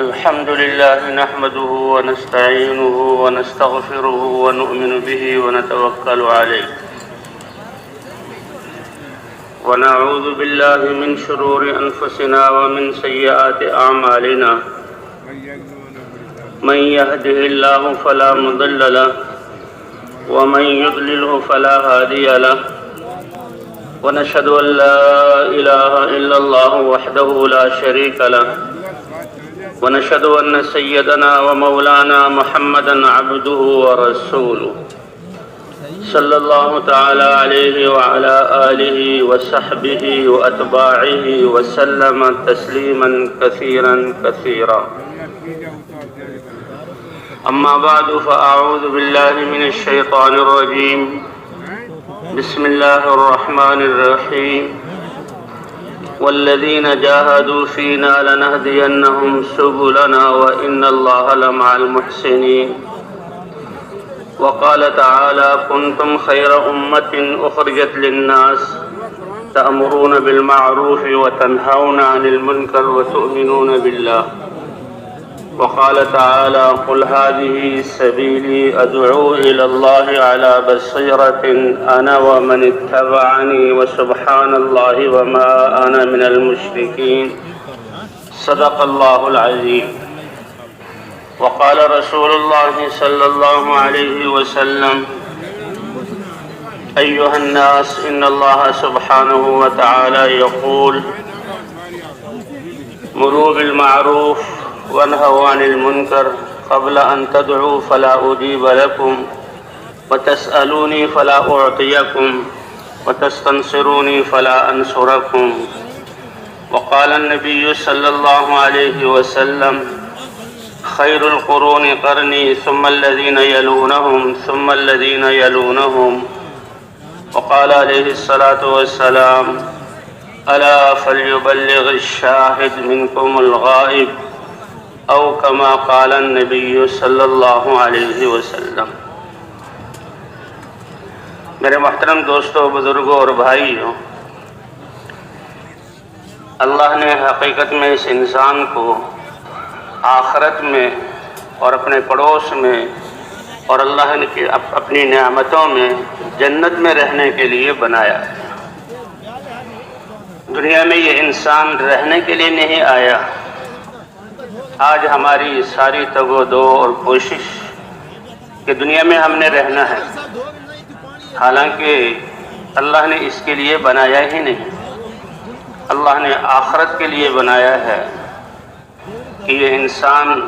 الحمد لله نحمده ونستعينه ونستغفره ونؤمن به ونتوكل عليه ونعوذ بالله من شرور أنفسنا ومن سيئات أعمالنا من يهده الله فلا مضل له ومن يضلله فلا هادي له ونشهد أن لا إله إلا الله وحده لا شريك له ونشهد أن سيدنا ومولانا محمدا عبده ورسوله صلى الله تعالى عليه وعلى آله وصحبه وأتباعه وسلم تسليما كثيرا كثيرا. أما بعد فأعوذ بالله من الشيطان الرجيم. بسم الله الرحمن الرحيم. والذين جاهدوا فينا لنهدينهم سبلنا وإن الله لمع المحسنين. وقال تعالى كنتم خير أمة أخرجت للناس تأمرون بالمعروف وتنهون عن المنكر وتؤمنون بالله. وقال تعالى قل هذه سبيلي أدعو إلى الله على بصيرة أنا ومن اتبعني وسبحان الله وما أنا من المشركين. صدق الله العظيم. وقال رسول الله صلى الله عليه وسلم أيها الناس إن الله سبحانه وتعالى يقول مروا بالمعروف وانهوا عن المنكر قبل أن تدعوا فلا أجيب لكم وتسألوني فلا أعطيكم وتستنصروني فلا أنصركم. وقال النبي صلى الله عليه وسلم خير القرون قرني ثم الذين يلونهم ثم الذين يلونهم. وقال عليه الصلاة والسلام ألا فليبلغ الشاهد منكم الغائب او کما قال النبی صلی اللہ علیہ وسلم. میرے محترم دوستوں، بزرگوں اور بھائیوں، اللہ نے حقیقت میں اس انسان کو آخرت میں اور اپنے پڑوس میں اور اللہ نے اپنی نعمتوں میں جنت میں رہنے کے لیے بنایا. دنیا میں یہ انسان رہنے کے لیے نہیں آیا. آج ہماری ساری تگ و دو اور کوشش کہ دنیا میں ہم نے رہنا ہے، حالانکہ اللہ نے اس کے لیے بنایا ہی نہیں. اللہ نے آخرت کے لیے بنایا ہے کہ یہ انسان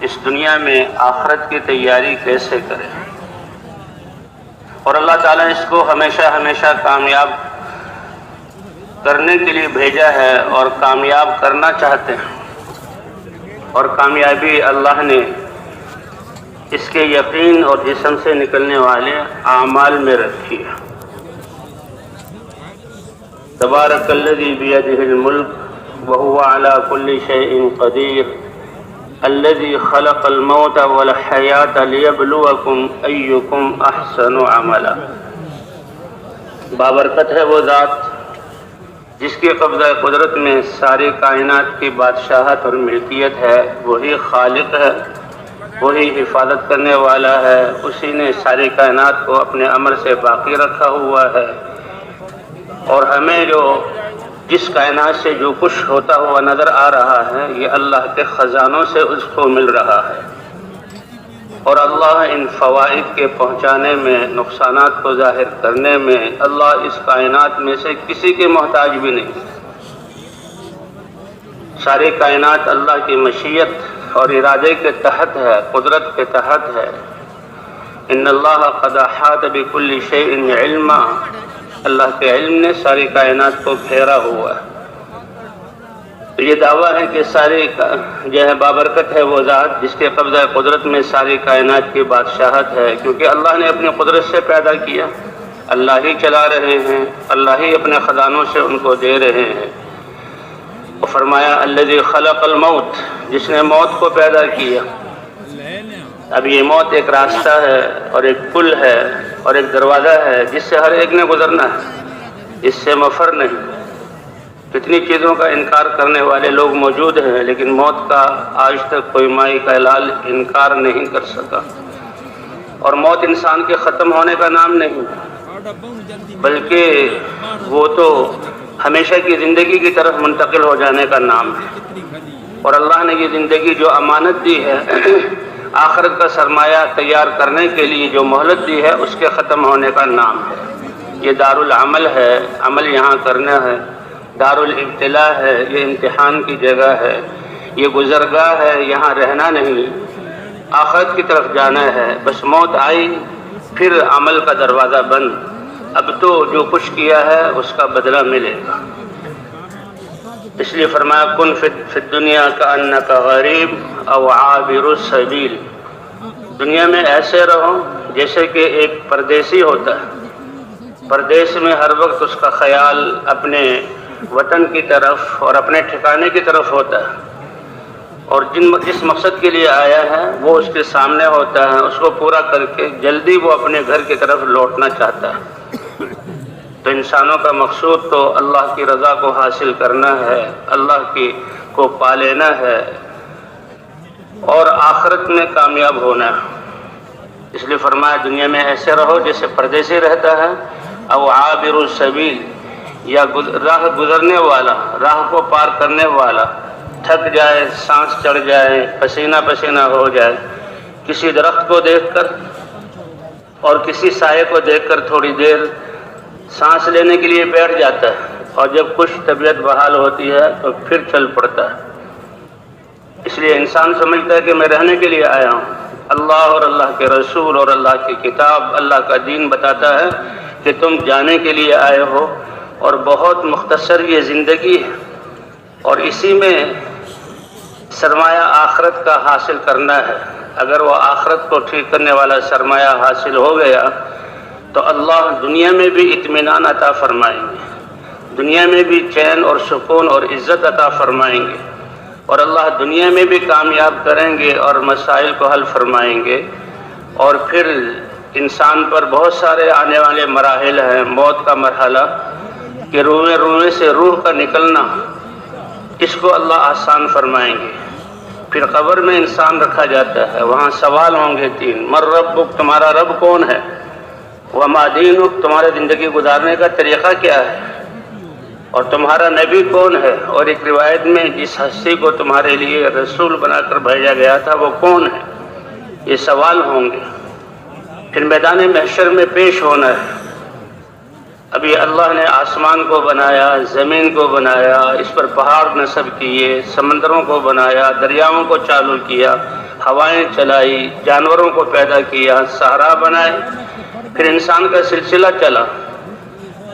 اس دنیا میں آخرت کی تیاری کیسے کرے. اور اللہ تعالیٰ اس کو ہمیشہ ہمیشہ کامیاب کرنے کے لیے بھیجا ہے اور کامیاب کرنا چاہتے ہیں. اور کامیابی اللہ نے اس کے یقین اور جسم سے نکلنے والے اعمال میں رکھی ہے. تبارک الذی بیدہ الملک وہو علی کل شیء قدیر الذی خلق الموت والحیاۃ لیبلوکم ایکم احسن عملا. بابرکت ہے وہ ذات جس کے قبضہ قدرت میں ساری کائنات کی بادشاہت اور ملکیت ہے. وہی خالق ہے، وہی حفاظت کرنے والا ہے. اسی نے ساری کائنات کو اپنے امر سے باقی رکھا ہوا ہے. اور ہمیں جس کائنات سے جو کچھ ہوتا ہوا نظر آ رہا ہے، یہ اللہ کے خزانوں سے اس کو مل رہا ہے. اور اللہ ان فوائد کے پہنچانے میں، نقصانات کو ظاہر کرنے میں، اللہ اس کائنات میں سے کسی کے محتاج بھی نہیں. ساری کائنات اللہ کی مشیت اور ارادے کے تحت ہے، قدرت کے تحت ہے. ان اللہ قد احاط بكل شیء علما. اللہ کے علم نے ساری کائنات کو گھیرا ہوا ہے. تو یہ دعویٰ ہے کہ ساری جو ہے بابرکت ہے وہ ذات جس کے قبضہ قدرت میں ساری کائنات کی بادشاہت ہے، کیونکہ اللہ نے اپنی قدرت سے پیدا کیا. اللہ ہی چلا رہے ہیں، اللہ ہی اپنے خزانوں سے ان کو دے رہے ہیں. اور فرمایا الذی خلق الموت، جس نے موت کو پیدا کیا. اب یہ موت ایک راستہ ہے اور ایک پل ہے اور ایک دروازہ ہے جس سے ہر ایک نے گزرنا ہے، اس سے مفر نہیں. کتنی چیزوں کا انکار کرنے والے لوگ موجود ہیں، لیکن موت کا آج تک کوئی مائی کا لال انکار نہیں کر سکا۔ اور موت انسان کے ختم ہونے کا نام نہیں، بلکہ وہ تو ہمیشہ کی زندگی کی طرف منتقل ہو جانے کا نام ہے۔ اور اللہ نے یہ زندگی جو امانت دی ہے، آخرت کا سرمایہ تیار کرنے کے لیے جو مہلت دی ہے، اس کے ختم ہونے کا نام ہے۔ یہ دار العمل ہے، عمل یہاں کرنا ہے۔ دار الابتلاء ہے، یہ امتحان کی جگہ ہے۔ یہ گزرگاہ ہے، یہاں رہنا نہیں، آخرت کی طرف جانا ہے۔ بس موت آئی، پھر عمل کا دروازہ بند۔ اب تو جو کچھ کیا ہے اس کا بدلہ ملے گا۔ اس لیے فرمایا کن فی الدنیا کأنک غریب او عابر السبیل، دنیا میں ایسے رہو جیسے کہ ایک پردیسی ہوتا ہے۔ پردیس میں ہر وقت اس کا خیال اپنے وطن کی طرف اور اپنے ٹھکانے کی طرف ہوتا ہے، اور جس مقصد کے لیے آیا ہے وہ اس کے سامنے ہوتا ہے، اس کو پورا کر کے جلدی وہ اپنے گھر کی طرف لوٹنا چاہتا ہے۔ تو انسانوں کا مقصود تو اللہ کی رضا کو حاصل کرنا ہے، اللہ کو پا لینا ہے اور آخرت میں کامیاب ہونا ہے۔ اس لیے فرمایا دنیا میں ایسے رہو جیسے پردیسی رہتا ہے، او عابر السبیل، یا راہ گزرنے والا، راہ کو پار کرنے والا، تھک جائے، سانس چڑھ جائے، پسینہ پسینہ ہو جائے، کسی درخت کو دیکھ کر اور کسی سائے کو دیکھ کر تھوڑی دیر سانس لینے کے لیے بیٹھ جاتا ہے، اور جب کچھ طبیعت بحال ہوتی ہے تو پھر چل پڑتا ہے۔ اس لیے انسان سمجھتا ہے کہ میں رہنے کے لیے آیا ہوں۔ اللہ اور اللہ کے رسول اور اللہ کی کتاب، اللہ کا دین بتاتا ہے کہ تم جانے کے لیے آئے ہو، اور بہت مختصر یہ زندگی ہے، اور اسی میں سرمایہ آخرت کا حاصل کرنا ہے۔ اگر وہ آخرت کو ٹھیک کرنے والا سرمایہ حاصل ہو گیا تو اللہ دنیا میں بھی اطمینان عطا فرمائیں گے، دنیا میں بھی چین اور سکون اور عزت عطا فرمائیں گے، اور اللہ دنیا میں بھی کامیاب کریں گے اور مسائل کو حل فرمائیں گے۔ اور پھر انسان پر بہت سارے آنے والے مراحل ہیں، موت کا مرحلہ کہ روئے سے روح کا نکلنا، اس کو اللہ آسان فرمائیں گے۔ پھر قبر میں انسان رکھا جاتا ہے، وہاں سوال ہوں گے تین، من ربک، تمہارا رب کون ہے، وما دینک، تمہارے زندگی گزارنے کا طریقہ کیا ہے، اور تمہارا نبی کون ہے، اور ایک روایت میں جس ہستی کو تمہارے لیے رسول بنا کر بھیجا گیا تھا وہ کون ہے۔ یہ سوال ہوں گے۔ پھر میدان محشر میں پیش ہونا ہے۔ ابھی اللہ نے آسمان کو بنایا، زمین کو بنایا، اس پر پہاڑ نصب کیے، سمندروں کو بنایا، دریاؤں کو چالو کیا، ہوائیں چلائی، جانوروں کو پیدا کیا، صحرا بنائے، پھر انسان کا سلسلہ چلا۔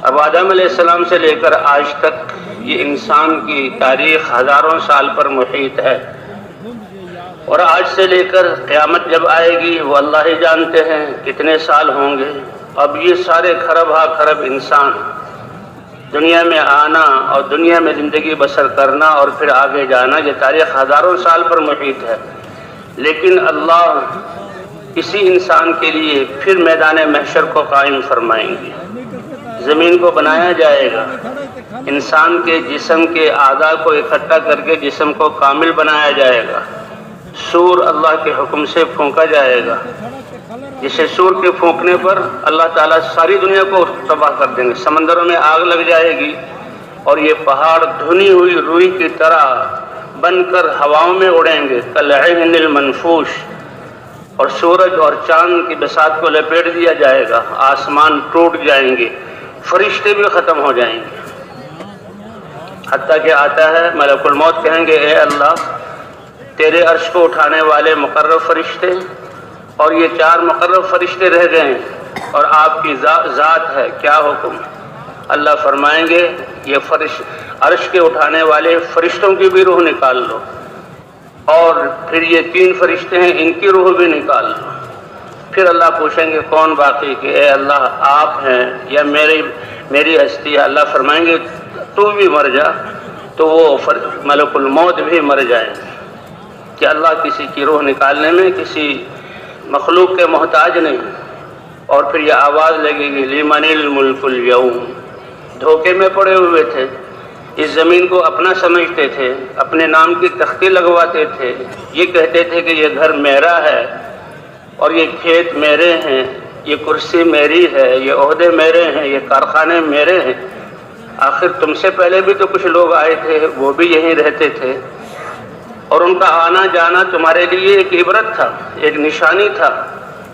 اب آدم علیہ السلام سے لے کر آج تک یہ انسان کی تاریخ ہزاروں سال پر محیط ہے، اور آج سے لے کر قیامت جب آئے گی وہ اللہ ہی جانتے ہیں کتنے سال ہوں گے۔ اب یہ سارے کھرب ہا کھرب انسان دنیا میں آنا اور دنیا میں زندگی بسر کرنا اور پھر آگے جانا، یہ تاریخ ہزاروں سال پر محیط ہے، لیکن اللہ اسی انسان کے لیے پھر میدان محشر کو قائم فرمائیں گے۔ زمین کو بنایا جائے گا، انسان کے جسم کے اعضاء کو اکٹھا کر کے جسم کو کامل بنایا جائے گا، سور اللہ کے حکم سے پھونکا جائے گا، جسے سور کے پھونکنے پر اللہ تعالیٰ ساری دنیا کو تباہ کر دیں گے، سمندروں میں آگ لگ جائے گی، اور یہ پہاڑ دھنی ہوئی روئی کی طرح بن کر ہواؤں میں اڑیں گے، کالعہن المنفوش، اور سورج اور چاند کی بساط کو لپیٹ دیا جائے گا، آسمان ٹوٹ جائیں گے، فرشتے بھی ختم ہو جائیں گے، حتیٰ کہ آتا ہے ملک الموت کہیں گے اے اللہ تیرے عرش کو اٹھانے والے مقرب فرشتے اور یہ 4 مقرب فرشتے رہ گئے ہیں، اور آپ کی ذات ہے، کیا حکم؟ اللہ فرمائیں گے یہ عرش کے اٹھانے والے فرشتوں کی بھی روح نکال لو، اور پھر یہ 3 فرشتے ہیں ان کی روح بھی نکال لو۔ پھر اللہ پوچھیں گے کون باقی، کہ اے اللہ آپ ہیں یا میری ہستی ہے؟ اللہ فرمائیں گے تو بھی مر جا، تو وہ ملک الموت بھی مر جائیں گے، کہ اللہ کسی کی روح نکالنے میں کسی مخلوق کے محتاج نہیں۔ اور پھر یہ آواز لگے گی لمن الملک اليوم، دھوکے میں پڑے ہوئے تھے، اس زمین کو اپنا سمجھتے تھے، اپنے نام کی تختی لگواتے تھے، یہ کہتے تھے کہ یہ گھر میرا ہے اور یہ کھیت میرے ہیں، یہ کرسی میری ہے، یہ عہدے میرے ہیں، یہ کارخانے میرے ہیں۔ آخر تم سے پہلے بھی تو کچھ لوگ آئے تھے، وہ بھی یہیں رہتے تھے، اور ان کا آنا جانا تمہارے لیے ایک عبرت تھا، ایک نشانی تھا۔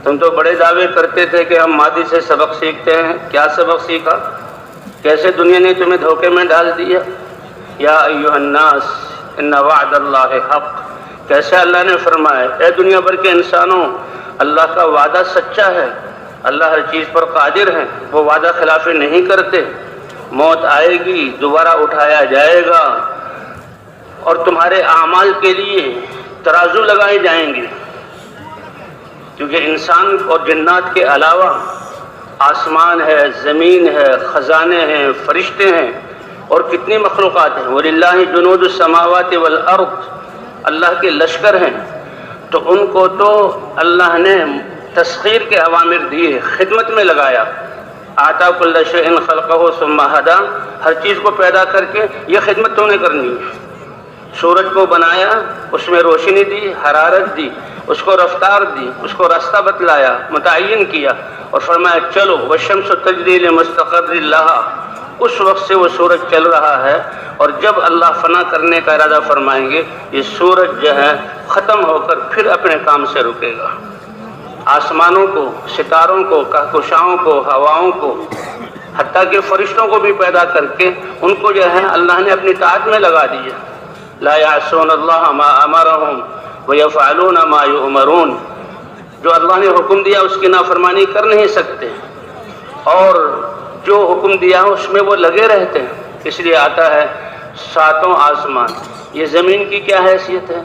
تم تو بڑے دعوے کرتے تھے کہ ہم ماضی سے سبق سیکھتے ہیں، کیا سبق سیکھا؟ کیسے دنیا نے تمہیں دھوکے میں ڈال دیا۔ یا ایھا الناس ان وعد اللہ حق، کیسے اللہ نے فرمایا اے دنیا بھر کے انسانوں، اللہ کا وعدہ سچا ہے، اللہ ہر چیز پر قادر ہے، وہ وعدہ خلافی نہیں کرتے۔ موت آئے گی، دوبارہ اٹھایا جائے گا، اور تمہارے اعمال کے لیے ترازو لگائے جائیں گے، کیونکہ انسان اور جنات کے علاوہ آسمان ہے، زمین ہے، خزانے ہیں، فرشتے ہیں، اور کتنی مخلوقات ہیں۔ وَلِلَّهِ جُنُودُ السَّمَاوَاتِ وَالْأَرْضِ، اللہ کے لشکر ہیں، تو ان کو تو اللہ نے تسخیر کے اوامر دیے، خدمت میں لگایا۔ آتا کل شیء خلقہ ثم ہدی، ہر چیز کو پیدا کر کے یہ خدمت تو نے کرنی ہے۔ سورج کو بنایا، اس میں روشنی دی، حرارت دی، اس کو رفتار دی، اس کو راستہ بتلایا، متعین کیا، اور فرمایا چلو والشمس تجری لمستقر لہا۔ اس وقت سے وہ سورج چل رہا ہے، اور جب اللہ فنا کرنے کا ارادہ فرمائیں گے، یہ سورج جو ہے ختم ہو کر پھر اپنے کام سے رکے گا۔ آسمانوں کو، ستاروں کو، کہکشاؤں کو، ہواؤں کو، حتیٰ کہ فرشتوں کو بھی پیدا کر کے ان کو جو ہے اللہ نے اپنی طاعت میں لگا دیا۔ لا یعصون اللہ ما امرہم ویفعلون ما یؤمرون، جو اللہ نے حکم دیا اس کی نافرمانی کر نہیں سکتے، اور جو حکم دیا اس میں وہ لگے رہتے ہیں۔ اس لیے آتا ہے ساتوں آسمان، یہ زمین کی کیا حیثیت ہے؟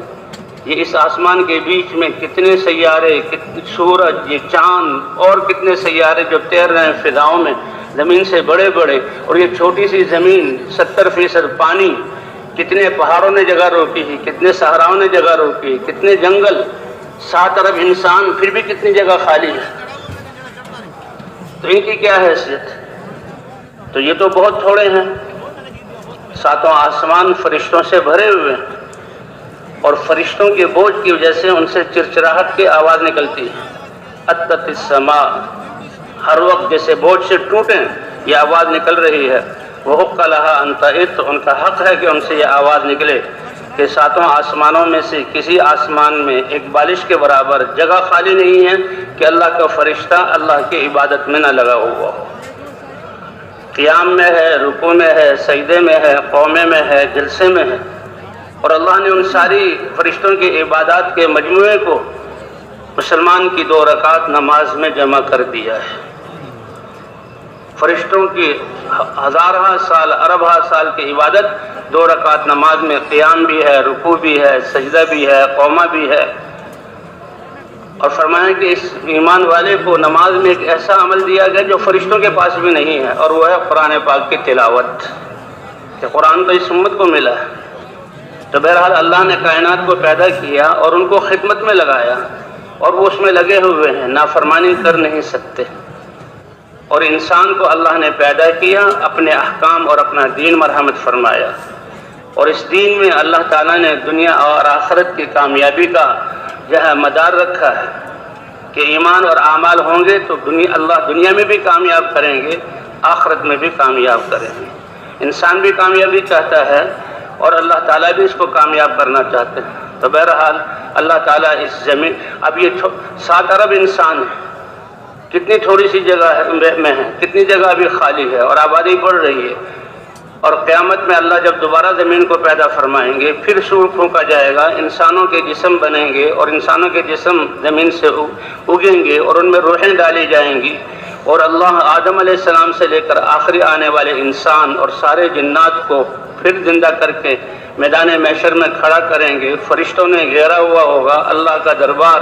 یہ اس آسمان کے بیچ میں کتنے سیارے، کتنے سورج، یہ چاند، اور کتنے سیارے جو تیر رہے ہیں فضاؤں میں، زمین سے بڑے بڑے، اور یہ چھوٹی سی زمین، 70% پانی، کتنے پہاڑوں نے جگہ روکی ہے، کتنے صحراؤں نے جگہ روکی ہے، کتنے جنگل، 7 ارب انسان، پھر بھی کتنی جگہ خالی ہے۔ تو ان کی کیا حیثیت؟ تو یہ تو بہت تھوڑے ہیں۔ ساتوں آسمان فرشتوں سے بھرے ہوئے ہیں، اور فرشتوں کے بوجھ کی وجہ سے ان سے چرچراہٹ کی آواز نکلتی ہے۔ اتت السماء، ہر وقت جیسے بوجھ سے ٹوٹیں یہ آواز نکل رہی ہے۔ وحق لها ان تعط، ان کا حق ہے کہ ان سے یہ آواز نکلے کہ ساتوں آسمانوں میں سے کسی آسمان میں ایک بالش کے برابر جگہ خالی نہیں ہے کہ اللہ کا فرشتہ اللہ کی عبادت میں نہ لگا ہوا ہو۔ قیام میں ہے، رکوع میں ہے، سجدے میں ہے، قومے میں ہے، جلسے میں ہے، اور اللہ نے ان ساری فرشتوں کی عبادات کے مجموعے کو مسلمان کی 2 رکعت نماز میں جمع کر دیا ہے۔ فرشتوں کی ہزارہ سال، اربہ سال کی عبادت 2 رکعت نماز میں، قیام بھی ہے، رکوع بھی ہے، سجدہ بھی ہے، قومہ بھی ہے۔ اور فرمایا کہ اس ایمان والے کو نماز میں ایک ایسا عمل دیا گیا جو فرشتوں کے پاس بھی نہیں ہے، اور وہ ہے قرآن پاک کی تلاوت، کہ قرآن تو اس امت کو ملا ہے۔ تو بہرحال اللہ نے کائنات کو پیدا کیا اور ان کو خدمت میں لگایا، اور وہ اس میں لگے ہوئے ہیں، نافرمانی کر نہیں سکتے۔ اور انسان کو اللہ نے پیدا کیا، اپنے احکام اور اپنا دین مرحمت فرمایا، اور اس دین میں اللہ تعالیٰ نے دنیا اور آخرت کی کامیابی کا جو ہے مدار رکھا ہے، کہ ایمان اور اعمال ہوں گے تو اللہ دنیا میں بھی کامیاب کریں گے، آخرت میں بھی کامیاب کریں گے۔ انسان بھی کامیابی چاہتا ہے، اور اللہ تعالیٰ بھی اس کو کامیاب کرنا چاہتے ہیں۔ تو بہرحال اللہ تعالیٰ اس زمین، اب یہ 7 ارب انسان ہے، کتنی تھوڑی سی جگہ میں ہے، کتنی جگہ ابھی خالی ہے، اور آبادی بڑھ رہی ہے، اور قیامت میں اللہ جب دوبارہ زمین کو پیدا فرمائیں گے، پھر سور پھونکا جائے گا، انسانوں کے جسم بنیں گے، اور انسانوں کے جسم زمین سے اگیں گے، اور ان میں روحیں ڈالی جائیں گی، اور اللہ آدم علیہ السلام سے لے کر آخری آنے والے انسان اور سارے جنات کو پھر زندہ کر کے میدان محشر میں کھڑا کریں گے۔ فرشتوں نے گھیرا ہوا ہوگا اللہ کا دربار،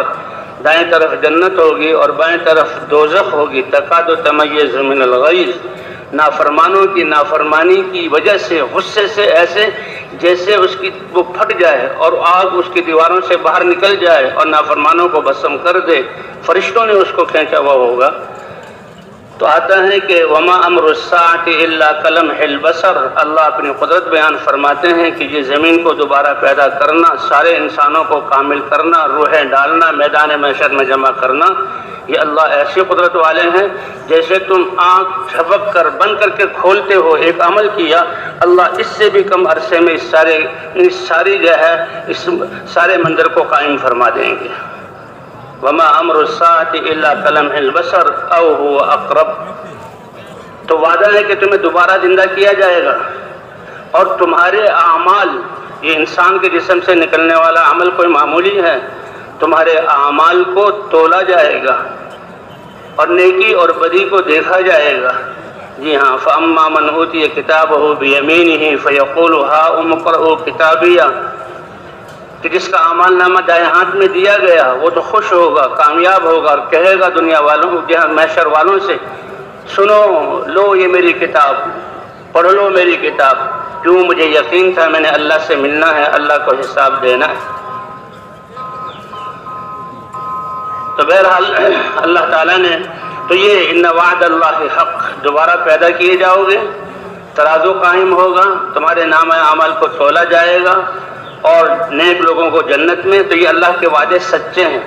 دائیں طرف جنت ہوگی اور بائیں طرف دوزخ ہوگی، تکاد تمیز من الغیظ، نافرمانوں کی نافرمانی کی وجہ سے، غصے سے، ایسے جیسے وہ پھٹ جائے اور آگ اس کی دیواروں سے باہر نکل جائے اور نافرمانوں کو بھسم کر دے۔ فرشتوں نے اس کو کھینچا ہوا ہوگا، تو آتا ہے کہ وما امر الساعۃ الا کلمح البصر، اللہ اپنی قدرت بیان فرماتے ہیں کہ یہ زمین کو دوبارہ پیدا کرنا، سارے انسانوں کو کامل کرنا، روحیں ڈالنا، میدان محشر میں جمع کرنا، یہ اللہ ایسی قدرت والے ہیں جیسے تم آنکھ جھپک کر بند کر کے کھولتے ہو ایک عمل کیا، اللہ اس سے بھی کم عرصے میں اس سارے منظر کو قائم فرما دیں گے۔ وما امر الساعۃ الا کلمح البصر او هو اقرب، تو وعدہ ہے کہ تمہیں دوبارہ زندہ کیا جائے گا اور تمہارے اعمال، یہ انسان کے جسم سے نکلنے والا عمل کوئی معمولی ہے، تمہارے اعمال کو تولا جائے گا اور نیکی اور بدی کو دیکھا جائے گا۔ جی ہاں، فاما من اوتی کتابہ بیمینہ فیقول ہاؤم اقرؤوا کتابیہ، کہ جس کا اعمال نامہ دائیں ہاتھ میں دیا گیا وہ تو خوش ہوگا، کامیاب ہوگا اور کہے گا دنیا والوں، جہاں محشر والوں سے، سنو لو یہ میری کتاب، پڑھ لو میری کتاب، کیوں مجھے یقین تھا میں نے اللہ سے ملنا ہے، اللہ کو حساب دینا ہے۔ تو بہرحال اللہ تعالیٰ نے تو یہ ان وعد اللہ حق، دوبارہ پیدا کیے جاؤ گے، ترازو قائم ہوگا، تمہارے نام اعمال کو تولا جائے گا اور نیک لوگوں کو جنت میں، تو یہ اللہ کے وعدے سچے ہیں۔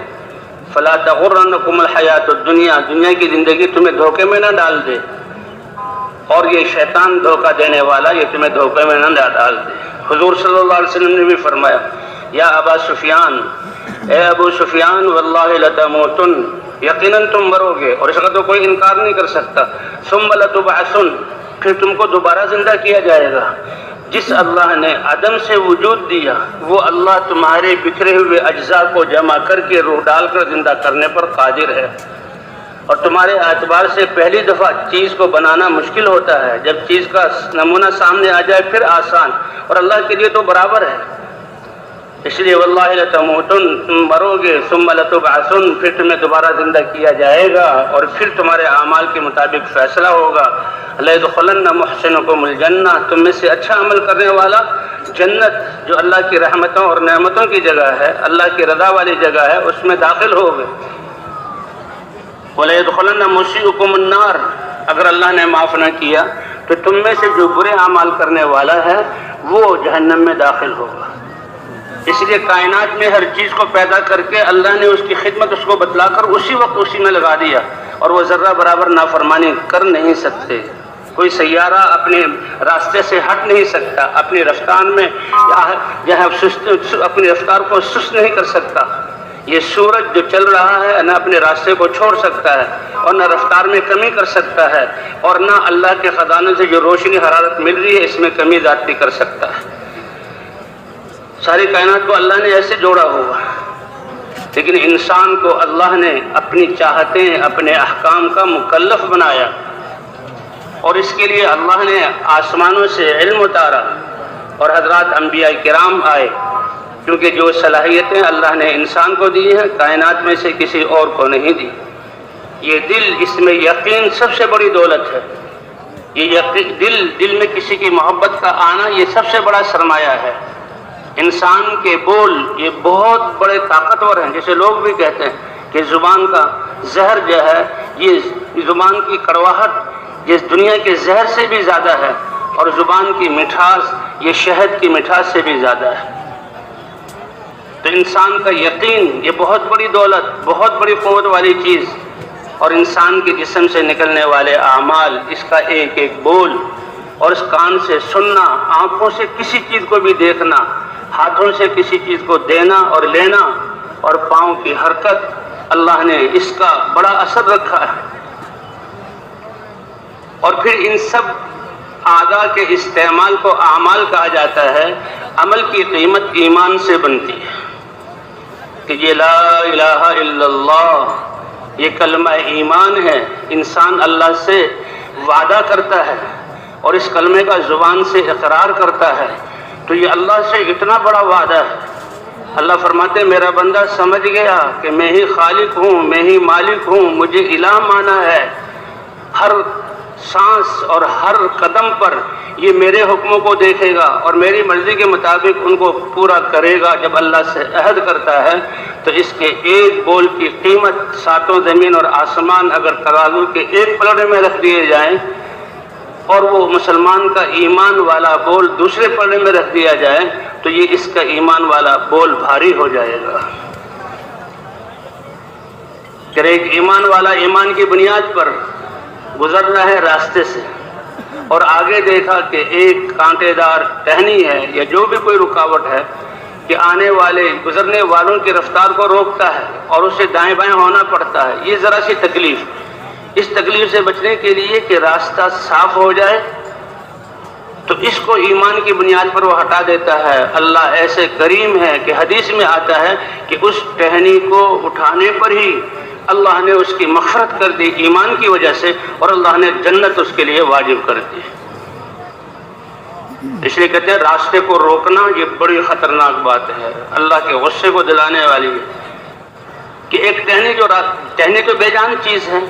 فلا تغرنکم الحیات الدنیا، دنیا کی زندگی تمہیں دھوکے میں نہ ڈال دے، اور یہ شیطان دھوکہ دینے والا یہ تمہیں دھوکے میں نہ ڈال دے۔ حضور صلی اللہ علیہ وسلم نے بھی فرمایا، یا ابا سفیان، اے ابو سفیان، واللہ لتموتن، یقیناً تم مرو گے، اور اس کا تو کوئی انکار نہیں کر سکتا، ثم لتبعثن، پھر تم کو دوبارہ زندہ کیا جائے گا۔ جس اللہ نے عدم سے وجود دیا وہ اللہ تمہارے بکھرے ہوئے اجزاء کو جمع کر کے روح ڈال کر زندہ کرنے پر قادر ہے، اور تمہارے اعتبار سے پہلی دفعہ چیز کو بنانا مشکل ہوتا ہے، جب چیز کا نمونہ سامنے آ جائے پھر آسان، اور اللہ کے لیے تو برابر ہے۔ اس لیے واللہ لتموتن، تم مرو گے، ثم لتبعثن، پھر تمہیں دوبارہ زندہ کیا جائے گا اور پھر تمہارے اعمال کے مطابق فیصلہ ہوگا۔ لَيَدْخُلَنَّ مُحْسِنُكُمُ الْجَنَّةَ، تم میں سے اچھا عمل کرنے والا جنت، جو اللہ کی رحمتوں اور نعمتوں کی جگہ ہے، اللہ کی رضا والی جگہ ہے، اس میں داخل ہوگے۔ وَلَيَدْخُلَنَّ مُسِيئُكُمُ النَّارَ، اگر اللہ نے معاف نہ کیا تو تم میں سے جو برے اعمال کرنے والا ہے وہ جہنم میں داخل ہوگا۔ اس لیے کائنات میں ہر چیز کو پیدا کر کے اللہ نے اس کی خدمت اس کو بتلا کر اسی وقت اسی میں لگا دیا، اور وہ ذرہ برابر نافرمانی کر نہیں سکتے۔ کوئی سیارہ اپنے راستے سے ہٹ نہیں سکتا، اپنی رفتار میں اپنی رفتار کو سست نہیں کر سکتا۔ یہ سورج جو چل رہا ہے نہ اپنے راستے کو چھوڑ سکتا ہے اور نہ رفتار میں کمی کر سکتا ہے، اور نہ اللہ کے خزانے سے جو روشنی حرارت مل رہی ہے اس میں کمی زیادتی کر سکتا ہے۔ ساری کائنات کو اللہ نے ایسے جوڑا ہوا، لیکن انسان کو اللہ نے اپنی چاہتیں، اپنے احکام کا مکلف بنایا، اور اس کے لیے اللہ نے آسمانوں سے علم اتارا اور حضرات انبیاء کرام آئے، کیونکہ جو صلاحیتیں اللہ نے انسان کو دی ہیں کائنات میں سے کسی اور کو نہیں دی۔ یہ دل، اس میں یقین سب سے بڑی دولت ہے۔ یہ دل میں کسی کی محبت کا آنا یہ سب سے بڑا سرمایہ ہے۔ انسان کے بول یہ بہت بڑے طاقتور ہیں، جیسے لوگ بھی کہتے ہیں کہ زبان کا زہر جو ہے، یہ زبان کی کڑواہٹ جس دنیا کے زہر سے بھی زیادہ ہے، اور زبان کی مٹھاس یہ شہد کی مٹھاس سے بھی زیادہ ہے۔ تو انسان کا یقین یہ بہت بڑی دولت، بہت بڑی قوت والی چیز، اور انسان کے جسم سے نکلنے والے اعمال، اس کا ایک ایک بول، اور اس کان سے سننا، آنکھوں سے کسی چیز کو بھی دیکھنا، ہاتھوں سے کسی چیز کو دینا اور لینا، اور پاؤں کی حرکت، اللہ نے اس کا بڑا اثر رکھا ہے۔ اور پھر ان سب اعضاء کے استعمال کو اعمال کہا جاتا ہے۔ عمل کی قیمت ایمان سے بنتی ہے، کہ یہ لا الہ الا اللہ، یہ کلمہ ایمان ہے۔ انسان اللہ سے وعدہ کرتا ہے اور اس کلمے کا زبان سے اقرار کرتا ہے، تو یہ اللہ سے اتنا بڑا وعدہ ہے۔ اللہ فرماتے میرا بندہ سمجھ گیا کہ میں ہی خالق ہوں، میں ہی مالک ہوں، مجھے الہ مانا ہے، ہر سانس اور ہر قدم پر یہ میرے حکموں کو دیکھے گا اور میری مرضی کے مطابق ان کو پورا کرے گا۔ جب اللہ سے عہد کرتا ہے تو اس کے ایک بول کی قیمت ساتوں زمین اور آسمان اگر ترازو کے ایک پلڑے میں رکھ دیے جائیں اور وہ مسلمان کا ایمان والا بول دوسرے پلڑے میں رکھ دیا جائے تو یہ اس کا ایمان والا بول بھاری ہو جائے گا۔ کہ ایک ایمان والا ایمان کی بنیاد پر گزر رہا ہے راستے سے اور آگے دیکھا کہ ایک کانٹے دار ٹہنی ہے یا جو بھی کوئی رکاوٹ ہے کہ آنے والے گزرنے والوں کی رفتار کو روکتا ہے اور اسے دائیں بائیں ہونا پڑتا ہے، یہ ذرا سی تکلیف، اس تکلیف سے بچنے کے لیے کہ راستہ صاف ہو جائے تو اس کو ایمان کی بنیاد پر وہ ہٹا دیتا ہے۔ اللہ ایسے کریم ہے کہ حدیث میں آتا ہے کہ اس ٹہنی کو اٹھانے پر ہی اللہ نے اس کی مغفرت کر دی ایمان کی وجہ سے، اور اللہ نے جنت اس کے لیے واجب کر دی۔ اس لیے کہتے ہیں راستے کو روکنا یہ بڑی خطرناک بات ہے، اللہ کے غصے کو دلانے والی ہے۔ کہ ایک ٹہنی تو بے جان چیز ہے،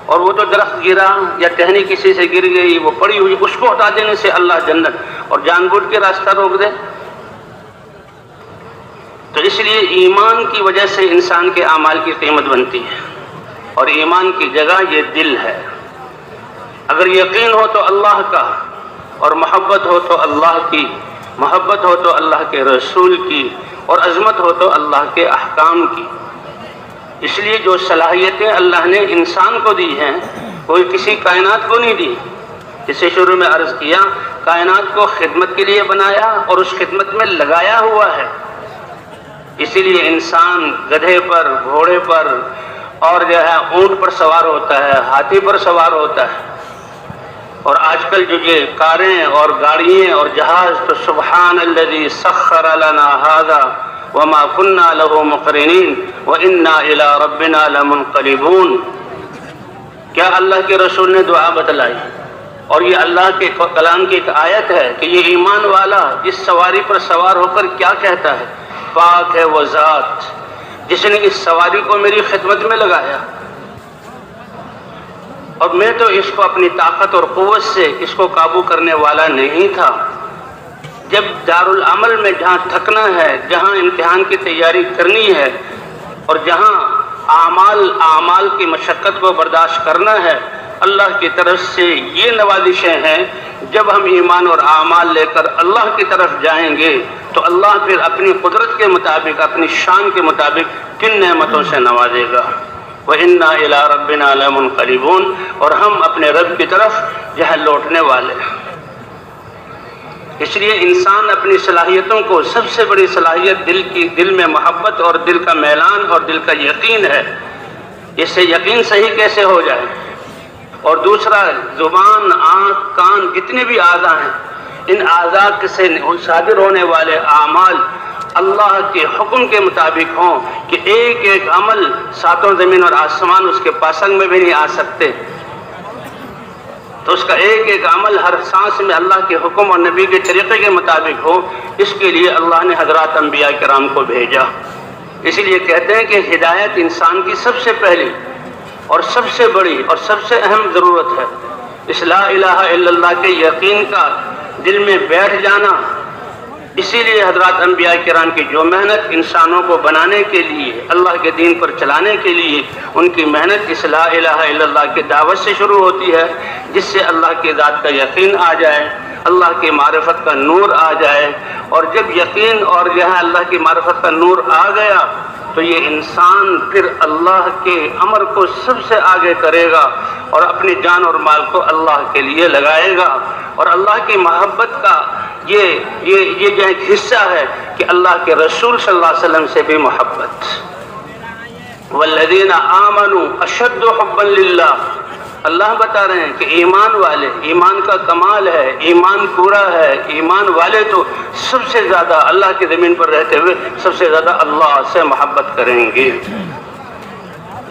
اور وہ تو درخت گرا یا ٹہنی کسی سے گر گئی وہ پڑی ہوئی، اس کو ہٹا دینے سے اللہ جنت، اور جان بوجھ کے راستہ روک دے۔ تو اس لیے ایمان کی وجہ سے انسان کے اعمال کی قیمت بنتی ہے، اور ایمان کی جگہ یہ دل ہے۔ اگر یقین ہو تو اللہ کا، اور محبت ہو تو اللہ کی، محبت ہو تو اللہ کے رسول کی، اور عظمت ہو تو اللہ کے احکام کی۔ اس لیے جو صلاحیتیں اللہ نے انسان کو دی ہیں کوئی کسی کائنات کو نہیں دی۔ جسے شروع میں عرض کیا، کائنات کو خدمت کے لیے بنایا اور اس خدمت میں لگایا ہوا ہے۔ اسی لیے انسان گدھے پر، گھوڑے پر، اور جو ہے اونٹ پر سوار ہوتا ہے، ہاتھی پر سوار ہوتا ہے۔ اور آج کل جو یہ کاریں اور گاڑیاں اور جہاز، تو سبحان الذی سخر لنا ھذا وما كنا له مقرنین وإنا إلی ربنا لمنقلبون۔ کیا اللہ کے رسول نے دعا بتلائی، اور یہ اللہ کے کلام کی ایک آیت ہے کہ یہ ایمان والا اس سواری پر سوار ہو کر کیا کہتا ہے، پاک ہے وہ ذات جس نے اس سواری کو میری خدمت میں لگایا، اور میں تو اس کو اپنی طاقت اور قوت سے اس کو قابو کرنے والا نہیں تھا۔ جب دارالعمل میں جہاں تھکنا ہے، جہاں امتحان کی تیاری کرنی ہے، اور جہاں اعمال کی مشقت کو برداشت کرنا ہے، اللہ کی طرف سے یہ نوازشیں ہیں۔ جب ہم ایمان اور اعمال لے کر اللہ کی طرف جائیں گے تو اللہ پھر اپنی قدرت کے مطابق، اپنی شان کے مطابق کن نعمتوں سے نوازے گا۔ وَإِنَّا إِلَىٰ رَبِّنَا لَمُنْقَلِبُونَ، اور ہم اپنے رب کی طرف جو ہے لوٹنے والے ہیں۔ اس لیے انسان اپنی صلاحیتوں کو، سب سے بڑی صلاحیت دل میں محبت اور دل کا میلان اور دل کا یقین ہے۔ اس سے یقین صحیح کیسے ہو جائے؟ اور دوسرا، زبان، آنکھ، کان، جتنے بھی اعضاء ہیں، ان اعضاء سے صادر ہونے والے اعمال اللہ کے حکم کے مطابق ہوں، کہ ایک ایک عمل ساتوں زمین اور آسمان اس کے پاسنگ میں بھی نہیں آ سکتے، تو اس کا ایک ایک عمل ہر سانس میں اللہ کے حکم اور نبی کے طریقے کے مطابق ہو۔ اس کے لیے اللہ نے حضرات انبیاء کرام کو بھیجا۔ اسی لیے کہتے ہیں کہ ہدایت انسان کی سب سے پہلی اور سب سے بڑی اور سب سے اہم ضرورت ہے۔ اس لا الہ الا اللہ کے یقین کا دل میں بیٹھ جانا۔ اسی لیے حضرات انبیاء کرام کی جو محنت انسانوں کو بنانے کے لیے، اللہ کے دین پر چلانے کے لیے، ان کی محنت اس لا الہ الا اللہ کی دعوت سے شروع ہوتی ہے، جس سے اللہ کی ذات کا یقین آ جائے، اللہ کی معرفت کا نور آ جائے۔ اور جب یقین اور جو ہے اللہ کی معرفت کا نور آ گیا تو یہ انسان پھر اللہ کے امر کو سب سے آگے کرے گا، اور اپنی جان اور مال کو اللہ کے لیے لگائے گا۔ اور اللہ کی محبت کا یہ جو ایک حصہ ہے کہ اللہ کے رسول صلی اللہ علیہ وسلم سے بھی محبت۔ والذین آمنوا اشد حبا للہ، اللہ بتا رہے ہیں کہ ایمان والے، ایمان کا کمال ہے، ایمان پورا ہے، ایمان والے تو سب سے زیادہ اللہ کی زمین پر رہتے ہوئے سب سے زیادہ اللہ سے محبت کریں گے۔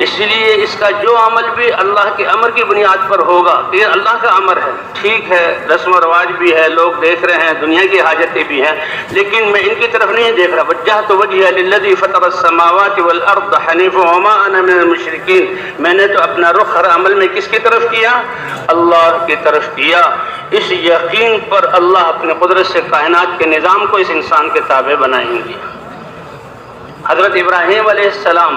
اس لیے اس کا جو عمل بھی اللہ کے امر کی بنیاد پر ہوگا، یہ اللہ کا امر ہے، ٹھیک ہے، رسم و رواج بھی ہے، لوگ دیکھ رہے ہیں، دنیا کی حاجتیں بھی ہیں، لیکن میں ان کی طرف نہیں دیکھ رہا۔ وجہت وجہی للذی فطر السماوات والارض حنیفا وما انا من المشرکین، میں نے تو اپنا رخ ہر عمل میں کس کی طرف کیا؟ اللہ کی طرف کیا۔ اس یقین پر اللہ اپنے قدرت سے کائنات کے نظام کو اس انسان کے تابع بنائیں گے۔ حضرت ابراہیم علیہ السلام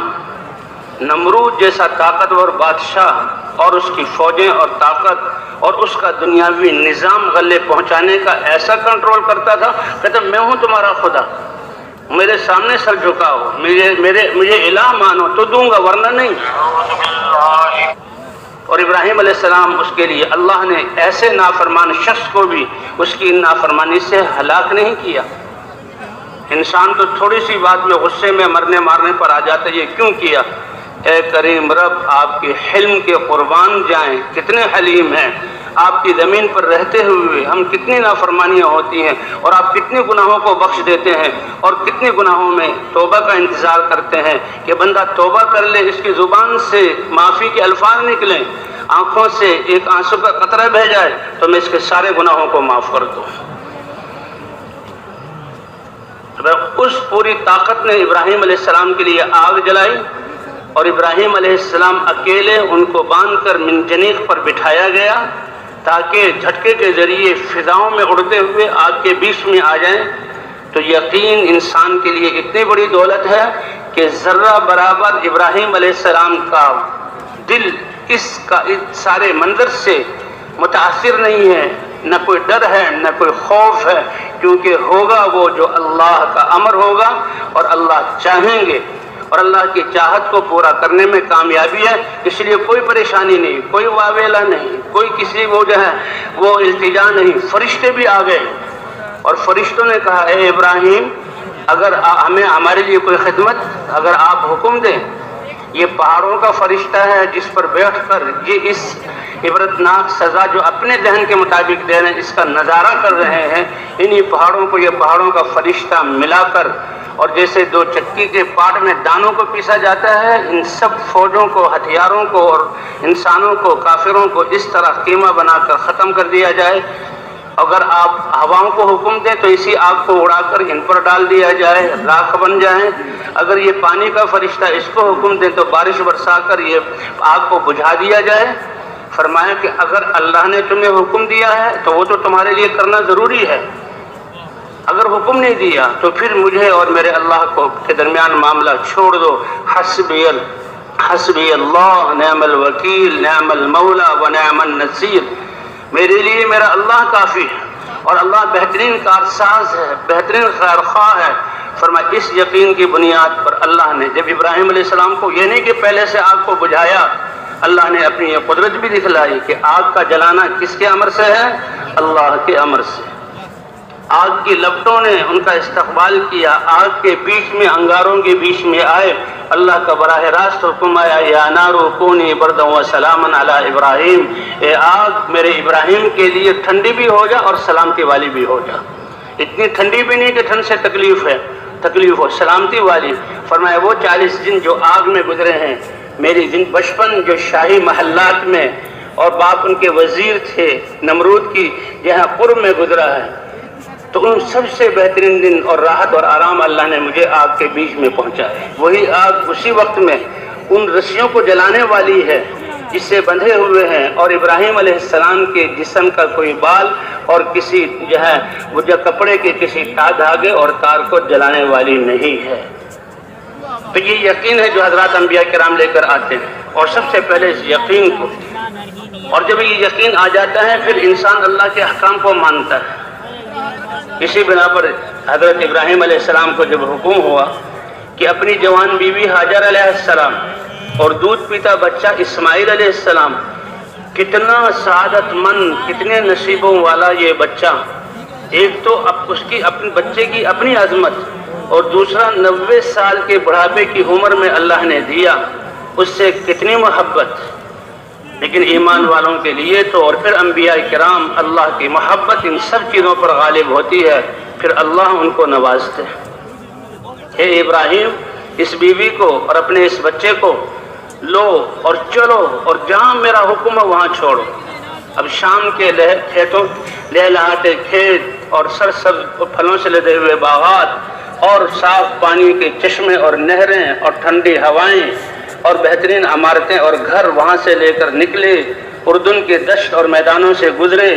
نمرود جیسا طاقتور بادشاہ اور اس کی فوجیں اور طاقت اور اس کا دنیاوی نظام غلے پہنچانے کا ایسا کنٹرول کرتا تھا، کہتا میں ہوں تمہارا خدا، میرے سامنے سر جھکاؤ، مجھے الہ مانو تو دوں گا ورنہ نہیں۔ اور ابراہیم علیہ السلام اس کے لیے اللہ نے ایسے نافرمان شخص کو بھی اس کی نافرمانی سے ہلاک نہیں کیا۔ انسان تو تھوڑی سی بات میں غصے میں مرنے مارنے پر آ جاتا ہے، یہ کیوں کیا؟ اے کریم رب آپ کے حلم کے قربان جائیں، کتنے حلیم ہیں، آپ کی زمین پر رہتے ہوئے ہم کتنی نافرمانیاں ہوتی ہیں اور آپ کتنے گناہوں کو بخش دیتے ہیں اور کتنے گناہوں میں توبہ کا انتظار کرتے ہیں کہ بندہ توبہ کر لے، اس کی زبان سے معافی کے الفاظ نکلیں، آنکھوں سے ایک آنسو کا قطرہ بہہ جائے تو میں اس کے سارے گناہوں کو معاف کر دوں۔ اس پوری طاقت نے ابراہیم علیہ السلام کے لیے آگ جلائی اور ابراہیم علیہ السلام اکیلے ان کو باندھ کر منجنیق پر بٹھایا گیا تاکہ جھٹکے کے ذریعے فضاؤں میں اڑتے ہوئے آگ کے بیچ میں آ جائیں۔ تو یقین انسان کے لیے اتنی بڑی دولت ہے کہ ذرہ برابر ابراہیم علیہ السلام کا دل اس سارے منظر سے متاثر نہیں ہے، نہ کوئی ڈر ہے نہ کوئی خوف ہے، کیونکہ ہوگا وہ جو اللہ کا امر ہوگا اور اللہ چاہیں گے اور اللہ کی چاہت کو پورا کرنے میں کامیابی ہے۔ اس لیے کوئی پریشانی نہیں، کوئی واویلا نہیں، کوئی کسی وہ جو ہے وہ التجا نہیں۔ فرشتے بھی آ گئے اور فرشتوں نے کہا اے ابراہیم اگر ہمیں ہمارے لیے کوئی خدمت، اگر آپ حکم دیں، یہ پہاڑوں کا فرشتہ ہے جس پر بیٹھ کر یہ اس عبرتناک سزا جو اپنے ذہن کے مطابق دے رہے ہیں اس کا نظارہ کر رہے ہیں، انہی پہاڑوں کو یہ پہاڑوں کا فرشتہ ملا کر اور جیسے دو چکی کے پاٹ میں دانوں کو پیسا جاتا ہے، ان سب فوجوں کو، ہتھیاروں کو اور انسانوں کو، کافروں کو اس طرح قیمہ بنا کر ختم کر دیا جائے۔ اگر آپ ہواؤں کو حکم دیں تو اسی آگ کو اڑا کر ان پر ڈال دیا جائے، راکھ بن جائیں۔ اگر یہ پانی کا فرشتہ اس کو حکم دیں تو بارش برسا کر یہ آگ کو بجھا دیا جائے۔ فرمایا کہ اگر اللہ نے تمہیں حکم دیا ہے تو وہ تو تمہارے لیے کرنا ضروری ہے، اگر حکم نہیں دیا تو پھر مجھے اور میرے اللہ کو کے درمیان معاملہ چھوڑ دو۔ حسبی اللہ نعم الوکیل نعم المولا و نعم النصیر، میرے لیے میرا اللہ کافی ہے اور اللہ بہترین کارساز ہے، بہترین خیر خواہ ہے۔ فرمایا اس یقین کی بنیاد پر اللہ نے جب ابراہیم علیہ السلام کو یہ نہیں کہ پہلے سے آگ کو بجھایا، اللہ نے اپنی یہ قدرت بھی دکھلائی کہ آگ کا جلانا کس کے امر سے ہے؟ اللہ کے امر سے۔ آگ کی لپٹوں نے ان کا استقبال کیا، آگ کے بیچ میں انگاروں کے بیچ میں آئے، اللہ کا براہ راست حکم آیا یا نار کونی بردا و سلاما علی ابراہیم، اے آگ میرے ابراہیم کے لیے ٹھنڈی بھی ہو جا اور سلامتی والی بھی ہو جا۔ اتنی ٹھنڈی بھی نہیں کہ ٹھنڈ سے تکلیف ہو، سلامتی والی۔ فرمایا وہ 40 دن جو آگ میں گزرے ہیں، میری بچپن جو شاہی محلات میں اور باپ ان کے وزیر تھے نمرود کی جہاں قرب میں گزرا ہے، تو ان سب سے بہترین دن اور راحت اور آرام اللہ نے مجھے آگ کے بیچ میں پہنچایا۔ وہی آگ اسی وقت میں ان رسیوں کو جلانے والی ہے جس سے بندھے ہوئے ہیں، اور ابراہیم علیہ السلام کے جسم کا کوئی بال اور کسی جو ہے وہ جو کپڑے کے کسی دھاگے اور تار کو جلانے والی نہیں ہے۔ تو یہ یقین ہے جو حضرات انبیاء کرام لے کر آتے ہیں، اور سب سے پہلے اس یقین کو، اور جب یہ یقین آ جاتا ہے پھر انسان اللہ کے احکام کو مانتا ہے۔ اسی بنا پر حضرت ابراہیم علیہ السلام کو جب حکم ہوا کہ اپنی جوان بیوی ہاجر علیہ السلام اور دودھ پیتا بچہ اسماعیل علیہ السلام، کتنا سعادت مند، کتنے نصیبوں والا یہ بچہ، ایک تو اب اس کی اپنے بچے کی اپنی عظمت اور دوسرا 90 سال کے بڑھاپے کی عمر میں اللہ نے دیا، اس سے کتنی محبت۔ لیکن ایمان والوں کے لیے تو اور پھر انبیاء کرام اللہ کی محبت ان سب چیزوں پر غالب ہوتی ہے، پھر اللہ ان کو نوازتے ہیں۔ اے ابراہیم اس بیوی کو اور اپنے اس بچے کو لو اور چلو اور جہاں میرا حکم ہے وہاں چھوڑو۔ اب شام کے کھیتوں لہلہاتے کھیت اور سرسبز پھلوں سے لدے ہوئے باغات اور صاف پانی کے چشمے اور نہریں اور ٹھنڈی ہوائیں اور بہترین عمارتیں اور گھر وہاں سے لے کر نکلے، اردن کے دشت اور میدانوں سے گزرے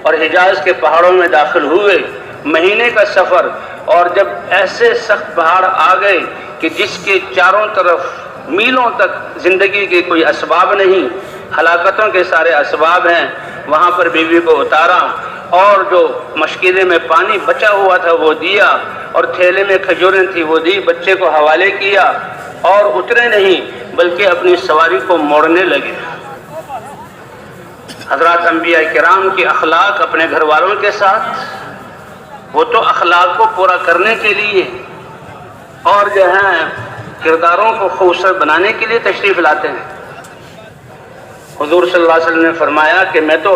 اور حجاز کے پہاڑوں میں داخل ہوئے، مہینے کا سفر، اور جب ایسے سخت پہاڑ آ گئے کہ کہ جس کے چاروں طرف میلوں تک زندگی کے کوئی اسباب نہیں، ہلاکتوں کے سارے اسباب ہیں، وہاں پر بیوی کو اتارا اور جو مشکلے میں پانی بچا ہوا تھا وہ دیا، اور تھیلے میں کھجوریں تھی وہ دی، بچے کو حوالے کیا اور اترے نہیں بلکہ اپنی سواری کو موڑنے لگے۔ حضرات انبیاء کرام کے اخلاق اپنے گھر والوں کے ساتھ، وہ تو اخلاق کو پورا کرنے کے لیے اور جو ہے کرداروں کو خوبصورت بنانے کے لیے تشریف لاتے ہیں۔ حضور صلی اللہ علیہ وسلم نے فرمایا کہ میں تو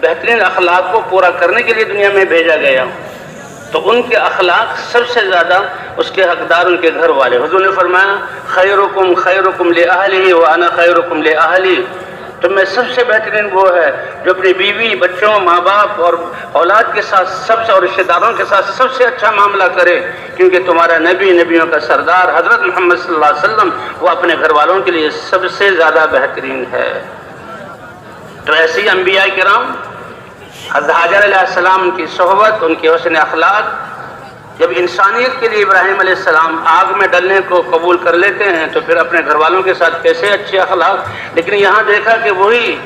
بہترین اخلاق کو پورا کرنے کے لیے دنیا میں بھیجا گیا ہوں، تو ان کے اخلاق سب سے زیادہ اس کے حقدار ان کے گھر والے۔ حضور نے فرمایا خیرکم خیرکم لأہلہ وانا خیرکم لأہلی، تو میں سب سے بہترین وہ ہے جو اپنی بیوی، بچوں، ماں باپ اور اولاد کے ساتھ سب سے اور رشتہ داروں کے ساتھ سب سے اچھا معاملہ کرے، کیونکہ تمہارا نبی، نبیوں کا سردار حضرت محمد صلی اللہ علیہ وسلم وہ اپنے گھر والوں کے لیے سب سے زیادہ بہترین ہے۔ تو ایسی انبیاء کرام، حضرت حاجر علیہ السلام کی صحبت، ان کے حسن اخلاق، جب انسانیت کے لیے ابراہیم علیہ السلام آگ میں ڈلنے کو قبول کر لیتے ہیں تو پھر اپنے گھر والوں کے ساتھ کیسے اچھے اخلاق۔ لیکن یہاں دیکھا کہ وہی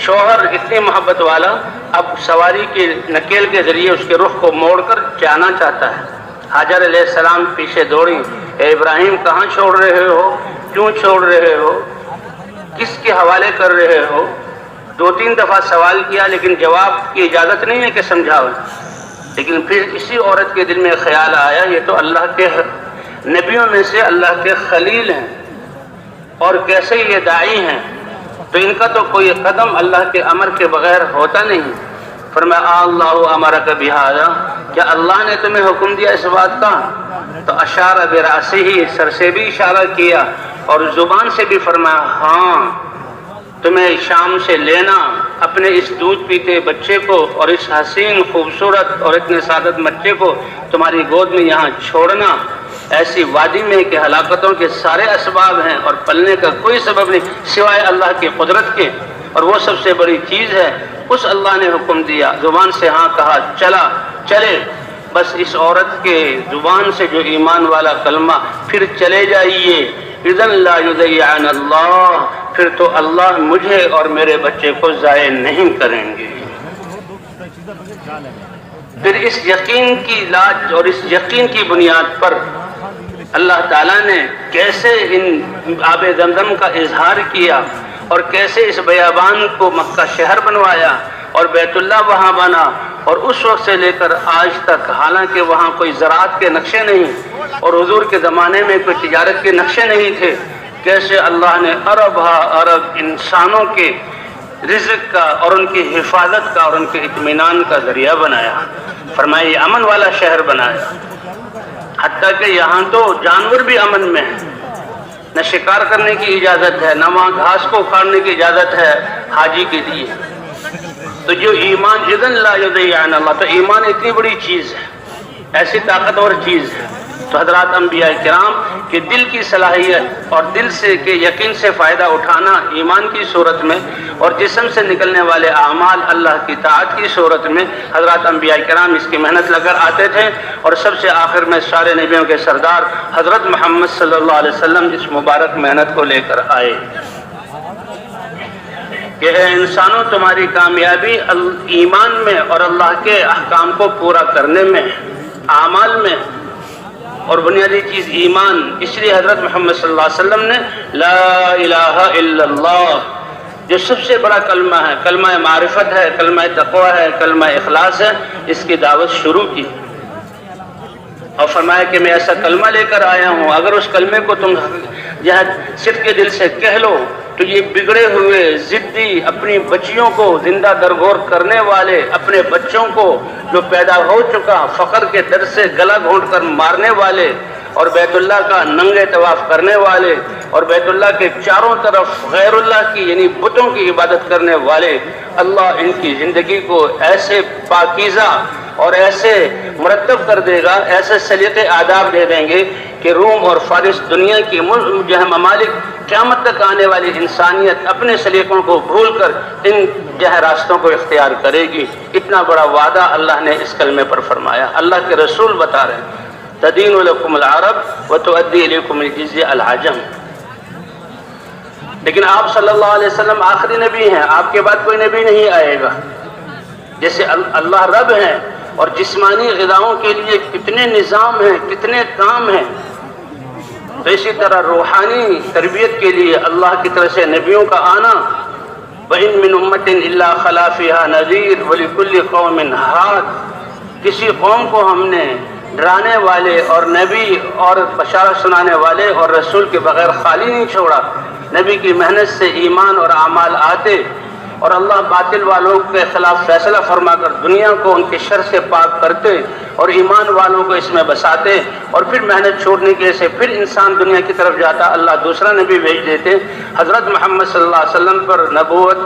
شوہر اتنی محبت والا اب سواری کے نکیل کے ذریعے اس کے رخ کو موڑ کر جانا چاہتا ہے۔ حاجر علیہ السلام پیچھے دوڑی، اے ابراہیم کہاں چھوڑ رہے ہو، کیوں چھوڑ رہے ہو، کس کے حوالے کر رہے ہو؟ 2-3 دفعہ سوال کیا لیکن جواب کی اجازت نہیں ہے کہ سمجھاؤ۔ لیکن پھر اسی عورت کے دل میں خیال آیا یہ تو اللہ کے نبیوں میں سے اللہ کے خلیل ہیں اور کیسے یہ داعی ہیں، تو ان کا تو کوئی قدم اللہ کے امر کے بغیر ہوتا نہیں۔ فرمایا اللہ امرک بہذا، کیا اللہ نے تمہیں حکم دیا اس بات کا؟ تو اشار براسہ، سر سے بھی اشارہ کیا اور زبان سے بھی فرمایا ہاں، تمہیں شام سے لینا، اپنے اس دودھ پیتے بچے کو اور اس حسین خوبصورت اور اتنے سعادت بچے کو تمہاری گود میں یہاں چھوڑنا ایسی وادی میں کہ ہلاکتوں کے سارے اسباب ہیں اور پلنے کا کوئی سبب نہیں سوائے اللہ کی قدرت کے، اور وہ سب سے بڑی چیز ہے، اس اللہ نے حکم دیا، زبان سے ہاں کہا، چلا چلے۔ بس اس عورت کے زبان سے جو ایمان والا کلمہ، پھر چلے جائیے، اذن لا یضیعن اللہ، پھر تو اللہ مجھے اور میرے بچے کو ضائع نہیں کریں گے۔ پھر اس یقین کی لاج اور اس یقین کی بنیاد پر اللہ تعالیٰ نے کیسے ان آب زمزم کا اظہار کیا اور کیسے اس بیابان کو مکہ شہر بنوایا اور بیت اللہ وہاں بنا، اور اس وقت سے لے کر آج تک، حالانکہ وہاں کوئی زراعت کے نقشے نہیں اور حضور کے زمانے میں کوئی تجارت کے نقشے نہیں تھے، کیسے اللہ نے ارب ارب انسانوں کے رزق کا اور ان کی حفاظت کا اور ان کے اطمینان کا ذریعہ بنایا۔ فرمایا یہ امن والا شہر بنایا، حتیٰ کہ یہاں تو جانور بھی امن میں ہیں، نہ شکار کرنے کی اجازت ہے، نہ وہاں گھاس کو اکھاڑنے کی اجازت ہے حاجی کے لیے۔ تو جو ایمان اذن لا یضیعن اللہ، تو ایمان اتنی بڑی چیز ہے، ایسی طاقتور چیز ہے۔ تو حضرات انبیاء کرام کے دل کی صلاحیت اور دل سے کے یقین سے فائدہ اٹھانا ایمان کی صورت میں، اور جسم سے نکلنے والے اعمال اللہ کی طاعت کی صورت میں، حضرات انبیاء کرام اس کی محنت لگ کر آتے تھے، اور سب سے آخر میں سارے نبیوں کے سردار حضرت محمد صلی اللہ علیہ وسلم اس مبارک محنت کو لے کر آئے کہ اے انسانوں، تمہاری کامیابی ایمان میں اور اللہ کے احکام کو پورا کرنے میں، اعمال میں، اور بنیادی چیز ایمان۔ اس لیے حضرت محمد صلی اللہ علیہ وسلم نے لا الہ الا اللہ، جو سب سے بڑا کلمہ ہے، کلمہ معرفت ہے، کلمہ تقوی ہے، کلمہ اخلاص ہے، اس کی دعوت شروع کی اور فرمایا کہ میں ایسا کلمہ لے کر آیا ہوں، اگر اس کلمے کو تم صدق کے دل سے کہہ لو تو یہ بگڑے ہوئے ضدی اپنی بچیوں کو زندہ درگور کرنے والے، اپنے بچوں کو جو پیدا ہو چکا فقر کے ڈر سے گلا گھونٹ کر مارنے والے، اور بیت اللہ کا ننگے طواف کرنے والے، اور بیت اللہ کے چاروں طرف غیر اللہ کی یعنی بتوں کی عبادت کرنے والے، اللہ ان کی زندگی کو ایسے پاکیزہ اور ایسے مرتب کر دے گا، ایسے سلیقے آداب دے دیں گے کہ روم اور فارس دنیا کی جو ہے ممالک، قیامت تک آنے والی انسانیت اپنے سلیقوں کو بھول کر ان جو ہے راستوں کو اختیار کرے گی۔ اتنا بڑا وعدہ اللہ نے اس کلمے پر فرمایا، اللہ کے رسول بتا رہے ہیں۔ تدین لکم العرب وتؤدی الیکم الجزیہ العجم. لیکن آپ صلی اللہ علیہ وسلم آخری نبی ہیں، آپ کے بعد کوئی نبی نہیں آئے گا. جیسے اللہ رب ہیں اور جسمانی غذاؤں کے لیے کتنے نظام ہیں، کتنے کام ہیں، تو اسی طرح روحانی تربیت کے لیے اللہ کی طرف سے نبیوں کا آنا. وَإِن مِّنْ أُمَّةٍ إِلَّا خَلَا فِيهَا نَذِيرٌ وَلِكُلِّ قَوْمٍ هَادٍ. کسی قوم کو ہم نے ڈرانے والے اور نبی اور بشارت سنانے والے اور رسول کے بغیر خالی نہیں چھوڑا. نبی کی محنت سے ایمان اور اعمال آتے اور اللہ باطل والوں کے خلاف فیصلہ فرما کر دنیا کو ان کے شر سے پاک کرتے اور ایمان والوں کو اس میں بساتے، اور پھر محنت چھوڑنے کے سے پھر انسان دنیا کی طرف جاتا، اللہ دوسرا نبی بھیج دیتے. حضرت محمد صلی اللہ علیہ وسلم پر نبوت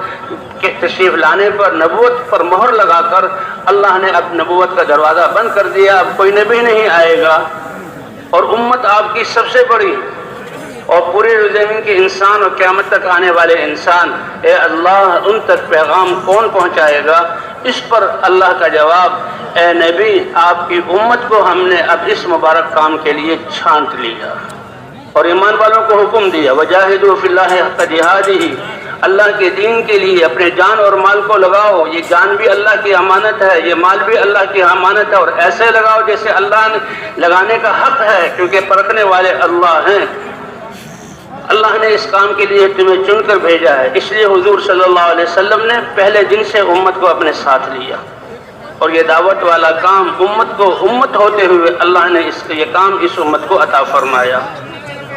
کے تشریف لانے پر نبوت پر مہر لگا کر اللہ نے اب نبوت کا دروازہ بند کر دیا. اب کوئی نبی نہیں آئے گا، اور امت آپ کی سب سے بڑی اور پورے زمین کے انسان اور قیامت تک آنے والے انسان، اے اللہ ان تک پیغام کون پہنچائے گا؟ اس پر اللہ کا جواب، اے نبی آپ کی امت کو ہم نے اب اس مبارک کام کے لیے چھانٹ لیا اور ایمان والوں کو حکم دیا وجاہدوا فی اللہ حق جہادہ. اللہ کے دین کے لیے اپنے جان اور مال کو لگاؤ. یہ جان بھی اللہ کی امانت ہے، یہ مال بھی اللہ کی امانت ہے، اور ایسے لگاؤ جیسے اللہ نے لگانے کا حق ہے، کیونکہ پرکھنے والے اللہ ہیں. اللہ نے اس کام کے لیے تمہیں چن کر بھیجا ہے. اس لیے حضور صلی اللہ علیہ وسلم نے پہلے دن سے امت کو اپنے ساتھ لیا، اور یہ دعوت والا کام امت کو امت ہوتے ہوئے اللہ نے یہ کام اس امت کو عطا فرمایا.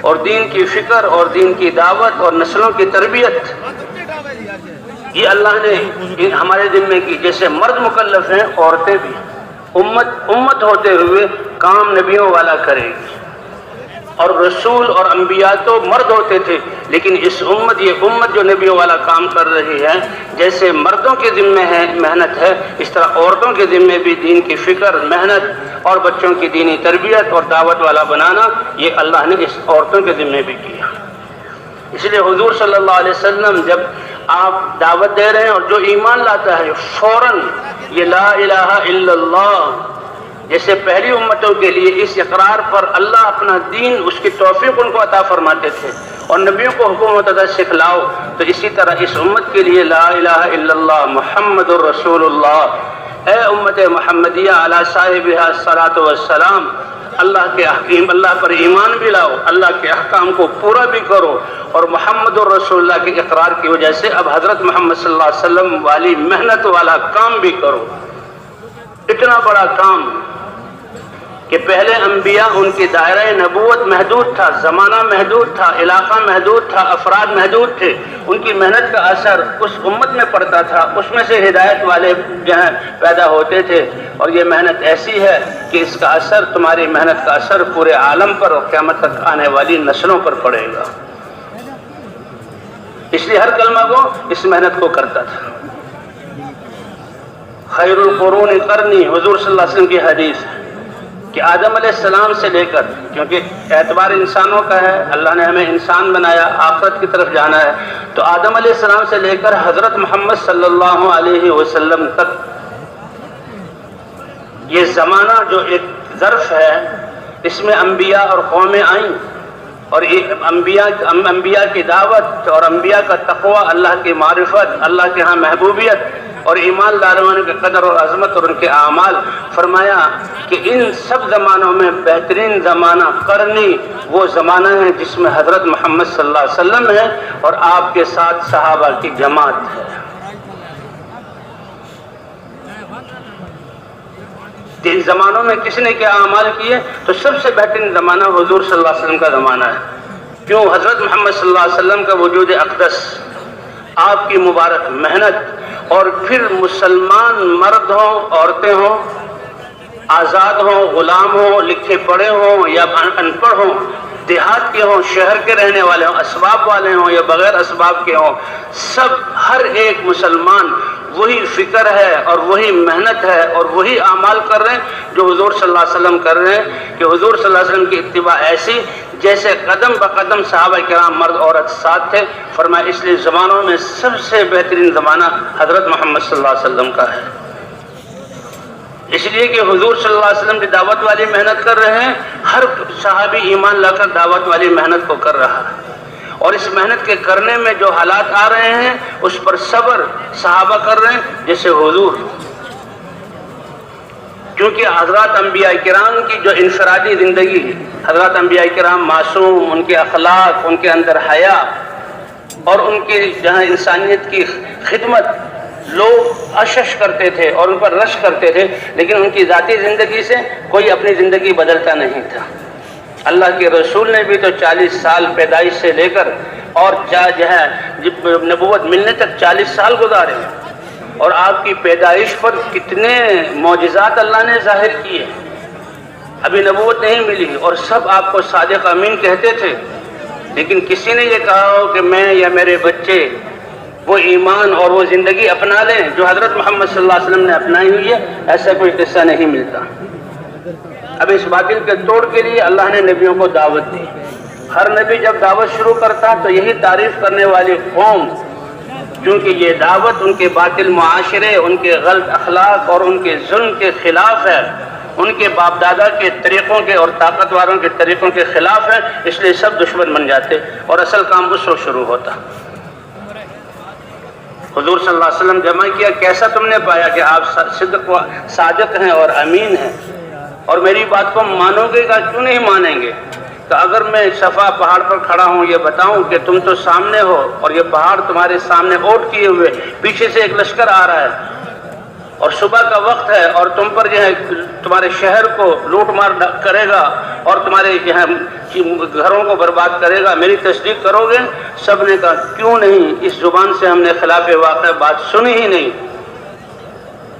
اور دین کی فکر اور دین کی دعوت اور نسلوں کی تربیت یہ اللہ نے ہمارے ذمے کی. جیسے مرد مکلف ہیں، عورتیں بھی. امت ہوتے ہوئے کام نبیوں والا کرے گی. اور رسول اور انبیاء تو مرد ہوتے تھے، لیکن یہ امت جو نبیوں والا کام کر رہی ہے، جیسے مردوں کے ذمے ہے محنت ہے، اس طرح عورتوں کے ذمے بھی دین کی فکر، محنت اور بچوں کی دینی تربیت اور دعوت والا بنانا یہ اللہ نے اس عورتوں کے ذمے بھی کیا. اس لیے حضور صلی اللہ علیہ وسلم جب آپ دعوت دے رہے ہیں اور جو ایمان لاتا ہے فوراً یہ لا الہ الا اللہ، جیسے پہلی امتوں کے لیے اس اقرار پر اللہ اپنا دین اس کی توفیق ان کو عطا فرماتے تھے اور نبیوں کو حکم ہوتا تھا سکھلاؤ، تو اسی طرح اس امت کے لیے لا الہ الا اللہ محمد الرسول اللہ. اے امت محمدیہ علی صاحبہ الصلاۃ والسلام، اللہ کے احکام، اللہ پر ایمان بھی لاؤ، اللہ کے احکام کو پورا بھی کرو، اور محمد الرسول اللہ کے اقرار کی وجہ سے اب حضرت محمد صلی اللہ علیہ وسلم والی محنت والا کام بھی کرو. اتنا بڑا کام کہ پہلے انبیاء ان کی دائرہ نبوت محدود تھا، زمانہ محدود تھا، علاقہ محدود تھا، افراد محدود تھے. ان کی محنت کا اثر اس امت میں پڑتا تھا، اس میں سے ہدایت والے جو ہیں پیدا ہوتے تھے. اور یہ محنت ایسی ہے کہ اس کا اثر، تمہاری محنت کا اثر پورے عالم پر اور قیامت تک آنے والی نسلوں پر پڑے گا. اس لیے ہر کلمہ کو اس محنت کو کرتا تھا. خیر القرون قرنی، حضور صلی اللہ علیہ وسلم کی حدیث ہے کہ آدم علیہ السلام سے لے کر، کیونکہ اعتبار انسانوں کا ہے، اللہ نے ہمیں انسان بنایا، آخرت کی طرف جانا ہے، تو آدم علیہ السلام سے لے کر حضرت محمد صلی اللہ علیہ وسلم تک یہ زمانہ جو ایک ظرف ہے، اس میں انبیاء اور قومیں آئیں، اور انبیاء کی دعوت اور انبیاء کا تقوی، اللہ کی معرفت، اللہ کے ہاں محبوبیت اور ایمان لانے کے قدر اور عظمت اور ان کے اعمال. فرمایا کہ ان سب زمانوں میں بہترین زمانہ قرنی وہ زمانہ ہے جس میں حضرت محمد صلی اللہ علیہ وسلم ہے اور آپ کے ساتھ صحابہ کی جماعت ہے. جن زمانوں میں کس نے کیا اعمال کیے، تو سب سے بہترین زمانہ حضور صلی اللہ علیہ وسلم کا زمانہ ہے. کیوں؟ حضرت محمد صلی اللہ علیہ وسلم کا وجود اقدس، آپ کی مبارک محنت، اور پھر مسلمان مرد ہوں، عورتیں ہوں، آزاد ہوں، غلام ہوں، لکھے پڑھے ہوں یا ان پڑھ ہوں، دیہات کے ہوں، شہر کے رہنے والے ہوں، اسباب والے ہوں یا بغیر اسباب کے ہوں، سب ہر ایک مسلمان وہی فکر ہے اور وہی محنت ہے اور وہی اعمال کر رہے ہیں جو حضور صلی اللہ علیہ وسلم کر رہے ہیں. کہ حضور صلی اللہ علیہ وسلم کی اتباع ایسی جیسے قدم بقدم صحابہ کرام مرد عورت ساتھ تھے. فرمایا اس لیے زمانوں میں سب سے بہترین زمانہ حضرت محمد صلی اللہ علیہ وسلم کا ہے. اس لیے کہ حضور صلی اللہ علیہ وسلم کی دعوت والی محنت کر رہے ہیں، ہر صحابی ایمان لا کر دعوت والی محنت کو کر رہا ہے، اور اس محنت کے کرنے میں جو حالات آ رہے ہیں اس پر صبر صحابہ کر رہے ہیں جیسے حضور، کیونکہ حضرات انبیاء کرام کی جو انفرادی زندگی ہے، حضرات انبیاء کرام معصوم، ان کے اخلاق، ان کے اندر حیا اور ان کی جہاں انسانیت کی خدمت، لوگ اشش کرتے تھے اور ان پر رش کرتے تھے، لیکن ان کی ذاتی زندگی سے کوئی اپنی زندگی بدلتا نہیں تھا۔ اللہ کے رسول نے بھی تو 40 سال پیدائش سے لے کر اور جو ہے نبوت ملنے تک 40 سال گزارے، اور آپ کی پیدائش پر کتنے معجزات اللہ نے ظاہر کیے، ابھی نبوت نہیں ملی اور سب آپ کو صادق امین کہتے تھے، لیکن کسی نے یہ کہا ہو کہ میں یا میرے بچے وہ ایمان اور وہ زندگی اپنا لیں جو حضرت محمد صلی اللہ علیہ وسلم نے اپنائی ہوئی ہے، ایسا کوئی قصہ نہیں ملتا۔ اب اس باطل کے توڑ کے لیے اللہ نے نبیوں کو دعوت دی۔ ہر نبی جب دعوت شروع کرتا تو یہی تعریف کرنے والی قوم، کیونکہ یہ دعوت ان کے باطل معاشرے، ان کے غلط اخلاق اور ان کے ظلم کے خلاف ہے، ان کے باپ دادا کے طریقوں کے اور طاقتوروں کے طریقوں کے خلاف ہے، اس لیے سب دشمن بن جاتے اور اصل کام اس وقت شروع ہوتا۔ حضور صلی اللہ علیہ وسلم جمع کیا، کیسا تم نے پایا کہ آپ صادق ہیں اور امین ہیں، اور میری بات کو مانو گے گا؟ کیوں نہیں مانیں گے؟ کہ اگر میں صفا پہاڑ پر کھڑا ہوں یہ بتاؤں کہ تم تو سامنے ہو اور یہ پہاڑ تمہارے سامنے اوٹ کیے ہوئے، پیچھے سے ایک لشکر آ رہا ہے اور صبح کا وقت ہے اور تم پر جو ہے تمہارے شہر کو لوٹ مار کرے گا اور تمہارے جو ہے گھروں کو برباد کرے گا، میری تصدیق کرو گے؟ سب نے کہا کیوں نہیں، اس زبان سے ہم نے خلاف واقع بات سنی ہی نہیں۔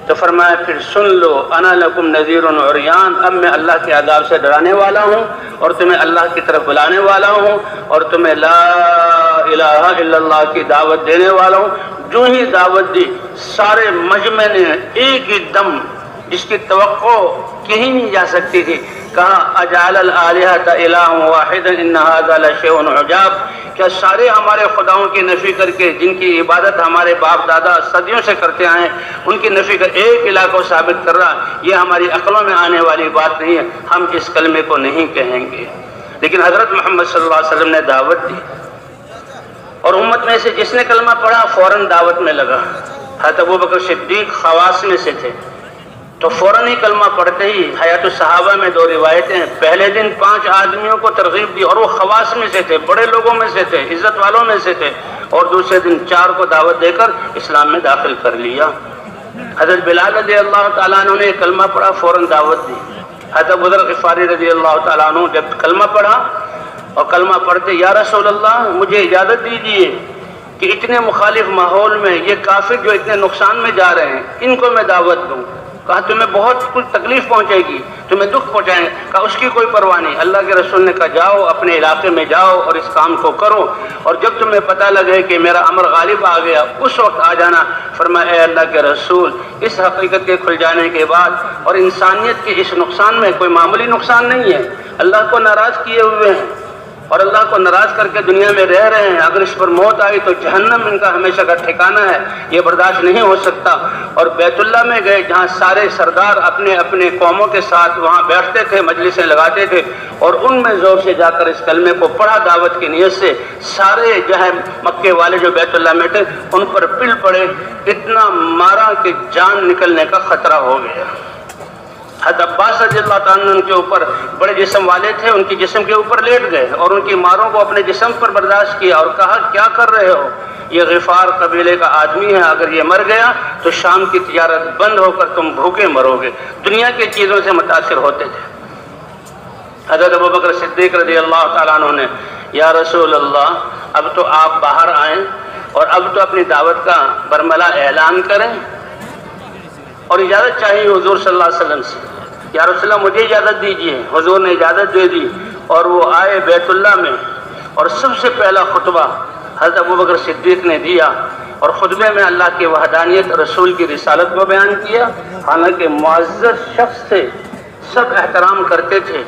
تو فرمایا پھر سن لو، انا لکم نذیر عریان، اب میں اللہ کے عذاب سے ڈرانے والا ہوں اور تمہیں اللہ کی طرف بلانے والا ہوں اور تمہیں لا الہ الا اللہ کی دعوت دینے والا ہوں۔ جو ہی دعوت دی سارے مجمع نے ایک ہی دم، جس کی توقع کہیں نہیں جا سکتی تھی، کہا اجعل الآلہۃ الہ واحدا ان ھذا لشیء عجاب، کیا سارے ہمارے خداؤں کی نفی کر کے جن کی عبادت ہمارے باپ دادا صدیوں سے کرتے آئے ان کی نفی کر ایک الہ کو ثابت کر رہا، یہ ہماری عقلوں میں آنے والی بات نہیں ہے، ہم اس کلمے کو نہیں کہیں گے۔ لیکن حضرت محمد صلی اللہ علیہ وسلم نے دعوت دی اور امت میں سے جس نے کلمہ پڑھا فوراً دعوت میں لگا۔ حضرت ابوبکر صدیق خواص میں سے تھے تو فوراً ہی کلمہ پڑھتے ہی، حیات الصحابہ میں 2 روایتیں ہیں، پہلے دن 5 آدمیوں کو ترغیب دی اور وہ خواص میں سے تھے، بڑے لوگوں میں سے تھے، عزت والوں میں سے تھے، اور دوسرے دن 4 کو دعوت دے کر اسلام میں داخل کر لیا۔ حضرت بلال رضی اللہ تعالیٰ عنہ نے کلمہ پڑھا، فوراً دعوت دی۔ حضرت ابو ذر غفاری رضی اللہ تعالیٰ عنہ جب کلمہ پڑھا اور کلمہ پڑھتے یا رسول اللہ مجھے اجازت دیجیے کہ اتنے مخالف ماحول میں یہ کافر جو اتنے نقصان میں جا رہے ہیں ان کو میں دعوت دوں۔ کہا تمہیں بہت کچھ تکلیف پہنچے گی، تمہیں دکھ پہنچائیں گے۔ کہا اس کی کوئی پرواہ نہیں۔ اللہ کے رسول نے کہا جاؤ اپنے علاقے میں جاؤ اور اس کام کو کرو، اور جب تمہیں پتہ لگے کہ میرا امر غالب آ گیا اس وقت آ جانا۔ فرمایا اے اللہ کے رسول، اس حقیقت کے کھل جانے کے بعد اور انسانیت کے اس نقصان میں کوئی معمولی نقصان نہیں ہے، اللہ کو ناراض کیے ہوئے ہیں اور اللہ کو ناراض کر کے دنیا میں رہ رہے ہیں، اگر اس پر موت آئی تو جہنم ان کا ہمیشہ کا ٹھکانہ ہے، یہ برداشت نہیں ہو سکتا۔ اور بیت اللہ میں گئے جہاں سارے سردار اپنے اپنے قوموں کے ساتھ وہاں بیٹھتے تھے، مجلسیں لگاتے تھے، اور ان میں زور سے جا کر اس کلمے کو پڑھا دعوت کی نیت سے۔ سارے جو ہے مکے والے جو بیت اللہ میں تھے ان پر پل پڑے، اتنا مارا کہ جان نکلنے کا خطرہ ہو گیا۔ حضرت عباس رضی اللہ تعالیٰ ان کے اوپر بڑے جسم والے تھے، ان کی جسم کے اوپر لیٹ گئے اور ان کی ماروں کو اپنے جسم پر برداشت کیا اور کہا کیا کر رہے ہو؟ یہ غفار قبیلے کا آدمی ہے، اگر یہ مر گیا تو شام کی تجارت بند ہو کر تم بھوکے مرو گے۔ دنیا کی چیزوں سے متاثر ہوتے تھے۔ حضرت ابوبکر صدیق رضی اللہ تعالیٰ عنہ نے یا رسول اللہ اب تو آپ باہر آئیں اور اب تو اپنی دعوت کا برملا اعلان کریں، اور اجازت چاہیے حضور صلی اللہ علیہ وسلم سے۔ یا رسول اللہ مجھے اجازت دیجیے۔ حضور نے اجازت دے دی اور وہ آئے بیت اللہ میں، اور سب سے پہلا خطبہ حضرت ابوبکر صدیق نے دیا، اور خطبے میں اللہ کی وحدانیت، رسول کی رسالت کو بیان کیا۔ حالانکہ معزز شخص تھے، سب احترام کرتے تھے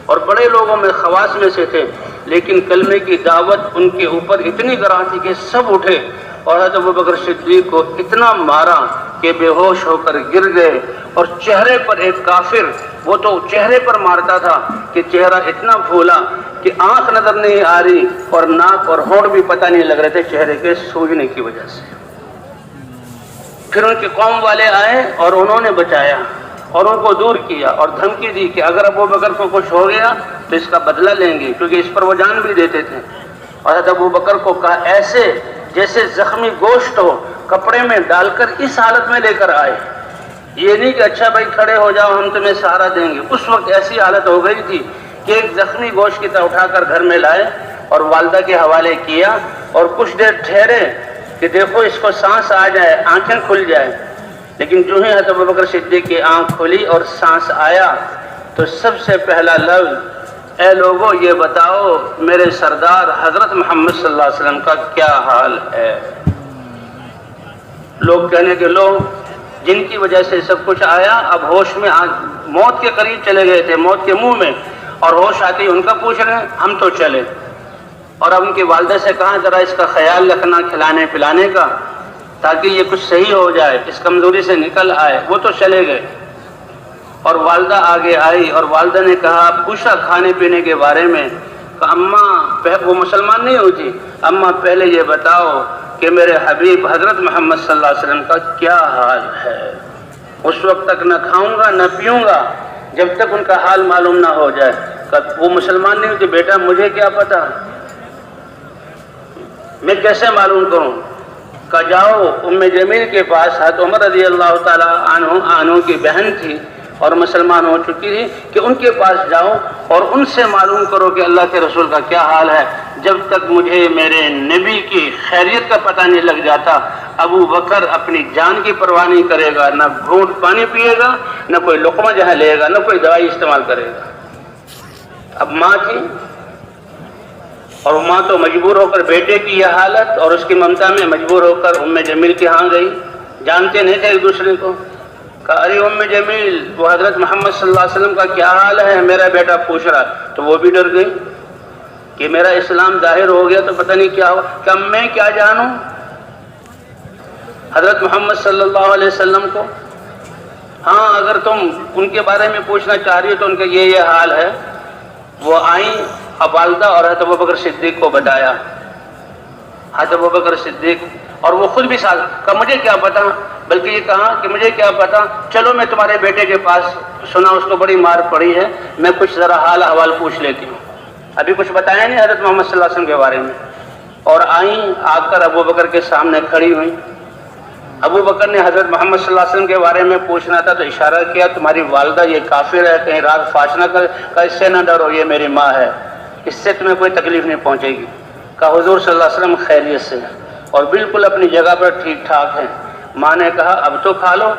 اور بڑے لوگوں میں خواص میں سے تھے، لیکن کلمے کی دعوت ان کے اوپر اتنی گراں تھی کہ سب اٹھے اور حضرت ابوبکر صدیق کو اتنا مارا کہ بے ہوش ہو کر گر گئے، اور چہرے پر ایک کافر، وہ تو چہرے پر مارتا تھا کہ چہرہ اتنا پھولا کہ آنکھ نظر نہیں آ رہی اور ناک اور ہونٹ بھی پتہ نہیں لگ رہے تھے چہرے کے سوجنے کی وجہ سے۔ پھر ان کے قوم والے آئے اور انہوں نے بچایا اور ان کو دور کیا اور دھمکی دی کہ اگر ابوبکر کو کچھ ہو گیا تو اس کا بدلہ لیں گے، کیونکہ اس پر وہ جان بھی دیتے تھے۔ اور حضرت ابوبکر کو کہا ایسے جیسے زخمی گوشت ہو کپڑے میں ڈال کر اس حالت میں لے کر آئے، یہ نہیں کہ اچھا بھائی کھڑے ہو جاؤ ہم تمہیں سہارا دیں گے۔ اس وقت ایسی حالت ہو گئی تھی کہ ایک زخمی گوشت کی طرح اٹھا کر گھر میں لائے اور والدہ کے حوالے کیا، اور کچھ دیر ٹھہرے کہ دیکھو اس کو سانس آ جائے، آنکھیں کھل جائے۔ لیکن جو ہی حضرت ابوبکر صدیق کی آنکھ کھلی اور سانس آیا تو سب سے پہلا لفظ، اے لوگوں یہ بتاؤ میرے سردار حضرت محمد صلی اللہ علیہ وسلم کا کیا حال ہے۔ لوگ کہنے کے لوگ جن کی وجہ سے سب کچھ آیا اب ہوش میں موت کے قریب چلے گئے تھے، موت کے منہ میں، اور ہوش آتی ان کا پوچھ رہے ہیں، ہم تو چلے۔ اور اب ان کی والدہ سے کہا ذرا اس کا خیال رکھنا کھلانے پلانے کا، تاکہ یہ کچھ صحیح ہو جائے، اس کمزوری سے نکل آئے۔ وہ تو چلے گئے اور والدہ آگے آئی اور والدہ نے کہا، پوچھا کھانے پینے کے بارے میں، کہ اماں، وہ مسلمان نہیں ہوئی تھی، اماں پہلے یہ بتاؤ کہ میرے حبیب حضرت محمد صلی اللہ علیہ وسلم کا کیا حال ہے۔ اس وقت تک نہ کھاؤں گا نہ پیوں گا جب تک ان کا حال معلوم نہ ہو جائے۔ وہ مسلمان نہیں ہوئی تھی، بیٹا مجھے کیا پتا، میں کیسے معلوم کروں؟ کہ جاؤ ام جمیل کے پاس، حضرت عمر رضی اللہ تعالیٰ عنہ کی بہن تھی اور مسلمان ہو چکی تھی، کہ ان کے پاس جاؤ اور ان سے معلوم کرو کہ اللہ کے رسول کا کیا حال ہے۔ جب تک مجھے میرے نبی کی خیریت کا پتہ نہیں لگ جاتا ابو بکر اپنی جان کی پرواہ نہیں کرے گا، نہ گھونٹ پانی پیے گا، نہ کوئی لقمہ جہاں لے گا، نہ کوئی دوائی استعمال کرے گا۔ اب ماں تھی اور ماں تو مجبور ہو کر بیٹے کی یہ حالت اور اس کی ممتا میں مجبور ہو کر ام جمیل کے ہاں گئی، جانتے نہیں تھے ایک دوسرے کو۔ کہا ارے ام جمیل وہ حضرت محمد صلی اللہ علیہ وسلم کا کیا حال ہے، میرا بیٹا پوچھ رہا۔ تو وہ بھی ڈر گئی کہ میرا اسلام ظاہر ہو گیا تو پتہ نہیں کیا ہو، کہ میں کیا جانوں حضرت محمد صلی اللہ علیہ وسلم کو۔ ہاں اگر تم ان کے بارے میں پوچھنا چاہ رہی ہو تو ان کا یہ حال ہے۔ وہ آئیں والدہ اور حضرت ابوبکر صدیق کو بتایا، حضرت ابوبکر صدیق، اور وہ خود بھی ساتھ کہا مجھے کیا پتا، بلکہ یہ کہا کہ مجھے کیا پتا، چلو میں تمہارے بیٹے کے پاس، سنا اس کو بڑی مار پڑی ہے، میں کچھ ذرا حال احوال پوچھ لیتی ہوں۔ ابھی کچھ بتایا نہیں حضرت محمد صلی اللہ علیہ وسلم کے بارے میں، اور آئیں آ کر ابوبکر کے سامنے کھڑی ہوئیں۔ ابو بکر نے حضرت محمد صلی اللہ علیہ وسلم کے بارے میں پوچھنا تھا تو اشارہ کیا، تمہاری والدہ یہ کافر ہے، کہیں راگ فاش نہ کر، کہ اس سے نہ ڈرو یہ میری ماں ہے، اس سے تمہیں کوئی تکلیف نہیں پہنچے گی۔ کہا حضور صلی اللہ علیہ وسلم خیریت سے اور بالکل اپنی جگہ پر ٹھیک ٹھاک ہیں۔ ماں نے کہا اب تو کھا لو،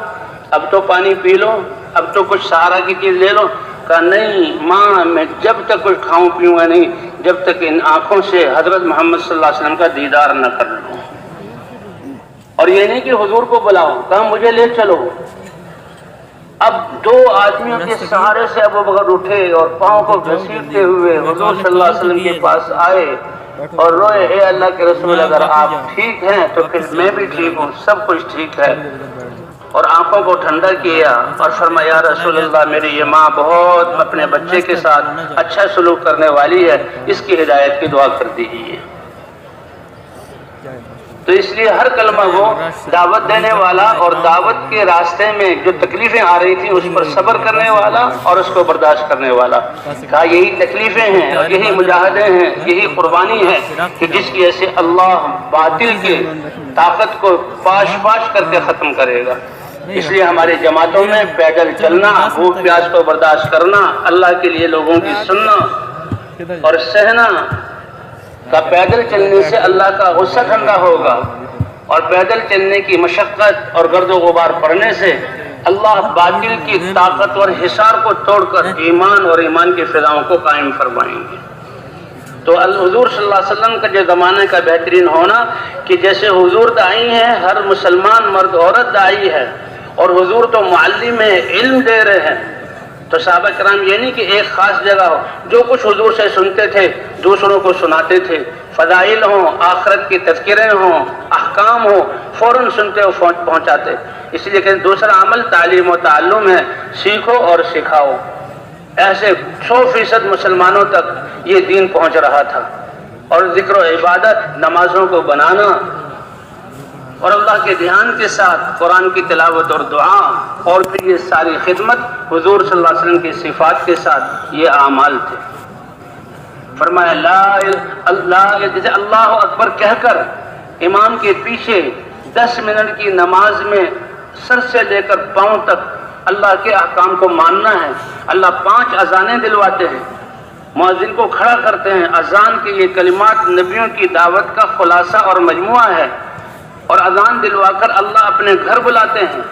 اب تو پانی پی لو، اب تو کچھ سہارا کی چیز لے لو۔ کہا نہیں ماں، میں جب تک کچھ کھاؤں پیوں گا نہیں جب تک ان آنکھوں سے حضرت محمد صلی اللہ علیہ وسلم کا دیدار نہ کر لوں۔ اور یہ نہیں کہ حضور کو بلاؤ، کہا مجھے لے چلو۔ اب دو آدمیوں کے سہارے سے ابو بکر اٹھے اور پاؤں کو گھسیٹتے ہوئے حضور صلی اللہ علیہ وسلم کے پاس آئے اور روئے، اے اللہ کے رسول اگر آپ ٹھیک ہیں تو پھر میں بھی ٹھیک ہوں، سب کچھ ٹھیک ہے۔ اور آنکھوں کو ٹھنڈا کیا اور فرمایا یا رسول اللہ میری یہ ماں بہت اپنے بچے کے ساتھ اچھا سلوک کرنے والی ہے، اس کی ہدایت کی دعا کر دیجیے۔ تو اس لیے ہر کلمہ وہ دعوت دینے والا اور دعوت کے راستے میں جو تکلیفیں آ رہی تھیں اس پر صبر کرنے والا اور اس کو برداشت کرنے والا۔ کہا یہی تکلیفیں ہیں اور یہی مجاہدے ہیں، یہی قربانی ہے کہ جس کی وجہ سے اللہ باطل کی طاقت کو پاش پاش کر کے ختم کرے گا۔ اس لیے ہماری جماعتوں میں پیدل چلنا، بھوک پیاس کو برداشت کرنا، اللہ کے لیے لوگوں کی سننا اور سہنا، کہ پیدل چلنے سے اللہ کا غصہ ٹھنڈا ہوگا، اور پیدل چلنے کی مشقت اور گرد و غبار پڑنے سے اللہ باطل کی طاقت اور حصار کو توڑ کر ایمان اور ایمان کی فضاؤں کو قائم فرمائیں گے۔ تو حضور صلی اللہ علیہ وسلم کا جو زمانے کا بہترین ہونا کہ جیسے حضور داعی ہیں، ہر مسلمان مرد عورت داعی ہے، اور حضور تو معلم ہے، علم دے رہے ہیں۔ تو صحابہ کرام یہ نہیں کہ ایک خاص جگہ ہو، جو کچھ حضور سے سنتے تھے دوسروں کو سناتے تھے۔ فضائل ہوں، آخرت کی تذکرے ہوں، احکام ہوں، فوراً سنتے ہو پہنچاتے. اس لیے کہ دوسرا عمل تعلیم و تعلم ہے، سیکھو اور سکھاؤ. ایسے 100% مسلمانوں تک یہ دین پہنچ رہا تھا. اور ذکر و عبادت، نمازوں کو بنانا اور اللہ کے دھیان کے ساتھ قرآن کی تلاوت اور دعا، اور پھر یہ ساری خدمت حضور صلی اللہ علیہ وسلم کی صفات کے ساتھ یہ اعمال تھے. فرمایا جیسے اللہ اکبر کہہ کر امام کے پیچھے 10 منٹ کی نماز میں سر سے لے کر پاؤں تک اللہ کے احکام کو ماننا ہے. اللہ 5 اذانیں دلواتے ہیں، مؤذن کو کھڑا کرتے ہیں. اذان کے یہ کلمات نبیوں کی دعوت کا خلاصہ اور مجموعہ ہے. اور اذان دلوا کر اللہ اپنے گھر بلاتے ہیں،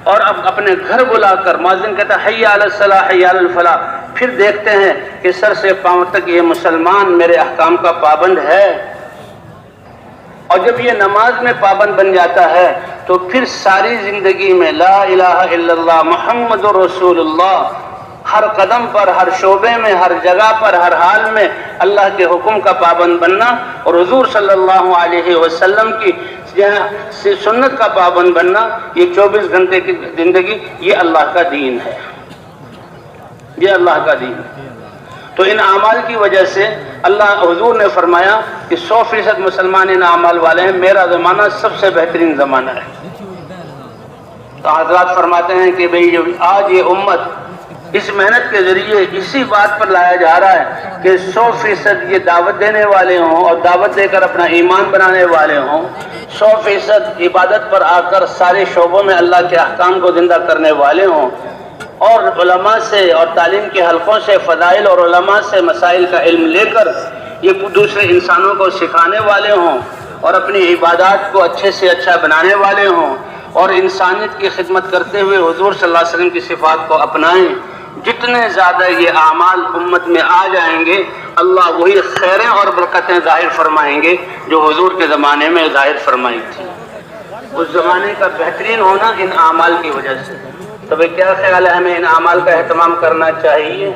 اور اب اپنے گھر بلا کر مؤذن کہتا ہے حی علی الصلاح حی علی الفلاح. پھر دیکھتے ہیں کہ سر سے پاؤں تک یہ مسلمان میرے احکام کا پابند ہے. اور جب یہ نماز میں پابند بن جاتا ہے تو پھر ساری زندگی میں لا الہ الا اللہ محمد رسول اللہ، ہر قدم پر، ہر شعبے میں، ہر جگہ پر، ہر حال میں اللہ کے حکم کا پابند بننا اور حضور صلی اللہ علیہ وسلم کی سنت کا پابند بننا، یہ 24 گھنٹے کی زندگی، یہ اللہ کا دین ہے، یہ اللہ کا دین ہے. تو ان اعمال کی وجہ سے اللہ حضور نے فرمایا کہ 100% مسلمان ان اعمال والے ہیں. میرا زمانہ سب سے بہترین زمانہ ہے. تو حضرات فرماتے ہیں کہ بھئی آج یہ امت اس محنت کے ذریعے اسی بات پر لایا جا رہا ہے کہ 100% یہ دعوت دینے والے ہوں اور دعوت دے کر اپنا ایمان بنانے والے ہوں، 100% عبادت پر آ کر سارے شعبوں میں اللہ کے احکام کو زندہ کرنے والے ہوں، اور علماء سے اور تعلیم کے حلقوں سے فضائل اور علماء سے مسائل کا علم لے کر یہ دوسرے انسانوں کو سکھانے والے ہوں، اور اپنی عبادات کو اچھے سے اچھا بنانے والے ہوں، اور انسانیت کی خدمت کرتے ہوئے حضور صلی اللہ علیہ وسلم کی صفات کو اپنائیں. جتنے زیادہ یہ اعمال امت میں آ جائیں گے، اللہ وہی خیریں اور برکتیں ظاہر فرمائیں گے جو حضور کے زمانے میں ظاہر فرمائی تھی. اس زمانے کا بہترین ہونا ان اعمال کی وجہ سے. تو بھئی کیا خیال ہے، ہمیں ان اعمال کا اہتمام کرنا چاہیے.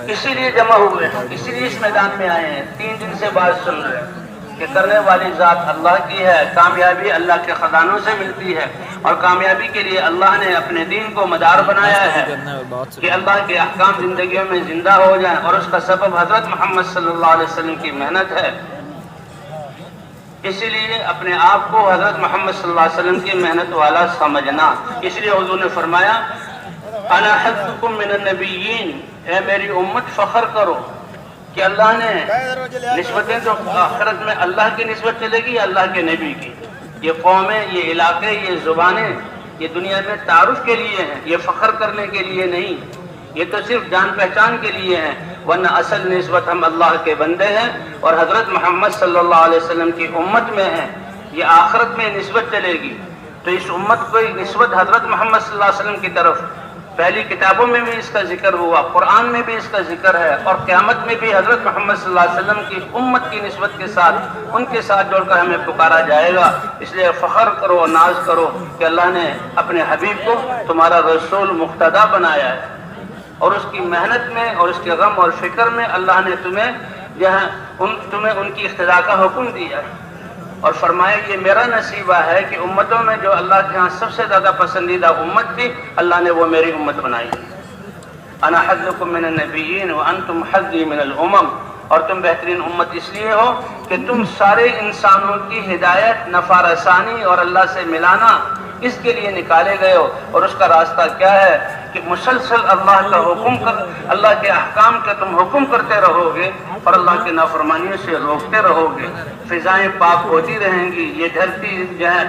اسی لیے جمع ہوئے ہیں، اسی لیے اس میدان میں آئے ہیں. 3 دن سے بات سن رہے ہیں کہ کرنے والی ذات اللہ کی ہے، کامیابی اللہ کے خزانوں سے ملتی ہے، اور کامیابی کے لیے اللہ نے اپنے دین کو مدار بنایا ہے کہ اللہ کے احکام زندگیوں میں زندہ ہو جائیں، اور اس کا سبب حضرت محمد صلی اللہ علیہ وسلم کی محنت ہے. اسی لیے اپنے آپ کو حضرت محمد صلی اللہ علیہ وسلم کی محنت والا سمجھنا. اس لیے حضور نے فرمایا انا حظکم من النبیین، اے میری امت فخر کرو کہ اللہ نے نسبتیں تو آخرت میں اللہ کی نسبت چلے گی یا اللہ کے نبی کی. یہ قومیں، یہ علاقے، یہ زبانیں، یہ دنیا میں تعارف کے لیے ہیں، یہ فخر کرنے کے لیے نہیں. یہ تو صرف جان پہچان کے لیے ہیں، ورنہ اصل نسبت ہم اللہ کے بندے ہیں اور حضرت محمد صلی اللہ علیہ وسلم کی امت میں ہیں. یہ آخرت میں نسبت چلے گی. تو اس امت کو نسبت حضرت محمد صلی اللہ علیہ وسلم کی طرف پہلی کتابوں میں بھی اس کا ذکر ہوا، قرآن میں بھی اس کا ذکر ہے، اور قیامت میں بھی حضرت محمد صلی اللہ علیہ وسلم کی امت کی نسبت کے ساتھ ان کے ساتھ جوڑ کر ہمیں پکارا جائے گا. اس لیے فخر کرو، ناز کرو کہ اللہ نے اپنے حبیب کو تمہارا رسول مقتدی بنایا ہے، اور اس کی محنت میں اور اس کے غم اور فکر میں اللہ نے تمہیں ان کی اقتداء کا حکم دیا ہے، اور فرمایا یہ میرا نصیبہ ہے کہ امتوں میں جو اللہ کے ہاں سب سے زیادہ پسندیدہ امت تھی، اللہ نے وہ میری امت بنائی. انا حظکم من النبیین وانتم حظی من الامم، اور تم بہترین امت اس لیے ہو کہ تم سارے انسانوں کی ہدایت، نفع رسانی اور اللہ سے ملانا اس کے لیے نکالے گئے ہو. اور اس کا راستہ کیا ہے کہ مسلسل اللہ کا حکم اللہ کے احکام کے تم حکم کرتے رہو گے اور اللہ کے نافرمانیوں سے روکتے رہو گے. فضائیں پاک ہوتی رہیں گی، یہ دھرتی جو ہے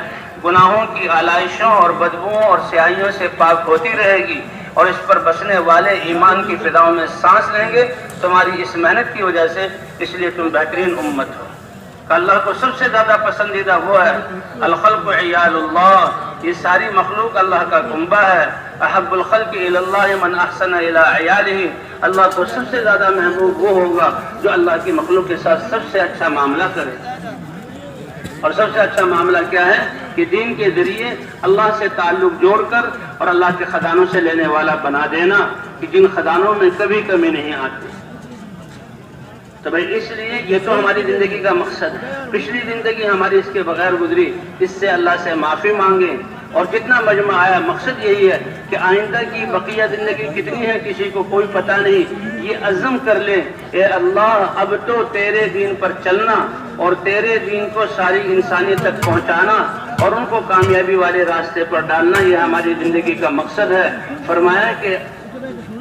گناہوں کی آلائشوں اور بدبوؤں اور سیاہیوں سے پاک ہوتی رہے گی، اور اس پر بسنے والے ایمان کی فضاؤں میں سانس لیں گے تمہاری اس محنت کی وجہ سے. اس لیے تم بہترین امت ہو. اللہ کو سب سے زیادہ پسندیدہ وہ ہے. الخلق عیال اللہ، یہ ساری مخلوق اللہ کا کنبہ ہے. احب الخلق الی اللہ من احسن الی عیالہ، اللہ کو سب سے زیادہ محبوب وہ ہوگا جو اللہ کی مخلوق کے ساتھ سب سے اچھا معاملہ کرے. اور سب سے اچھا معاملہ کیا ہے کہ دین کے ذریعے اللہ سے تعلق جوڑ کر اور اللہ کے خزانوں سے لینے والا بنا دینا، کہ جن خزانوں میں کبھی کمی نہیں آتی. تو بھائی اس لیے یہ تو ہماری زندگی کا مقصد ہے. پچھلی زندگی ہماری اس کے بغیر گزری، اس سے اللہ سے معافی مانگیں. اور جتنا مجمع آیا مقصد یہی ہے کہ آئندہ کی بقیہ زندگی کتنی ہے کسی کو کوئی پتہ نہیں. یہ عزم کر لیں اے اللہ اب تو تیرے دین پر چلنا اور تیرے دین کو ساری انسانیت تک پہنچانا اور ان کو کامیابی والے راستے پر ڈالنا، یہ ہماری زندگی کا مقصد ہے. فرمایا کہ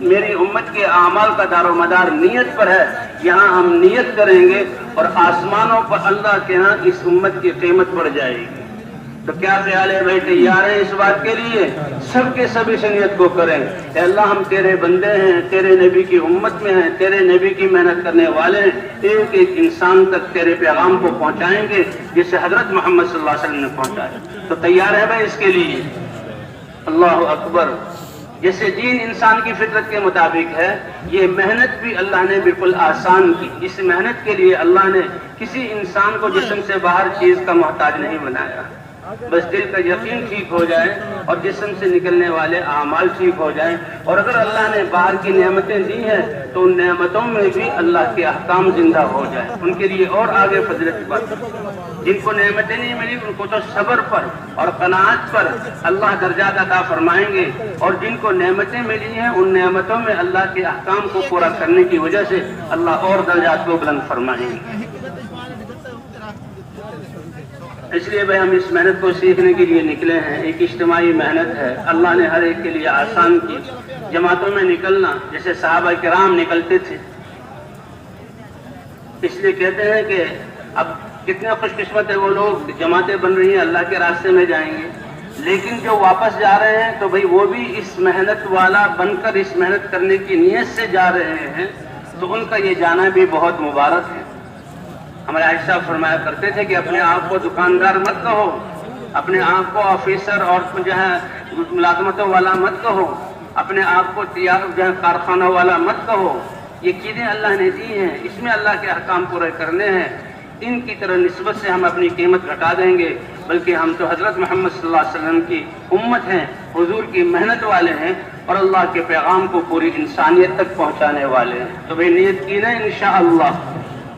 میری امت کے اعمال کا دار و مدار نیت پر ہے. یہاں ہم نیت کریں گے اور آسمانوں پر اللہ کے ہاں اس امت کی قیمت بڑھ جائے گی. تو کیا خیال ہے بھائی، تیار ہیں اس بات کے لیے؟ سب کے سب اس نیت کو کریں کہ اللہ ہم تیرے بندے ہیں، تیرے نبی کی امت میں ہیں، تیرے نبی کی محنت کرنے والے ہیں، ایک ایک انسان تک تیرے پیغام کو پہنچائیں گے جسے حضرت محمد صلی اللہ علیہ وسلم نے پہنچایا. تو تیار ہے بھائی اس کے لیے؟ اللہ اکبر. جیسے دین انسان کی فطرت کے مطابق ہے، یہ محنت بھی اللہ نے بالکل آسان کی. اس محنت کے لیے اللہ نے کسی انسان کو جسم سے باہر چیز کا محتاج نہیں بنایا. بس دل کا یقین ٹھیک ہو جائے اور جسم سے نکلنے والے اعمال ٹھیک ہو جائیں. اور اگر اللہ نے باہر کی نعمتیں دی ہیں تو ان نعمتوں میں بھی اللہ کے احکام زندہ ہو جائے. ان کے لیے اور آگے فضیلت کی بات. جن کو نعمتیں نہیں ملی ان کو تو صبر پر اور قناعت پر اللہ درجات عطا فرمائیں گے، اور جن کو نعمتیں ملی ہیں ان نعمتوں میں اللہ کے احکام کو پورا کرنے کی وجہ سے اللہ اور درجات کو بلند فرمائیں گے. اس لیے بھائی ہم اس محنت کو سیکھنے کے لیے نکلے ہیں. ایک اجتماعی محنت ہے، اللہ نے ہر ایک کے لیے آسان کی. جماعتوں میں نکلنا جیسے صحابہ کرام نکلتے تھے، اس لیے کہتے ہیں کہ اب کتنے خوش قسمت ہے وہ لوگ، جماعتیں بن رہی ہیں اللہ کے راستے میں جائیں گے. لیکن جو واپس جا رہے ہیں تو بھائی وہ بھی اس محنت والا بن کر اس محنت کرنے کی نیت سے جا رہے ہیں، تو ان کا یہ جانا بھی بہت مبارک ہے. ہمارے عائشہ فرمایا کرتے تھے کہ اپنے آپ کو دکاندار مت کہو، اپنے آپ کو آفیسر اور جو ہے ملازمتوں والا مت کہو، اپنے آپ کو جو ہے کارخانہ والا مت کہو. یہ چیزیں اللہ نے دی ہیں، اس میں اللہ کے احکام پورے کرنے ہیں. ان کی طرح نسبت سے ہم اپنی قیمت گھٹا دیں گے، بلکہ ہم تو حضرت محمد صلی اللہ علیہ وسلم کی امت ہیں، حضور کی محنت والے ہیں اور اللہ کے پیغام کو پوری انسانیت تک پہنچانے والے ہیں. تو بھئی نیت کی نا انشاءاللہ.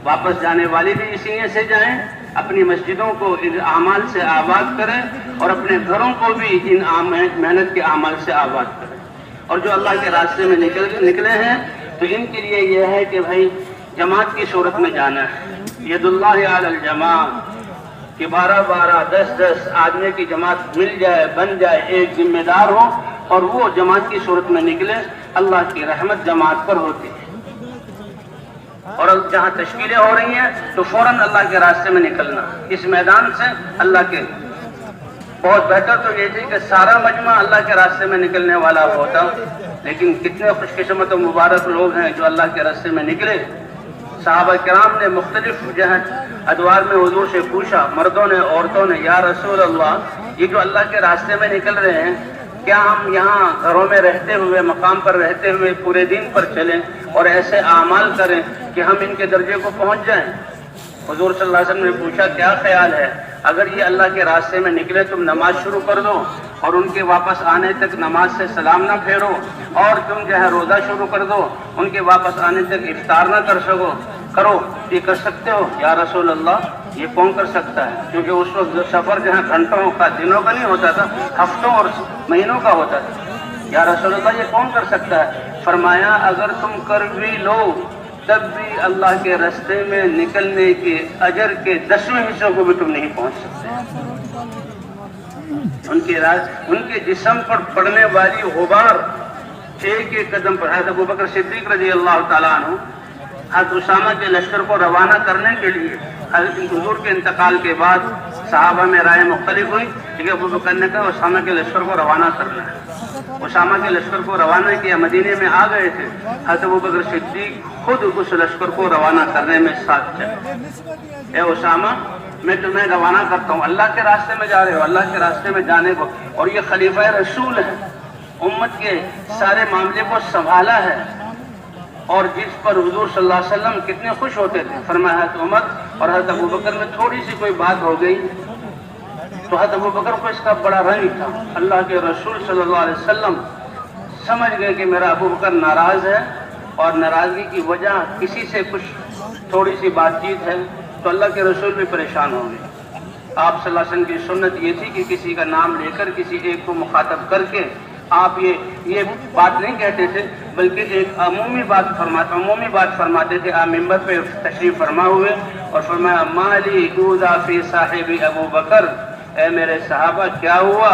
واپس جانے والے بھی اسی نیت سے جائیں، اپنی مسجدوں کو ان اعمال سے آباد کریں اور اپنے گھروں کو بھی ان محنت کے اعمال سے آباد کریں. اور جو اللہ کے راستے میں نکلے ہیں تو ان کے لیے یہ ہے کہ بھائی جماعت کی صورت میں جانا ہے. ید اللہ علی الجماعت کہ 12 10 آدمی کی جماعت مل جائے، بن جائے، ایک ذمہ دار ہو اور وہ جماعت کی صورت میں نکلے. اللہ کی رحمت جماعت پر ہوتی ہے. اور جہاں تشکیلیں ہو رہی ہیں تو فوراً اللہ کے راستے میں نکلنا. اس میدان سے اللہ کے بہت بہتر تو یہ تھی کہ سارا مجمع اللہ کے راستے میں نکلنے والا ہوتا، لیکن کتنے خوش قسمت و مبارک لوگ ہیں جو اللہ کے راستے میں نکلے. صحابہ کرام نے مختلف ادوار میں حضور سے پوچھا، مردوں نے عورتوں نے، یا رسول اللہ یہ جو اللہ کے راستے میں نکل رہے ہیں کیا ہم یہاں گھروں میں رہتے ہوئے، مقام پر رہتے ہوئے پورے دن پر چلیں اور ایسے اعمال کریں کہ ہم ان کے درجے کو پہنچ جائیں؟ حضور صلی اللہ علیہ وسلم نے پوچھا کیا خیال ہے، اگر یہ اللہ کے راستے میں نکلے تم نماز شروع کر دو اور ان کے واپس آنے تک نماز سے سلام نہ پھیرو، اور تم جو ہے روزہ شروع کر دو، ان کے واپس آنے تک افطار نہ کرو، یہ کر سکتے ہو؟ یا رسول اللہ یہ کون کر سکتا ہے؟ کیونکہ اس وقت سفر جو ہے گھنٹوں کا، دنوں کا نہیں ہوتا تھا، ہفتوں اور مہینوں کا ہوتا تھا. یا رسول اللہ یہ کون کر سکتا ہے؟ فرمایا اگر تم کر بھی لو تب بھی اللہ کے راستے میں نکلنے کے اجر کے 10ویں حصوں کو بھی تم نہیں پہنچ سکتے. ان کے جسم پر پڑنے والی غبار ایک ایک قدم پر. حضرت ابوبکر صدیق رضی اللہ تعالیٰ عنہ حضرت اسامہ کے لشکر کو روانہ کرنے کے لیے حضرت حضور کے انتقال کے بعد صحابہ میں رائے مختلف ہوئی، لیکن ابوبکر نے کہا اسامہ کے لشکر کو روانہ کرنا ہے. اسامہ کے لشکر کو روانہ کیا، مدینے میں آ گئے تھے. حضرت ابوبکر صدیق خود اس لشکر کو روانہ کرنے میں ساتھ چلے. اے اسامہ میں تمہیں روانہ کرتا ہوں، اللہ کے راستے میں جا رہے ہو، اللہ کے راستے میں جانے کو، اور یہ خلیفہ رسول ہے، امت کے سارے معاملے کو سنبھالا ہے، اور جس پر حضور صلی اللہ علیہ وسلم کتنے خوش ہوتے تھے. فرمایا حضرت عمر اور حضرت ابوبکر میں تھوڑی سی کوئی بات ہو گئی تو حضرت ابوبکر کو اس کا بڑا رنج تھا. اللہ کے رسول صلی اللہ علیہ وسلم سمجھ گئے کہ میرا ابوبکر ناراض ہے اور ناراضگی کی وجہ کسی سے کچھ تھوڑی سی بات چیت ہے تو اللہ کے رسول بھی پریشان ہوں گے۔ آپ صلی اللہ علیہ وسلم کی سنت یہ تھی کہ کسی کا نام لے کر کسی ایک کو مخاطب کر کے آپ یہ بات نہیں کہتے تھے، بلکہ ایک عمومی بات فرماتے تھے۔ آپ ممبر پہ تشریف فرما ہوئے اور فرمایا مالی اوذا فی صاحب ابو بکر، اے میرے صحابہ کیا ہوا،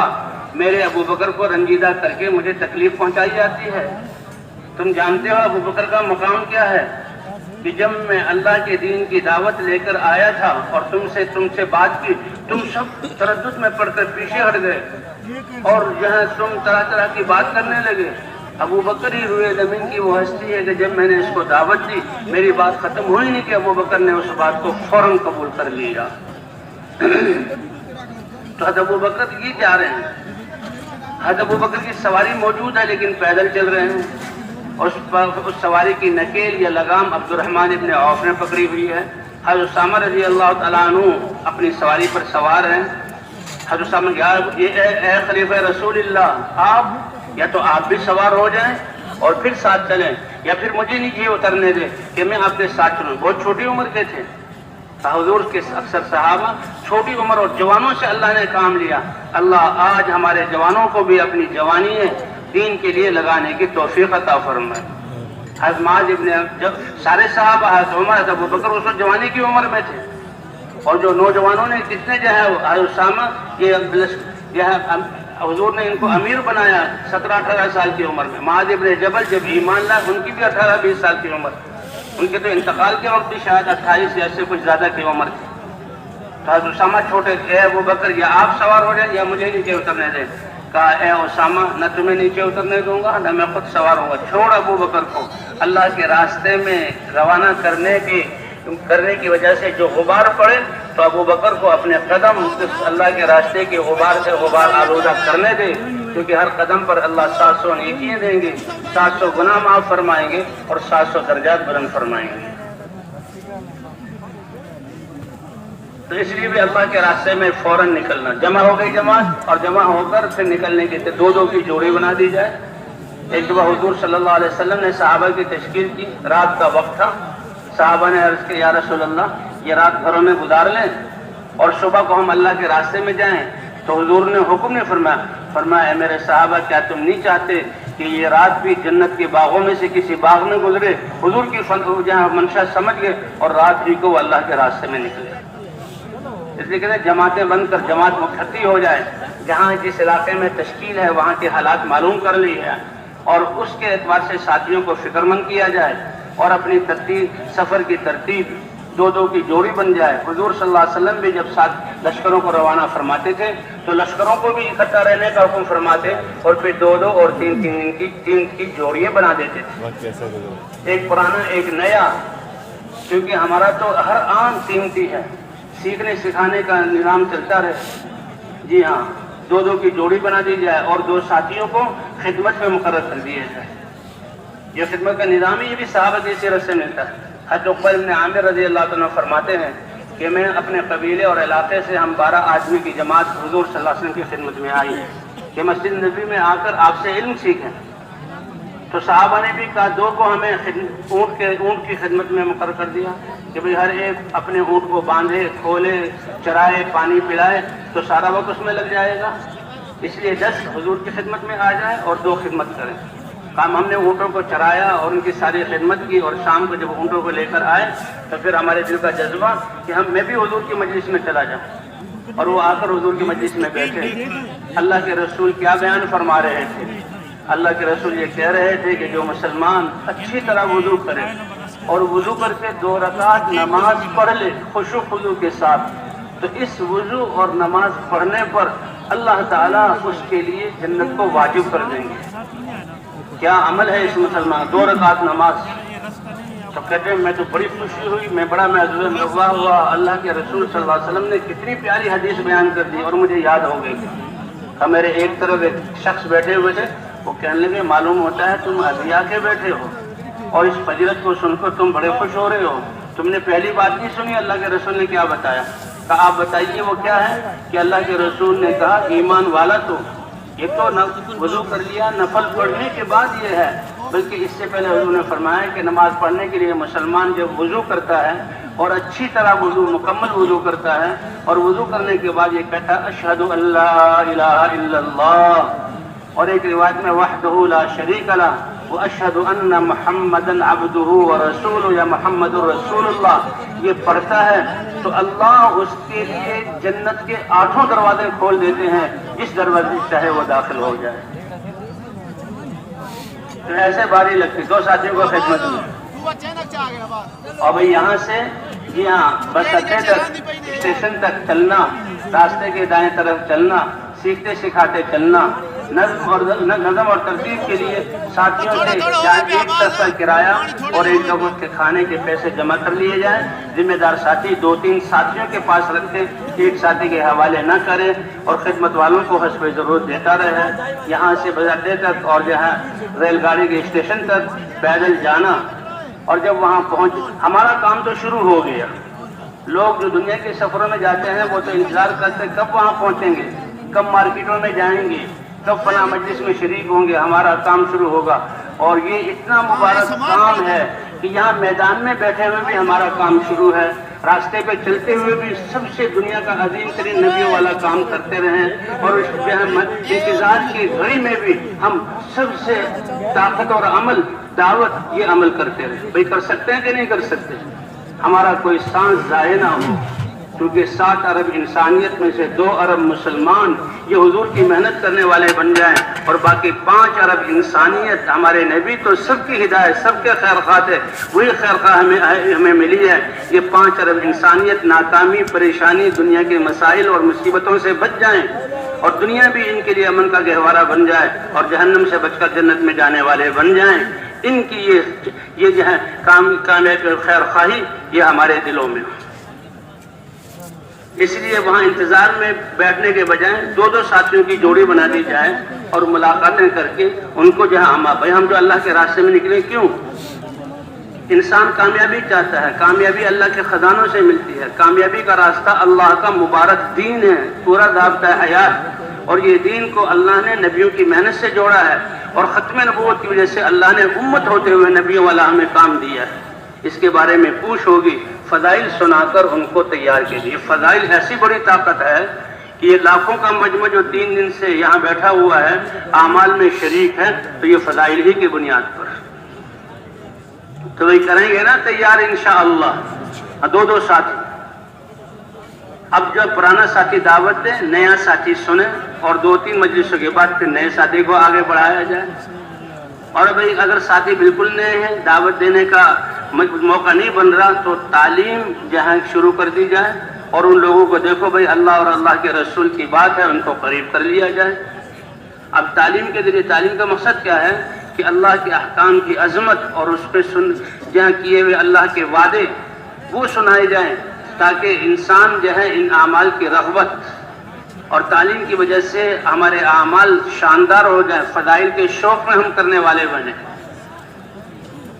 میرے ابو بکر کو رنجیدہ کر کے مجھے تکلیف پہنچائی جاتی ہے۔ تم جانتے ہو ابو بکر کا مقام کیا ہے کہ جب میں اللہ کے دین کی دعوت لے کر آیا تھا اور تم سے بات کی، تم سب تردد میں پڑھ کر پیچھے ہٹ گئے اور جہاں تم طرح طرح کی بات کرنے لگے۔ ابو بکر ہی روئے زمین کی وہ ہستی ہے کہ جب میں نے اس کو دعوت دی میری بات ختم ہوئی نہیں کہ ابو بکر نے اس بات کو فوراً قبول کر لیا۔ تو حضرت ابو بکر یہ جا رہے ہیں، حضرت ابو بکر کی سواری موجود ہے لیکن پیدل چل رہے ہیں، اور اس سواری کی نکیل یا لگام عبد الرحمن ابن عوف نے پکڑی ہوئی ہے۔ حضرت اسامہ رضی اللہ تعالیٰ عنہ اپنی سواری پر سوار ہیں۔ حضرت اسامہ اے خلیفہ رسول اللہ، آپ یا تو آپ بھی سوار ہو جائیں اور پھر ساتھ چلیں، یا پھر مجھے نیچے اترنے دیں کہ میں آپ کے ساتھ چلوں۔ بہت چھوٹی عمر کے تھے حضور کے اکثر صحابہ، چھوٹی عمر اور جوانوں سے اللہ نے کام لیا۔ اللہ آج ہمارے جوانوں کو بھی اپنی جوانی دین کے لیے لگانے کی توفیق عطا فرمائے۔ حضرت معاذ ابن جب سارے صحابہ، حضرت عمر، حضرت ابو بکر اس وقت جوانی کی عمر میں تھے، اور جو نوجوانوں نے جتنے جو ہے حضرت اسامہ یہ حضور نے ان کو امیر بنایا 17-18 سال کی عمر میں۔ معاذ ابن جبل جب ایمان لائے ان کی بھی 18-20 سال کی عمر، ان کے تو انتقال کے وقت بھی شاید 28 یا سے کچھ زیادہ کی عمر تھی۔ تو حضرت اسامہ چھوٹے تھے، اے ابو بکر یا آپ سوار ہو جائیں یا مجھے نیچے اترنے دیں۔ کہا اے اسامہ نہ تمہیں نیچے اترنے دوں گا نہ میں خود سوار ہوں گا، چھوڑ ابو بکر کو۔ اللہ کے راستے میں روانہ کرنے کی وجہ سے جو غبار پڑے تو ابو بکر کو اپنے قدم اللہ کے راستے کے غبار سے غبار آلودہ کرنے دے، کیونکہ ہر قدم پر اللہ 700 نیکیاں دیں گے، 700 گناہ معاف فرمائیں گے اور 700 درجات بلند فرمائیں گے۔ تو اس لیے بھی اللہ کے راستے میں فوراً نکلنا، جمع ہو گئی جماعت اور جمع ہو کر پھر نکلنے کی دو کی جوڑی بنا دی جائے۔ ایک دفعہ حضور صلی اللہ علیہ وسلم نے صحابہ کی تشکیل کی، رات کا وقت تھا، صحابہ نے عرض کیا یا رسول اللہ یہ رات گھروں میں گزار لیں اور صبح کو ہم اللہ کے راستے میں جائیں۔ تو حضور نے حکم نہیں فرمایا اے میرے صحابہ کیا تم نہیں چاہتے کہ یہ رات بھی جنت کے باغوں میں سے کسی باغ میں گزرے؟ حضور کی جہاں منشا سمجھ گئے اور رات ہی کو وہ اللہ کے راستے میں نکلے۔ اس لیے کہتے ہیں جماعتیں بند کر جماعت مکھتی ہو جائے، جہاں جس علاقے میں تشکیل ہے وہاں کے حالات معلوم کر لی ہے اور اس کے اعتبار سے ساتھیوں کو فکر مند کیا جائے اور اپنی سفر کی ترتیب دو کی جوڑی بن جائے۔ حضور صلی اللہ علیہ وسلم بھی جب ساتھ لشکروں کو روانہ فرماتے تھے تو لشکروں کو بھی اکٹھا رہنے کا حکم فرماتے اور پھر 2 اور 3 کی جوڑیاں بنا دیتے تھے، ایک پرانا ایک نیا، کیونکہ ہمارا تو ہر آن قیمتی ہے، سیکھنے سکھانے کا نظام چلتا رہے۔ جی ہاں، 2 کی جوڑی بنا دی جائے اور 2 ساتھیوں کو خدمت میں مقرر کر دیا جائے۔ یہ خدمت کا نظام ہی یہ بھی صحابہ کی سیرت سے ملتا ہے۔ حضرت عقبہ بن عامر رضی اللہ عنہ فرماتے ہیں کہ میں اپنے قبیلے اور علاقے سے ہم 12 آدمی کی جماعت حضور صلی اللہ علیہ وسلم کی خدمت میں آئی کہ مسجد نبوی میں آ کر آپ سے علم سیکھیں۔ تو صحابہ نے بھی کہا 2 کو ہمیں اونٹ کی خدمت میں مقرر کر دیا کہ بھئی ہر ایک اپنے اونٹ کو باندھے، کھولے، چرائے، پانی پلائے، تو سارا وقت اس میں لگ جائے گا، اس لیے 10 حضور کی خدمت میں آ جائیں اور 2 خدمت کریں۔ ہم نے اونٹوں کو چرایا اور ان کی ساری خدمت کی، اور شام کو جب اونٹوں کو لے کر آئے تو پھر ہمارے دل کا جذبہ کہ میں بھی حضور کی مجلس میں چلا جاؤں، اور وہ آ کر حضور کی مجلس میں بیٹھے۔ اللہ کے رسول کیا بیان فرما رہے تھے؟ اللہ کے رسول یہ کہہ رہے تھے کہ جو مسلمان اچھی طرح وضو کرے اور وضو کر کے 2 رکعت نماز پڑھ لے خشوع خضوع کے ساتھ، تو اس وضو اور نماز پڑھنے پر اللہ تعالیٰ اس کے لیے جنت کو واجب کر دیں گے۔ کیا عمل ہے اس مسلمان، 2 رکعت نماز۔ تو کہتے ہیں میں تو بڑی خوشی ہوئی، میں بڑا محظوظ ہوا، اللہ کے رسول صلی اللہ علیہ وسلم نے کتنی پیاری حدیث بیان کر دی اور مجھے یاد ہو گئی۔ میرے ایک طرف ایک شخص بیٹھے ہوئے تھے، وہ کہنے لگے معلوم ہوتا ہے تم ابھی آ کے بیٹھے ہو اور اس فضیلت کو سن کر تم بڑے خوش ہو رہے ہو، تم نے پہلی بات نہیں سنی اللہ کے رسول نے کیا بتایا؟ کہا آپ بتائیے وہ کیا ہے؟ کہ اللہ کے رسول نے کہا ایمان والا تو یہ تو وضو کر لیا نفل پڑھنے کے بعد یہ ہے بلکہ اس سے پہلے حضور نے فرمایا کہ نماز پڑھنے کے لیے مسلمان جب وضو کرتا ہے اور اچھی طرح وضو مکمل وضو کرتا ہے اور وضو کرنے کے بعد یہ کہتا ہے اشہد ان لا الہ الا اللہ، اور ایک روایت میں وحدہ لا شریک لہ واشہد ان محمدًا عبدہ ورسولہ یا محمد رسول اللہ، یہ پڑھتا ہے تو اللہ اس کے لیے جنت کے 8 دروازے کھول دیتے ہیں، جس دروازے سے چاہے وہ داخل ہو جائے۔ تو ایسے باری لگتی 2 ساتھیوں کو خدمت میں، اور بھئی یہاں سے یہاں بس اڈے تک اسٹیشن تک چلنا، راستے کے دائیں طرف چلنا، سیکھتے سکھاتے چلنا، نظم اور ترتیب کے لیے ساتھیوں سے ایک طرف کرایہ اور ایک وقت کے کھانے کے پیسے جمع کر لیے جائیں، ذمہ دار ساتھی 2-3 ساتھیوں کے پاس رکھیں، ایک ساتھی کے حوالے نہ کریں، اور خدمت والوں کو حسب ضرورت دیتا رہے۔ یہاں سے بس اڈے تک اور ریل گاڑی کے اسٹیشن تک پیدل جانا، اور جب وہاں پہنچ ہمارا کام تو شروع ہو گیا۔ لوگ جو دنیا کے سفروں میں جاتے ہیں وہ تو انتظار کرتے کب وہاں پہنچیں گے، کب مارکیٹوں میں جائیں گے، کب فلاں مجلس میں شریک ہوں گے، ہمارا کام شروع ہوگا۔ اور یہ اتنا مبارک کام ہے کہ یہاں میدان میں بیٹھے ہوئے بھی ہمارا کام شروع ہے، راستے پہ چلتے ہوئے بھی سب سے دنیا کا عظیم ترین نبیوں والا کام کرتے رہیں، اور اس انتظار کی گھڑی میں بھی ہم سب سے طاقت اور عمل دعوت یہ عمل کرتے رہے۔ بھئی کر سکتے ہیں کہ نہیں کر سکتے؟ ہمارا کوئی سانس ضائع نہ ہو، کیونکہ 7 ارب انسانیت میں سے 2 ارب مسلمان یہ حضور کی محنت کرنے والے بن جائیں، اور باقی 5 ارب انسانیت ہمارے نبی تو سب کی ہدایت، سب کے خیر خواہ تھے، وہی خیر خواہ ہمیں ملی ہے۔ یہ 5 ارب انسانیت ناکامی، پریشانی، دنیا کے مسائل اور مصیبتوں سے بچ جائیں، اور دنیا بھی ان کے لیے امن کا گہوارہ بن جائے، اور جہنم سے بچ کر جنت میں جانے والے بن جائیں۔ ان کی یہ جو ہے کامیابی اور خیر خواہی یہ ہمارے دلوں میں، اس لیے وہاں انتظار میں بیٹھنے کے بجائے 2-2 ساتھیوں کی جوڑی بنا دی جائے، اور ملاقاتیں کر کے ان کو بھائی ہم جو اللہ کے راستے میں نکلے، کیوں؟ انسان کامیابی چاہتا ہے، کامیابی اللہ کے خزانوں سے ملتی ہے، کامیابی کا راستہ اللہ کا مبارک دین ہے، پورا ضابطہ حیات، اور یہ دین کو اللہ نے نبیوں کی محنت سے جوڑا ہے، اور ختم نبوت کی وجہ سے اللہ نے امت ہوتے ہوئے نبیوں والا ہمیں کام دیا ہے۔ اس کے بارے میں پوچھ ہوگی، فضائل سنا کر ان کو تیار کیجیے۔ فضائل ایسی بڑی طاقت ہے کہ یہ لاکھوں کا مجمع جو 3 دن سے یہاں بیٹھا ہوا ہے، اعمال میں شریک ہے، تو یہ فضائل ہی کی بنیاد پر، تو وہی کریں گے نا تیار انشاءاللہ۔ 2-2 ساتھی، اب جب پرانا ساتھی دعوت دے، نیا ساتھی سنے، اور 2-3 مجلسوں کے بعد پھر نئے ساتھی کو آگے بڑھایا جائے۔ اور بھئی اگر ساتھی بالکل نئے ہیں، دعوت دینے کا موقع نہیں بن رہا، تو تعلیم جہاں شروع کر دی جائے، اور ان لوگوں کو دیکھو بھئی اللہ اور اللہ کے رسول کی بات ہے، ان کو قریب کر لیا جائے۔ اب تعلیم کے ذریعے، تعلیم کا مقصد کیا ہے کہ اللہ کے احکام کی عظمت اور اس پہ جہاں کیے ہوئے اللہ کے وعدے وہ سنائے جائیں، تاکہ انسان جو ہے ان اعمال کی رغبت اور تعلیم کی وجہ سے ہمارے اعمال شاندار ہو جائیں، فضائل کے شوق میں ہم کرنے والے بنیں۔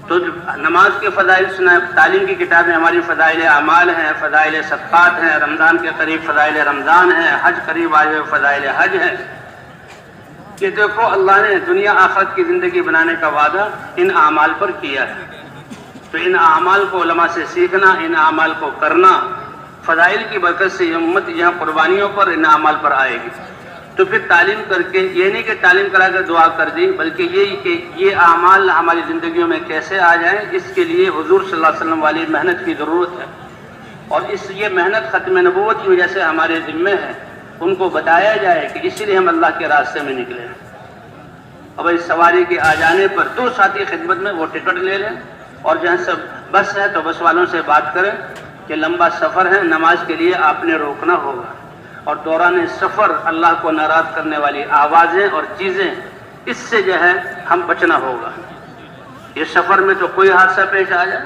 تو نماز کے فضائل سنائیں، تعلیم کی کتابیں ہماری فضائل اعمال ہیں، فضائل صدقات ہیں، رمضان کے قریب فضائل رمضان ہیں، حج قریب آئے ہوئے فضائل حج ہیں۔ کہ دیکھو اللہ نے دنیا آخرت کی زندگی بنانے کا وعدہ ان اعمال پر کیا ہے، تو ان اعمال کو علماء سے سیکھنا، ان اعمال کو کرنا، فضائل کی برکت سے یہ امت یہاں قربانیوں پر، ان اعمال پر آئے گی۔ تو پھر تعلیم کر کے، یہ نہیں کہ تعلیم کرا کر دعا کر دی، بلکہ یہ کہ یہ اعمال ہماری زندگیوں میں کیسے آ جائیں، اس کے لیے حضور صلی اللہ علیہ وسلم والی محنت کی ضرورت ہے، اور یہ محنت ختم نبوت کی وجہ سے ہمارے ذمے ہے، ان کو بتایا جائے کہ اسی لیے ہم اللہ کے راستے میں نکلے ہیں۔ اب اس سواری کے آ جانے پر 2 ساتھی خدمت میں وہ ٹکٹ لے لیں، اور جہاں سب بس ہے تو بس والوں سے بات کریں کہ لمبا سفر ہے، نماز کے لیے آپ نے روکنا ہوگا، اور دوران سفر اللہ کو ناراض کرنے والی آوازیں اور چیزیں، اس سے جو ہے ہم بچنا ہوگا۔ یہ سفر میں تو کوئی حادثہ پیش آ جائے،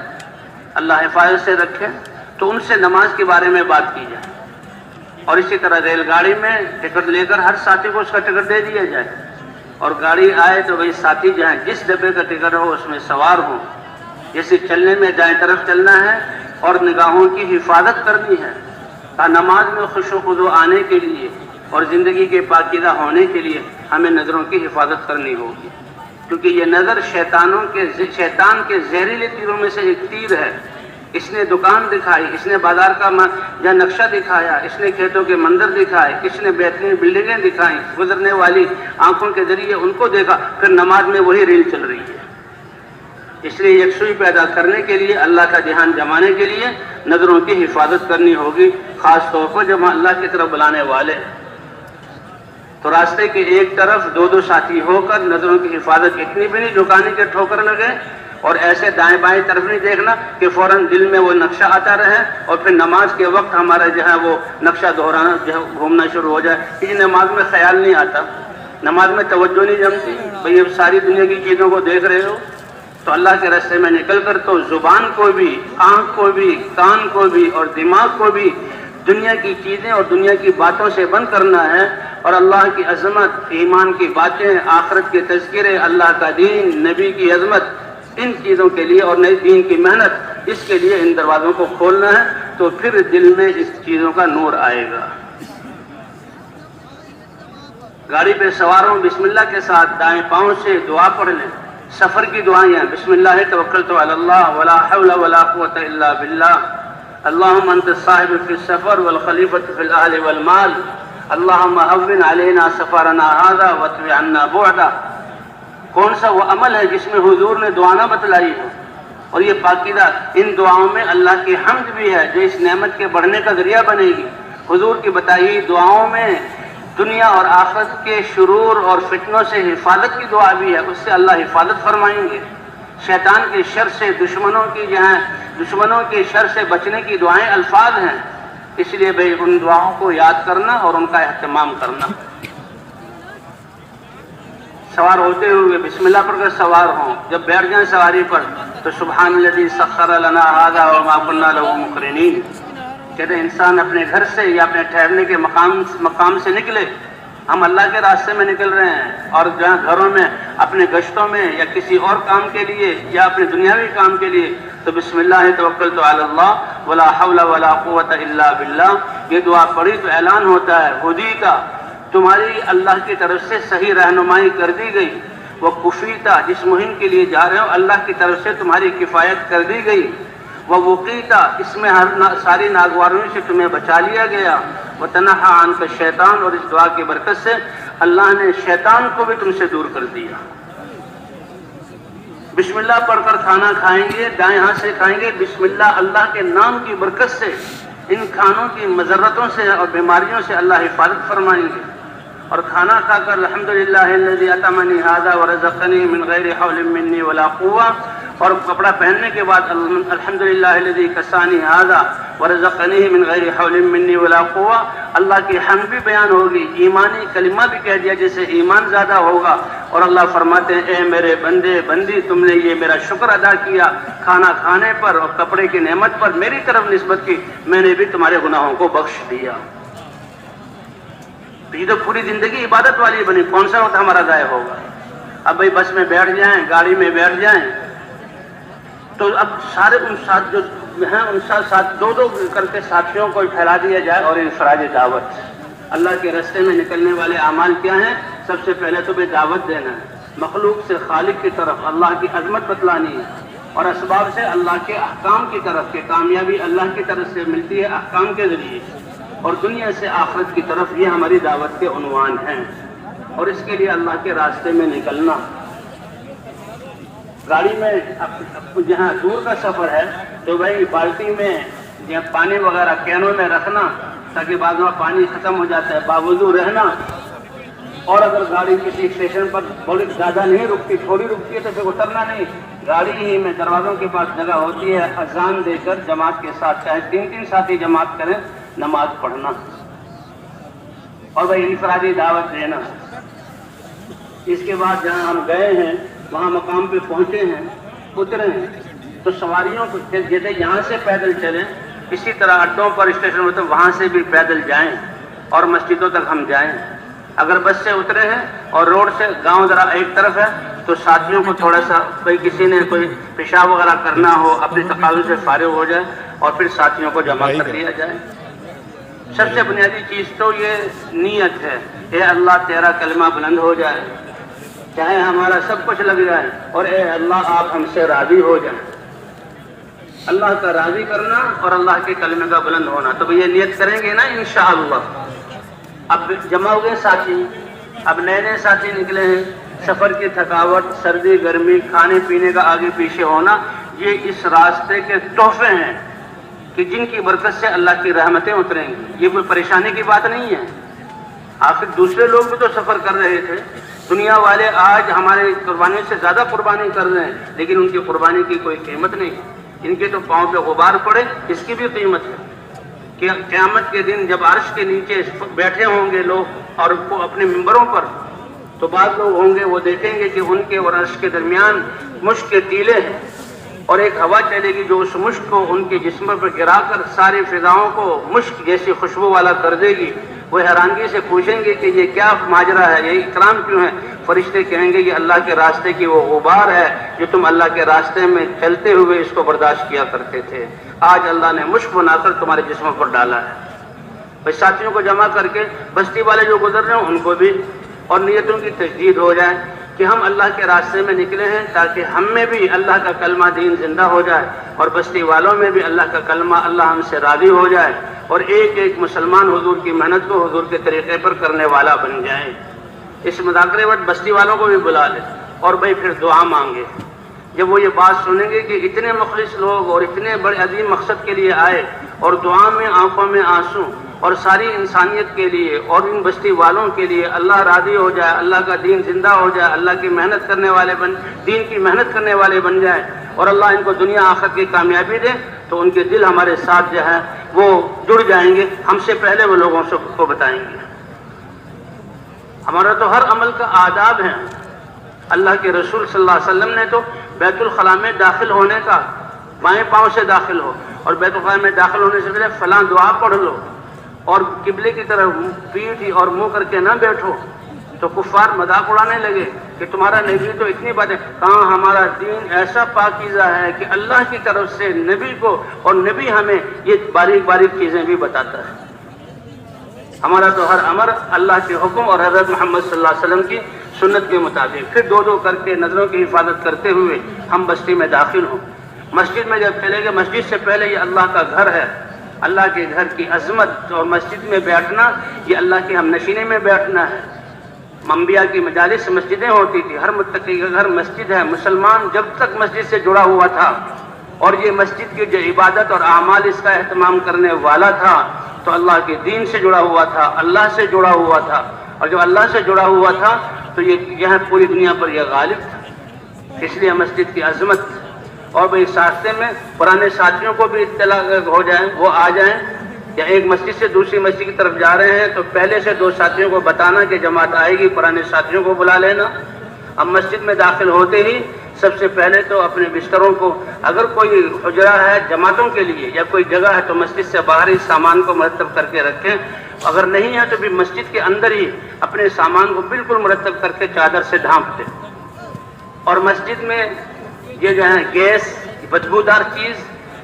اللہ حفاظت سے رکھے، تو ان سے نماز کے بارے میں بات کی جائے۔ اور اسی طرح ریل گاڑی میں ٹکٹ لے کر ہر ساتھی کو اس کا ٹکٹ دے دیا جائے، اور گاڑی آئے تو وہی ساتھی جو ہے جس ڈبے کا ٹکٹ ہو اس میں سوار ہوں۔ جیسے چلنے میں دائیں طرف چلنا ہے، اور نگاہوں کی حفاظت کرنی ہے، نماز میں خشوع و خضوع آنے کے لیے اور زندگی کے پاکیزہ ہونے کے لیے ہمیں نظروں کی حفاظت کرنی ہوگی۔ کیونکہ یہ نظر شیطان کے زہریلے تیروں میں سے ایک تیر ہے۔ اس نے دکان دکھائی، اس نے بازار کا یا نقشہ دکھایا، اس نے کھیتوں کے منظر دکھائے، اس نے بہترین بلڈنگیں دکھائیں، گزرنے والی آنکھوں کے ذریعے ان کو دیکھا، پھر نماز میں وہی ریل چل رہی ہے۔ اس لیے یکسوئی پیدا کرنے کے لیے، اللہ کا دھیان جمانے کے لیے نظروں کی حفاظت کرنی ہوگی، خاص طور پر جب اللہ کی طرف بلانے والے تو راستے کے ایک طرف دو ساتھی ہو کر نظروں کی حفاظت اتنی بھی نہیں جھکانے کے ٹھوکر لگے، اور ایسے دائیں بائیں طرف نہیں دیکھنا کہ فوراً دل میں وہ نقشہ آتا رہے اور پھر نماز کے وقت ہمارا جو ہے وہ نقشہ دہرانا جو ہے گھومنا شروع ہو جائے۔ کسی نماز میں خیال نہیں آتا، نماز میں توجہ نہیں جمتی، بھئی اب ساری دنیا کی چیزوں کو دیکھ رہے ہو تو اللہ کے راستے میں نکل کر تو زبان کو بھی، آنکھ کو بھی، کان کو بھی اور دماغ کو بھی دنیا کی چیزیں اور دنیا کی باتوں سے بند کرنا ہے، اور اللہ کی عظمت، ایمان کی باتیں، آخرت کے تذکرے، اللہ کا دین، نبی کی عظمت، ان چیزوں کے لیے اور نئے دین کی محنت، اس کے لیے ان دروازوں کو کھولنا ہے، تو پھر دل میں اس چیزوں کا نور آئے گا۔ گاڑی پہ سوار ہوں، بسم اللہ کے ساتھ دائیں پاؤں سے دعا پڑھ لیں۔ سفر کی دعائیں ہیں، بسم اللہ توکلت علی اللہ ولا حول ولا قوت الا باللہ، اللہم انت الصاحب فی السفر والخلیفۃ فی الاہل والمال، اللہم ہون علینا سفرنا ھذا واطوی عنا بعدا۔ کون سا وہ عمل ہے جس میں حضور نے دعا نہ بتلائی ہے؟ اور یہ پاکیزہ ان دعاؤں میں اللہ کی حمد بھی ہے جو اس نعمت کے بڑھنے کا ذریعہ بنے گی۔ حضور کی بتائی دعاؤں میں دنیا اور آخرت کے شرور اور فتنوں سے حفاظت کی دعا بھی ہے، اس سے اللہ حفاظت فرمائیں گے۔ شیطان کے شر سے، دشمنوں کے شر سے بچنے کی دعائیں الفاظ ہیں، اس لیے بھئی ان دعاؤں کو یاد کرنا اور ان کا اہتمام کرنا۔ سوار ہوتے ہوئے بسم اللہ پڑھ کر سوار ہوں، جب بیٹھ جائیں سواری پر تو سبحان الذی سخر لنا ھذا وما کنا لہ مقرنین۔ کہتے ہیں انسان اپنے گھر سے یا اپنے ٹھہرنے کے مقام سے نکلے، ہم اللہ کے راستے میں نکل رہے ہیں، اور جہاں گھروں میں اپنے گشتوں میں یا کسی اور کام کے لیے یا اپنے دنیاوی کام کے لیے تو بسم اللہ توکلت علی اللہ ولا حول ولا قوت الا باللہ، یہ دعا پڑھی تو اعلان ہوتا ہے ہدی کا، تمہاری اللہ کی طرف سے صحیح رہنمائی کر دی گئی، وہ کفیتا، جس مہم کے لیے جا رہے ہو اللہ کی طرف سے تمہاری کفایت کر دی گئی، وہ وقیتا، اس میں ساری ناگواروں سے تمہیں بچا لیا گیا، وہ تنہا عنک شیطان، اور اس دعا کی برکت سے اللہ نے شیطان کو بھی تم سے دور کر دیا۔ بسم اللہ پڑھ کر کھانا کھائیں گے، دائیں ہاتھ سے کھائیں گے، بسم اللہ، اللہ کے نام کی برکت سے ان کھانوں کی مضرتوں سے اور بیماریوں سے اللہ حفاظت فرمائیں گے۔ اور کھانا کھا کر الحمدللہ الذی اطعمنی ھذا ورزقنی من غیر حول منی ولا قوہ، اور کپڑا پہننے کے بعد الحمدللہ الذی کسانی ھذا ورزقنی من غیر حول منی ولا قوہ، اللہ کی حمد بھی بیان ہوگی، ایمانی کلمہ بھی کہہ دیا جس سے ایمان زیادہ ہوگا، اور اللہ فرماتے ہیں اے میرے بندے بندی، تم نے یہ میرا شکر ادا کیا کھانا کھانے پر اور کپڑے کی نعمت پر میری طرف نسبت کی، میں نے بھی تمہارے گناہوں کو بخش دیا۔ یہ تو پوری زندگی عبادت والی بنی، کون سا وقت ہمارا ضائع ہوگا؟ اب بھائی بس میں بیٹھ جائیں، گاڑی میں بیٹھ جائیں تو اب سارے ان ساتھ جو ہیں ان ساتھ دو کر کے ساتھیوں کو پھیلا دیا جائے، اور انفراد دعوت، اللہ کے راستے میں نکلنے والے اعمال کیا ہیں؟ سب سے پہلے تو دعوت دینا ہے، مخلوق سے خالق کی طرف اللہ کی عظمت بتلانی ہے، اور اسباب سے اللہ کے احکام کی طرف، کہ کامیابی اللہ کی طرف سے ملتی ہے احکام کے ذریعے، اور دنیا سے آخرت کی طرف، یہ ہماری دعوت کے عنوان ہیں، اور اس کے لیے اللہ کے راستے میں نکلنا۔ گاڑی میں جہاں دور کا سفر ہے تو بھائی بالٹی میں یا پانی وغیرہ کینوں میں رکھنا، تاکہ بعد میں پانی ختم ہو جاتا ہے، باوضو رہنا، اور اگر گاڑی کسی اسٹیشن پر بڑی زیادہ نہیں رکتی، تھوڑی رکتی ہے تو پھر اترنا نہیں، گاڑی ہی میں دروازوں کے پاس جگہ ہوتی ہے، اذان دے کر جماعت کے ساتھ، چاہے 3 ساتھی جماعت کریں، نماز پڑھنا، اور بھائی انفرادی دعوت دینا۔ اس کے بعد جہاں ہم گئے ہیں وہاں مقام پہ پہنچے ہیں، اترے ہیں، تو سواریوں کو جیسے یہاں سے پیدل چلیں، اسی طرح اڈوں پر اسٹیشن ہوتے وہاں سے بھی پیدل جائیں اور مسجدوں تک ہم جائیں۔ اگر بس سے اترے ہیں اور روڈ سے گاؤں ذرا ایک طرف ہے تو ساتھیوں کو تھوڑا سا کوئی کسی نے کوئی پیشاب وغیرہ کرنا ہو اپنی تقاضوں سے فارغ ہو جائے اور پھر ساتھیوں کو جمع کر لیا جائے۔ سب سے بنیادی چیز تو یہ نیت ہے، اے اللہ تیرا کلمہ بلند ہو جائے، چاہے ہمارا سب کچھ لگ جائے، اور اے اللہ آپ ہم سے راضی ہو جائیں۔ اللہ کا راضی کرنا اور اللہ کے کلمے کا بلند ہونا، تو یہ نیت کریں گے نا انشاءاللہ۔ اب جمع ہو گئے ساتھی، اب نئے نئے ساتھی نکلے ہیں، سفر کی تھکاوٹ، سردی گرمی، کھانے پینے کا آگے پیچھے ہونا، یہ اس راستے کے تحفے ہیں کہ جن کی برکت سے اللہ کی رحمتیں اتریں گی۔ یہ کوئی پریشانی کی بات نہیں ہے۔ آخر دوسرے لوگ بھی تو سفر کر رہے تھے، دنیا والے آج ہمارے قربانی سے زیادہ قربانی کر رہے ہیں، لیکن ان کی قربانی کی کوئی قیمت نہیں، ان کے تو پاؤں پہ غبار پڑے، اس کی بھی قیمت ہے کہ قیامت کے دن جب عرش کے نیچے بیٹھے ہوں گے لوگ اور اپنے ممبروں پر، تو بعض لوگ ہوں گے وہ دیکھیں گے کہ ان کے اور عرش کے درمیان مشک کے تیلے ہیں، اور ایک ہوا چلے گی جو اس مشک کو ان کے جسم پر گرا کر ساری فضاؤں کو مشک جیسی خوشبو والا کر دے گی۔ وہ حیرانگی سے پوچھیں گے کہ یہ کیا ماجرا ہے، یہ اکرام کیوں ہے؟ فرشتے کہیں گے یہ اللہ کے راستے کی وہ غبار ہے جو تم اللہ کے راستے میں چلتے ہوئے اس کو برداشت کیا کرتے تھے، آج اللہ نے مشک بنا کر تمہارے جسموں پر ڈالا ہے۔ بھائی ساتھیوں کو جمع کر کے بستی والے جو گزر رہے ہیں ان کو بھی اور نیتوں کی تجدید ہو جائے کہ ہم اللہ کے راستے میں نکلے ہیں تاکہ ہم میں بھی اللہ کا کلمہ دین زندہ ہو جائے، اور بستی والوں میں بھی اللہ کا کلمہ، اللہ ہم سے راضی ہو جائے، اور ایک ایک مسلمان حضور کی محنت کو حضور کے طریقے پر کرنے والا بن جائے۔ اس مذاکرے وقت بستی والوں کو بھی بلا لے اور بھائی پھر دعا مانگے۔ جب وہ یہ بات سنیں گے کہ اتنے مخلص لوگ اور اتنے بڑے عظیم مقصد کے لیے آئے، اور دعا میں آنکھوں میں آنسو، اور ساری انسانیت کے لیے اور ان بستی والوں کے لیے اللہ راضی ہو جائے، اللہ کا دین زندہ ہو جائے، اللہ کی محنت کرنے والے دین کی محنت کرنے والے بن جائے، اور اللہ ان کو دنیا آخرت کی کامیابی دے، تو ان کے دل ہمارے ساتھ جو ہے وہ جڑ جائیں گے، ہم سے پہلے وہ لوگوں کو بتائیں گے۔ ہمارا تو ہر عمل کا آداب ہے۔ اللہ کے رسول صلی اللہ علیہ وسلم نے تو بیت الخلاء میں داخل ہونے کا بائیں پاؤں سے داخل ہو، اور بیت الخلاء میں داخل ہونے سے پہلے فلاں دعا پڑھ لو، اور قبلے کی طرف پیٹھ اور منہ کر کے نہ بیٹھو، تو کفار مذاق اڑانے لگے کہ تمہارا نبی تو اتنی باتیں، کہاں ہمارا دین ایسا پاکیزہ ہے کہ اللہ کی طرف سے نبی کو، اور نبی ہمیں یہ باریک باریک چیزیں بھی بتاتا ہے۔ ہمارا تو ہر امر اللہ کے حکم اور حضرت محمد صلی اللہ علیہ وسلم کی سنت کے مطابق، پھر دو دو کر کے نظروں کی حفاظت کرتے ہوئے ہم بستی میں داخل ہوں۔ مسجد میں جب چلے گئے، مسجد سے پہلے یہ اللہ کا گھر ہے، اللہ کے گھر کی عظمت، اور مسجد میں بیٹھنا یہ اللہ کے ہم نشینے میں بیٹھنا ہے۔ انبیاء کی مجالس مسجدیں ہوتی تھی، ہر متقی کا گھر مسجد ہے۔ مسلمان جب تک مسجد سے جڑا ہوا تھا اور یہ مسجد کی جو عبادت اور اعمال اس کا اہتمام کرنے والا تھا، تو اللہ کے دین سے جڑا ہوا تھا، اللہ سے جڑا ہوا تھا، اور جب اللہ سے جڑا ہوا تھا تو یہ پوری دنیا پر یہ غالب تھا۔ اس لیے مسجد کی عظمت، اور بھائی راستے میں پرانے ساتھیوں کو بھی اطلاع ہو جائیں، وہ آ جائیں، یا ایک مسجد سے دوسری مسجد کی طرف جا رہے ہیں تو پہلے سے دو ساتھیوں کو بتانا کہ جماعت آئے گی، پرانے ساتھیوں کو بلا لینا۔ اب مسجد میں داخل ہوتے ہی سب سے پہلے تو اپنے بستروں کو، اگر کوئی حجرہ ہے جماعتوں کے لیے یا کوئی جگہ ہے تو مسجد سے باہر ہی سامان کو مرتب کر کے رکھیں، اگر نہیں ہے تو بھی مسجد کے اندر ہی اپنے سامان کو بالکل مرتب کر کے چادر سے ڈھانپ دیں۔ اور مسجد میں یہ جو ہے گیس، بدبودار چیز،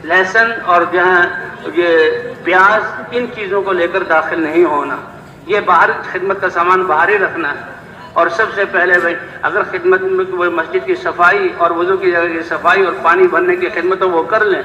لہسن اور جو ہے یہ پیاز، ان چیزوں کو لے کر داخل نہیں ہونا، یہ باہر خدمت کا سامان باہر ہی رکھنا ہے۔ اور سب سے پہلے بھائی اگر خدمت میں مسجد کی صفائی اور وضو کی جگہ کی صفائی اور پانی بھرنے کی خدمت وہ کر لیں،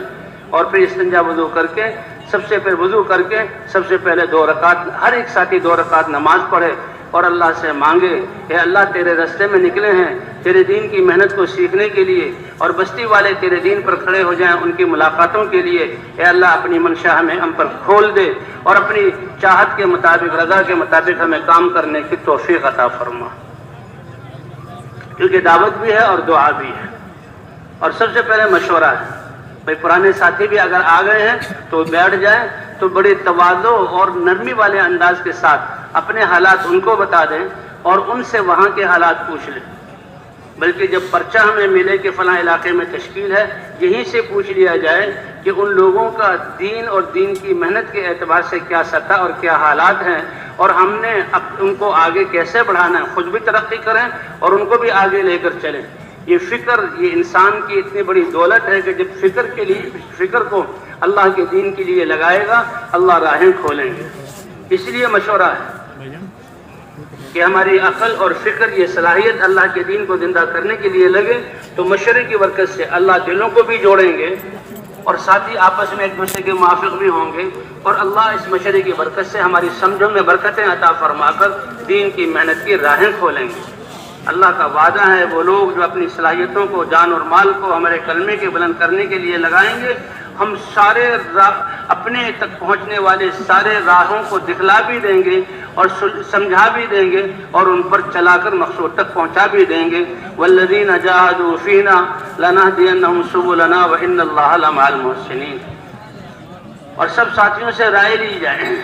اور پھر استنجا وضو کر کے سب سے پہلے وضو کر کے سب سے پہلے 2 رکعت، ہر ایک ساتھی 2 رکعت نماز پڑھے اور اللہ سے مانگے کہ اللہ تیرے راستے میں نکلے ہیں تیرے دین کی محنت کو سیکھنے کے لیے، اور بستی والے تیرے دین پر کھڑے ہو جائیں ان کی ملاقاتوں کے لیے، اے اللہ اپنی منشا ہمیں ہم پر کھول دے اور اپنی چاہت کے مطابق، رضا کے مطابق ہمیں کام کرنے کی توفیق عطا فرما، کیونکہ دعوت بھی ہے اور دعا بھی ہے۔ اور سب سے پہلے مشورہ ہے، بھائی پرانے ساتھی بھی اگر آ گئے ہیں تو بیٹھ جائیں، تو بڑی تواضع اور نرمی والے انداز کے ساتھ اپنے حالات ان کو بتا دیں اور ان سے وہاں کے حالات پوچھ لیں، بلکہ جب پرچہ ہمیں ملے کہ فلاں علاقے میں تشکیل ہے، یہیں سے پوچھ لیا جائے کہ ان لوگوں کا دین اور دین کی محنت کے اعتبار سے کیا سطح اور کیا حالات ہیں، اور ہم نے ان کو آگے کیسے بڑھانا ہے، خود بھی ترقی کریں اور ان کو بھی آگے لے کر چلیں۔ یہ فکر، یہ انسان کی اتنی بڑی دولت ہے کہ جب فکر کو اللہ کے دین کے لیے لگائے گا، اللہ راہیں کھولیں گے۔ اس لیے مشورہ ہے۔ کہ ہماری عقل اور فکر یہ صلاحیت اللہ کے دین کو زندہ کرنے کے لیے لگے، تو مشورے کی برکت سے اللہ دلوں کو بھی جوڑیں گے اور ساتھ ہی آپس میں ایک دوسرے کے موافق بھی ہوں گے، اور اللہ اس مشورے کی برکت سے ہماری سمجھوں میں برکتیں عطا فرما کر دین کی محنت کی راہیں کھولیں گے۔ اللہ کا وعدہ ہے وہ لوگ جو اپنی صلاحیتوں کو، جان اور مال کو ہمارے کلمے کے بلند کرنے کے لیے لگائیں گے، ہم سارے اپنے تک پہنچنے والے سارے راہوں کو دکھلا بھی دیں گے اور سمجھا بھی دیں گے اور ان پر چلا کر مقصود تک پہنچا بھی دیں گے۔ والذین جاہدوا فینا لنہدینہم سبلنا وان اللہ لمع المحسنین۔ اور سب ساتھیوں سے رائے لی جائے،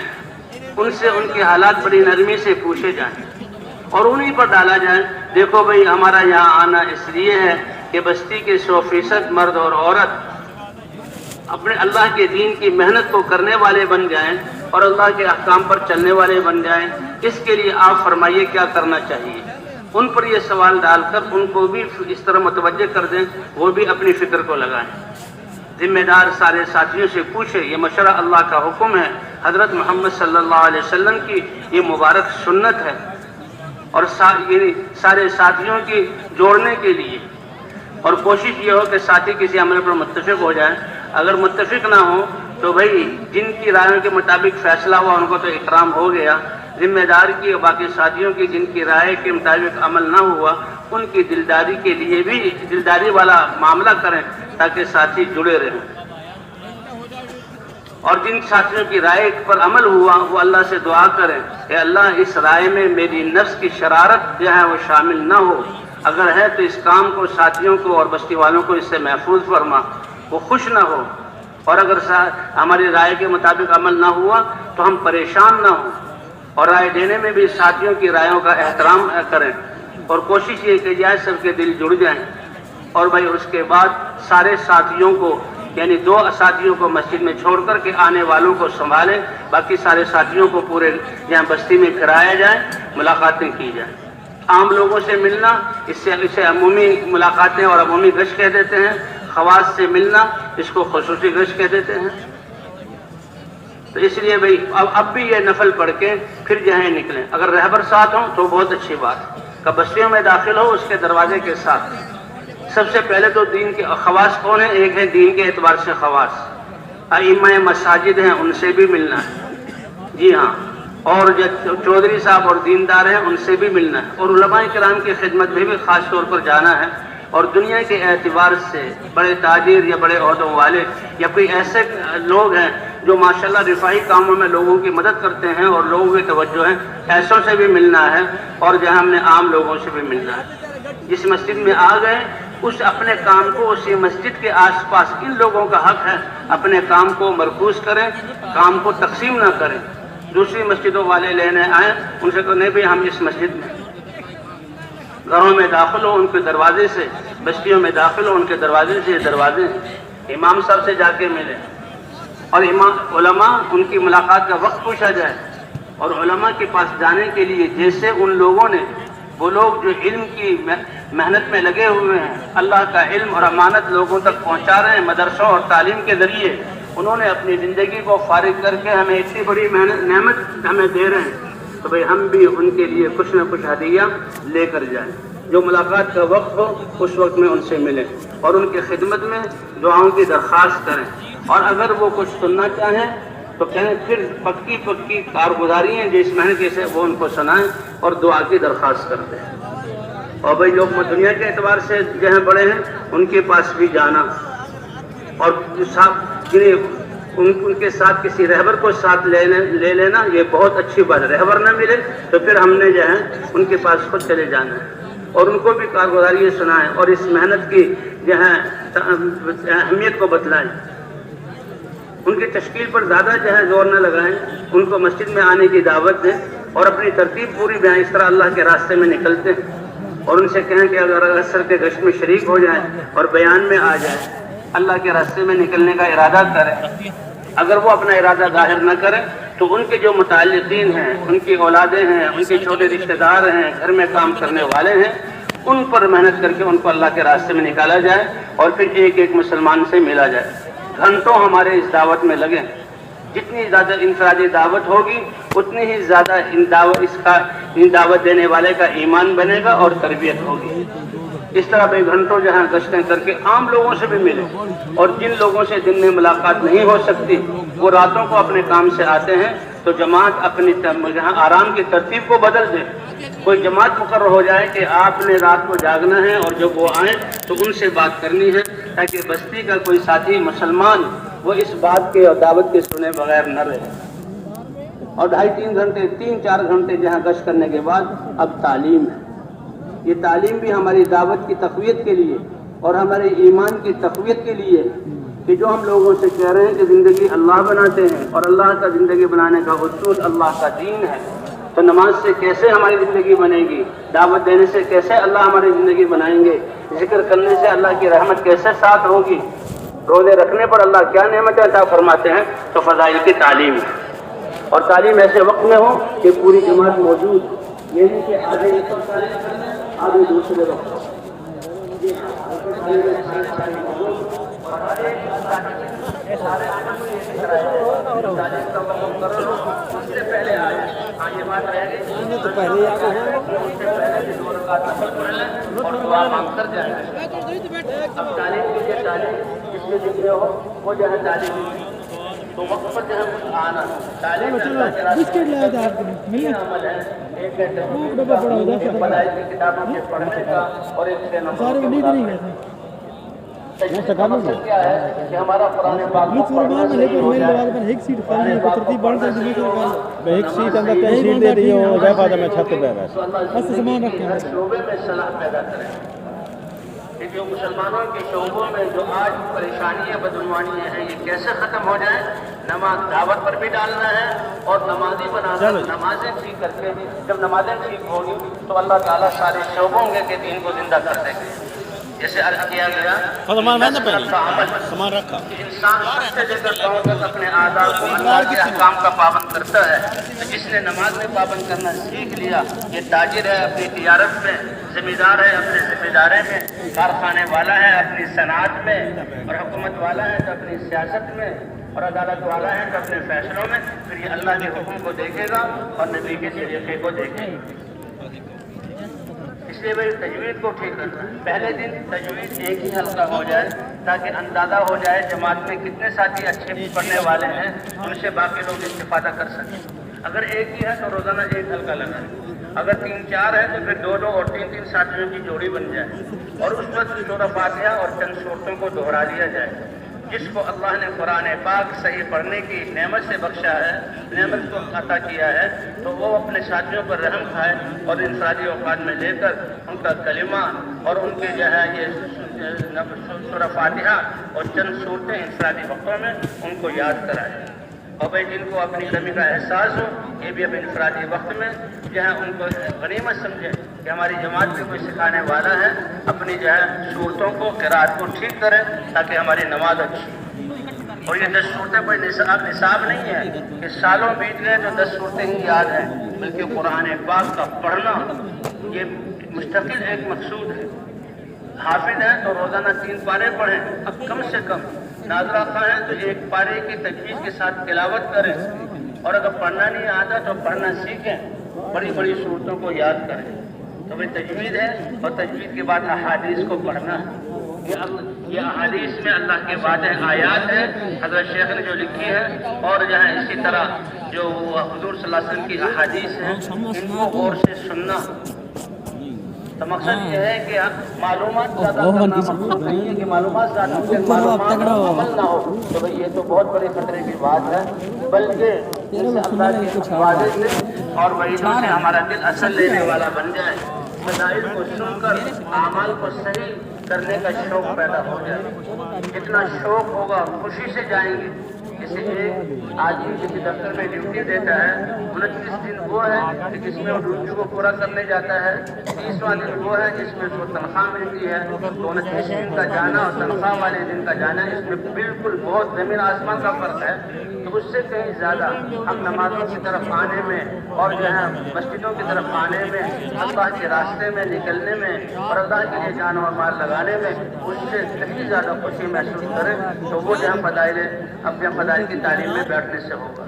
ان سے ان کے حالات بڑی نرمی سے پوچھے جائیں اور انہی پر ڈالا جائے۔ دیکھو بھئی، ہمارا یہاں آنا اس لیے ہے کہ بستی کے 100% مرد اور عورت اپنے اللہ کے دین کی محنت کو کرنے والے بن جائیں اور اللہ کے احکام پر چلنے والے بن جائیں۔ اس کے لیے آپ فرمائیے کیا کرنا چاہیے؟ ان پر یہ سوال ڈال کر ان کو بھی اس طرح متوجہ کر دیں، وہ بھی اپنی فکر کو لگائیں۔ ذمہ دار سارے ساتھیوں سے پوچھے، یہ مشورہ اللہ کا حکم ہے، حضرت محمد صلی اللہ علیہ وسلم کی یہ مبارک سنت ہے، اور سارے ساتھیوں کی جوڑنے کے لیے، اور کوشش یہ ہو کہ ساتھی کسی عمل پر متفق ہو جائیں۔ اگر متفق نہ ہو تو بھائی جن کی رائے کے مطابق فیصلہ ہوا ان کو تو اکرام ہو گیا، ذمہ دار کی اور باقی ساتھیوں کی جن کی رائے کے مطابق عمل نہ ہوا ان کی دلداری کے لیے بھی دلداری والا معاملہ کریں تاکہ ساتھی جڑے رہیں، اور جن ساتھیوں کی رائے پر عمل ہوا وہ اللہ سے دعا کریں کہ اللہ اس رائے میں میری نفس کی شرارت جو ہے وہ شامل نہ ہو، اگر ہے تو اس کام کو ساتھیوں کو اور بستی والوں کو اس سے محفوظ فرما، وہ خوش نہ ہو، اور اگر ہماری رائے کے مطابق عمل نہ ہوا تو ہم پریشان نہ ہوں، اور رائے دینے میں بھی ساتھیوں کی رائےوں کا احترام کریں، اور کوشش یہ کہ جائے سب کے دل جڑ جائیں۔ اور بھائی اس کے بعد سارے ساتھیوں کو، یعنی 2 ساتھیوں کو مسجد میں چھوڑ کر کے آنے والوں کو سنبھالیں، باقی سارے ساتھیوں کو پورے یہاں بستی میں پھرایا جائے، ملاقاتیں کی جائیں۔ عام لوگوں سے ملنا، اسے عمومی ملاقاتیں اور عمومی گشت کہہ دیتے ہیں، خواص سے ملنا اس کو خصوصی گشت کہہ دیتے ہیں۔ تو اس لیے بھائی اب بھی یہ نفل پڑھ کے پھر جہاں نکلیں، اگر رہبر ساتھ ہوں تو بہت اچھی بات، کہ بستیوں میں داخل ہو اس کے دروازے کے ساتھ۔ سب سے پہلے تو دین کے خواص کون ہیں؟ ایک ہے دین کے اعتبار سے خواص، ائمہ مساجد ہیں ان سے بھی ملنا ہے، جی ہاں، اور جو چودھری صاحب اور دیندار ہیں ان سے بھی ملنا ہے، اور علماء کرام کی خدمت میں بھی خاص طور پر جانا ہے، اور دنیا کے اعتبار سے بڑے تاجر یا بڑے عہدوں والے یا کوئی ایسے لوگ ہیں جو ماشاءاللہ رفاہی کاموں میں لوگوں کی مدد کرتے ہیں اور لوگوں کی توجہ ہیں، ایسوں سے بھی ملنا ہے، اور جہاں ہم نے عام لوگوں سے بھی ملنا ہے۔ جس مسجد میں آ گئے اس اپنے کام کو اسی مسجد کے آس پاس، ان لوگوں کا حق ہے اپنے کام کو مرکوز کریں، کام کو تقسیم نہ کریں۔ دوسری مسجدوں والے لینے آئیں ان سے کہنے بھی ہم اس مسجد میں، گھروں میں داخل ہو ان کے دروازے سے، بستیوں میں داخل ہو ان کے دروازے سے، یہ دروازے ہیں، امام صاحب سے جا کے ملیں، اور علماء ان کی ملاقات کا وقت پوچھا جائے، اور علماء کے پاس جانے کے لیے جیسے ان لوگوں نے، وہ لوگ جو علم کی محنت میں لگے ہوئے ہیں، اللہ کا علم اور امانت لوگوں تک پہنچا رہے ہیں مدرسوں اور تعلیم کے ذریعے، انہوں نے اپنی زندگی کو فارغ کر کے ہمیں اتنی بڑی نعمت ہمیں دے رہے ہیں، تو بھئی ہم بھی ان کے لیے کچھ نہ کچھ ہدیہ لے کر جائیں۔ جو ملاقات کا وقت ہو اس وقت میں ان سے ملیں اور ان کی خدمت میں دعاؤں کی درخواست کریں، اور اگر وہ کچھ سننا چاہیں تو کہیں پھر پکی کارگزاری ہیں جس محنت سے وہ ان کو سنائیں اور دعا کی درخواست کرتے ہیں۔ اور بھئی جو دنیا کے اعتبار سے جہاں بڑے ہیں ان کے پاس بھی جانا، اور ان کے ساتھ کسی رہبر کو ساتھ لے لینا، یہ بہت اچھی بات ہے۔ رہبر نہ ملے تو پھر ہم نے جو ہے ان کے پاس خود چلے جانا ہے اور ان کو بھی کارگزاری سنائیں اور اس محنت کی جو ہے اہمیت کو بتلائیں، ان کی تشکیل پر زیادہ جو ہے زور نہ لگائیں، ان کو مسجد میں آنے کی دعوت دیں اور اپنی ترتیب پوری بیان، اس طرح اللہ کے راستے میں نکلتے ہیں، اور ان سے کہیں کہ اگر عصر کے گشت میں شریک ہو جائیں اور بیان میں آ جائیں، اللہ کے راستے میں نکلنے کا ارادہ کریں۔ اگر وہ اپنا ارادہ ظاہر نہ کریں تو ان کے جو متعلقین ہیں، ان کی اولادیں ہیں، ان کے چھوٹے رشتہ دار ہیں، گھر میں کام کرنے والے ہیں، ان پر محنت کر کے ان کو اللہ کے راستے میں نکالا جائے اور پھر ایک ایک مسلمان سے ملا جائے۔ گھنٹوں ہمارے اس دعوت میں لگیں، جتنی زیادہ انفرادی دعوت ہوگی اتنی ہی زیادہ ان دعوت دینے والے کا ایمان بنے گا اور تربیت ہوگی۔ اس طرح بے گھنٹوں جہاں گشتیں کر کے عام لوگوں سے بھی ملے، اور جن لوگوں سے دن میں ملاقات نہیں ہو سکتی وہ راتوں کو اپنے کام سے آتے ہیں، تو جماعت اپنی جہاں آرام کی ترتیب کو بدل دے۔ کوئی جماعت مقرر ہو جائے کہ آپ نے رات کو جاگنا ہے، اور جب وہ آئیں تو ان سے بات کرنی ہے، تاکہ بستی کا کوئی ساتھی مسلمان وہ اس بات کے اور دعوت کے سنے بغیر نہ رہے۔ اور 2.5-3 گھنٹے 3-4 گھنٹے جہاں گشت کرنے کے بعد اب تعلیم ہے۔ یہ تعلیم بھی ہماری دعوت کی تقویت کے لیے اور ہمارے ایمان کی تقویت کے لیے، کہ جو ہم لوگوں سے کہہ رہے ہیں کہ زندگی اللہ بناتے ہیں، اور اللہ کا زندگی بنانے کا اصول اللہ کا دین ہے، تو نماز سے کیسے ہماری زندگی بنے گی، دعوت دینے سے کیسے اللہ ہماری زندگی بنائیں گے، ذکر کرنے سے اللہ کی رحمت کیسے ساتھ ہوگی، روزے رکھنے پر اللہ کیا نعمتیں عطا فرماتے ہیں، تو فضائل کی تعلیم ہے۔ اور تعلیم ایسے وقت میں ہو کہ پوری جماعت موجود، یہ نہیں کہ آدھے دوسرے وقت تو پہلے اب تعلیم کی تعلیم جس میں ذکر ہو وہ جو ہے تعلیم، تو وقت پر جو ہے کچھ آنا تعلیم عمل ہے، ایک فضائل کی کتابوں کے پڑھنے کا، اور ایک مقصد کیا ہے کہ ہمارا قرآن پاک ایک سیٹ خالی ہے، ترتیب بڑھ جائے گی، ایک سیٹ اندر کئی سیٹ دے دی ہو گئے بعد میں چھت پہ بس سامان رکھیں شعبے میں صلاح پیدا کریں کہ جو مسلمانوں کے شعبوں میں جو آج پریشانیاں بدعنوانیاں ہیں یہ کیسے ختم ہو جائیں۔ نماز دعوت پر بھی ڈالنا ہے، اور نمازی بنانا، نمازیں ٹھیک کر کے جب نمازیں ٹھیک ہوگی تو اللہ تعالیٰ سارے شعبوں کے دین کو زندہ کر دیں گے۔ جیسے عرض کیا گیا انسان سے لے کر پاؤں تک اپنے اعضاء کو اللہ کے احکام کا پابند کرتا ہے، تو جس نے نماز میں پابند کرنا سیکھ لیا یہ تاجر ہے اپنی تجارت میں، ذمہ دار ہے اپنے ذمہ دارے میں، کارخانے والا ہے اپنی صنعت میں، اور حکومت والا ہے تو اپنی سیاست میں، اور عدالت والا ہے تو اپنے فیصلوں میں، پھر یہ اللہ کے حکم کو دیکھے گا اور نبی کے طریقے کو دیکھے گا۔ اس لیے بھائی تجوید کو ٹھیک رکھنا ہے۔ پہلے دن تجوید ایک ہی حلقہ ہو جائے تاکہ اندازہ ہو جائے جماعت میں کتنے ساتھی اچھے پڑھنے والے ہیں، ان سے باقی لوگ استفادہ کر سکیں۔ اگر ایک ہی ہے تو روزانہ ایک حلقہ لگائیں، اگر 3-4 ہے تو پھر 2-2 اور 3-3 ساتھیوں کی جوڑی بن جائے، اور اس وقت سورہ فاتحہ اور چند صورتوں کو دہرا لیا جائے۔ جس کو اللہ نے قرآن پاک صحیح پڑھنے کی نعمت سے بخشا ہے، نعمت کو عطا کیا ہے، تو وہ اپنے ساتھیوں پر رحم کھائے اور انفرادی اوقات میں لے کر ان کا کلمہ اور ان کے جو ہے یہ سورہ فاتحہ اور چند صورتیں انفرادی وقتوں میں ان کو یاد کرائے۔ اور بھائی جن کو اپنی کمی کا احساس ہو یہ بھی اپنے انفرادی وقت میں جو ہے ان کو غنیمت سمجھے کہ ہماری جماعت میں کوئی سکھانے والا ہے، اپنی جو ہے صورتوں کو قرأت کو ٹھیک کرے تاکہ ہماری نماز اچھی۔ اور یہ 10 صورتیں کوئی نصاب نہیں ہے کہ سالوں بیت گئے تو 10 صورتیں ہی یاد ہیں، بلکہ قرآن پاک کا پڑھنا یہ مستقل ایک مقصود ہے۔ حافظ ہیں تو روزانہ 3 پارے پڑھیں، اب کم سے کم ناظرہ خواہ ہیں تو 1 پارے کی تجوید کے ساتھ تلاوت کریں، اور اگر پڑھنا نہیں آتا تو پڑھنا سیکھیں، بڑی بڑی صورتوں کو یاد کریں۔ تو وہ تجوید ہے، اور تجوید کے بعد احادیث کو پڑھنا ہے۔ یہ احادیث میں اللہ کے وعدے آیات ہیں حضرت شیخ نے جو لکھی ہے، اور جو ہے اسی طرح جو حضور صلی اللہ علیہ وسلم کی احادیث ہیں ان کو غور سے سننا۔ تو مقصد یہ ہے کہ معلومات زیادہ کرنا مقصود نہیں ہے کہ معلومات زیادہ معلومات عمل نہ ہو، تو بھئی یہ تو بہت بڑے خطرے کی بات ہے، بلکہ اللہ کے وعدے سے اور وعیدوں سے ہمارا دل اثر لینے والا بن جائے، فضائل کو سن کر اعمال کو صحیح کرنے کا شوق پیدا ہو جائے۔ جتنا شوق ہوگا خوشی سے جائیں گے۔ جیسے ایک آدمی کسی دفتر میں ڈیوٹی دیتا ہے، 29 دن وہ ہے کہ جس میں وہ ڈیوٹی کو پورا کرنے جاتا ہے، 30واں دن وہ ہے جس میں اس کو تنخواہ ملتی ہے، تو 29 دن کا جانا اور تنخواہ والے دن کا جانا اس میں بالکل بہت زمین آسمان کا فرق ہے۔ تو اس سے کہیں زیادہ ہم نمازوں کی طرف آنے میں اور جو ہے مسجدوں کی طرف آنے میں، اللہ کے راستے میں نکلنے میں اور اللہ کے لیے جان و مال لگانے میں اس سے کہیں زیادہ خوشی محسوس کریں تو وہ جو فضائل اپنے فضائل کی تعلیم میں بیٹھنے سے ہوگا۔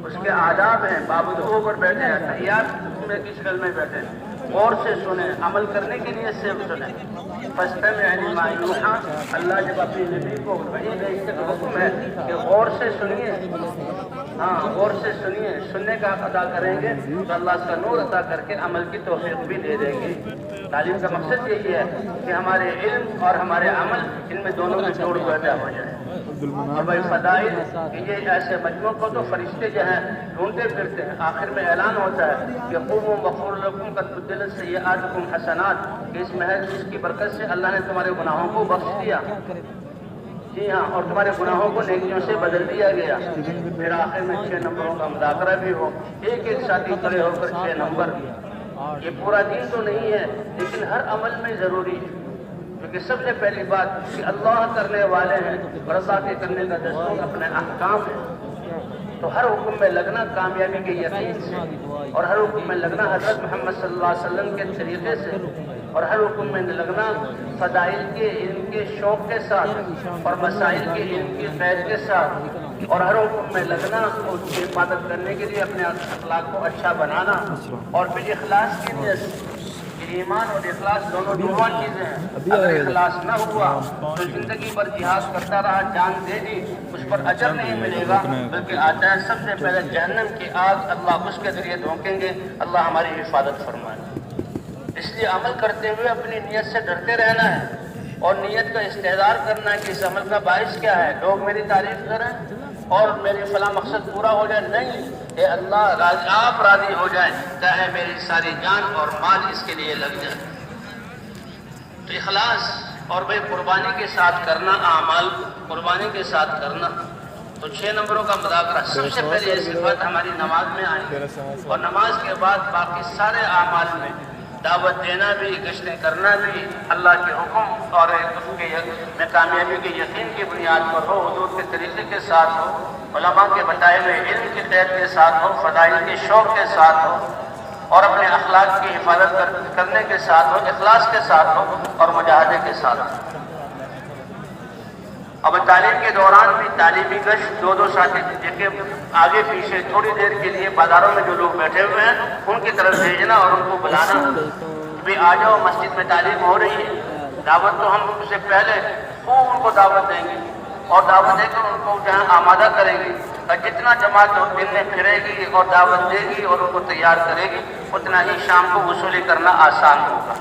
اس کے آداب ہیں، بابو پر بیٹھے ہیں، تحیات میں کی شکل میں بیٹھے ہیں، غور سے سنیں، عمل کرنے کے لیے سے سنیں۔ فاستمع لما یوحیٰ، اللہ جب اپنی نبی کو وحی بھیجنے کا حکم ہے کہ غور سے سنیے، غور سے سنیے، سننے کا حق ادا کریں گے تو اللہ اس کا نور عطا کر کے عمل کی توفیق بھی دے دیں گے۔ تعلیم کا مقصد یہی ہے کہ ہمارے علم اور ہمارے عمل ان میں دونوں میں جوڑ پیدا ہو جائے۔ اور بھائی فضائل کہ یہ ایسے مجموعوں کو تو فرشتے جو ہیں ڈھونڈتے پھرتے ہیں، آخر میں اعلان ہوتا ہے کہ قوموا مغفور لکم قد بدلت سیئاتکم حسنات، کہ اس محض اس کی برکت سے اللہ نے تمہارے گناہوں کو بخش دیا، جی ہاں، اور تمہارے گناہوں کو نیکیوں سے بدل دیا گیا۔ پھر آخر میں 6 نمبروں کا مذاکرہ بھی ہو، ایک ساتھی کھڑے ہو کر 6 نمبر۔ یہ پورا دین تو نہیں ہے لیکن ہر عمل میں ضروری ہے، کیونکہ سب سے پہلی بات کہ اللہ کرنے والے ہیں اور اللہ کے کرنے کا دستور اپنے احکام ہے، تو ہر حکم میں لگنا کامیابی کے یقین سے، اور ہر حکم میں لگنا حضرت محمد صلی اللہ علیہ وسلم کے طریقے سے، اور ہر حکم میں لگنا فضائل کے علم کے شوق کے ساتھ اور مسائل کے علم کی قید کے ساتھ، اور ہر حکم میں لگنا اس کی حفاظت کرنے کے لیے اپنے اخلاق کو اچھا بنانا، اور پھر اخلاص کی نیت۔ ایمان اور اخلاص دونوں دشمن چیزیں ہیں، اگر اخلاص نہ ہوا تو زندگی بھر جہاد کرتا رہا، جان دے دی، اس پر اجر نہیں ملے گا، بلکہ آتا ہے سب سے پہلے جہنم کی آگ اللہ اس کے ذریعے دھونکیں گے۔ اللہ ہماری حفاظت فرمائے۔ اس لیے عمل کرتے ہوئے اپنی نیت سے ڈرتے رہنا ہے اور نیت کا استحضار کرنا ہے کہ اس عمل کا باعث کیا ہے، لوگ میری تعریف کریں اور میری فلاں مقصد پورا ہو جائے، نہیں، اے اللہ آپ راضی ہو جائیں، چاہے میری ساری جان اور مال اس کے لیے لگ جائے۔ تو اخلاص اور بھائی قربانی کے ساتھ کرنا، اعمال قربانی کے ساتھ کرنا۔ تو 6 نمبروں کا مذاکرہ، سب سے پہلے یہ صفات ہماری نماز میں آئی، اور نماز کے بعد باقی سارے اعمال میں دعوت دینا بھی، گشتیں کرنا بھی اللہ کے حکم اور اس کے میں کامیابی کے یقین کی بنیاد پر ہو، حضور کے طریقے کے ساتھ ہو، علماء کے بتائے ہوئے علم کی قید کے ساتھ ہو، فضائل کے شوق کے ساتھ ہو، اور اپنے اخلاق کی حفاظت کرنے کے ساتھ ہو، اخلاص کے ساتھ ہو، اور مجاہدے کے ساتھ ہو۔ اب تعلیم کے دوران بھی تعلیمی گشت، دو ساتھی دیکھے آگے پیچھے تھوڑی دیر کے لیے بازاروں میں جو لوگ بیٹھے ہوئے ہیں ان کی طرف بھیجنا اور ان کو بلانا، بھی آ جاؤ مسجد میں تعلیم ہو رہی ہے۔ دعوت تو ہم سے پہلے خوب ان کو دعوت دیں گے اور دعوت دے کر ان کو جہاں آمادہ کریں گے، اور جتنا جماعت دن میں پھرے گی اور دعوت دے گی اور ان کو تیار کرے گی، اتنا ہی شام کو وصولی کرنا آسان ہوگا۔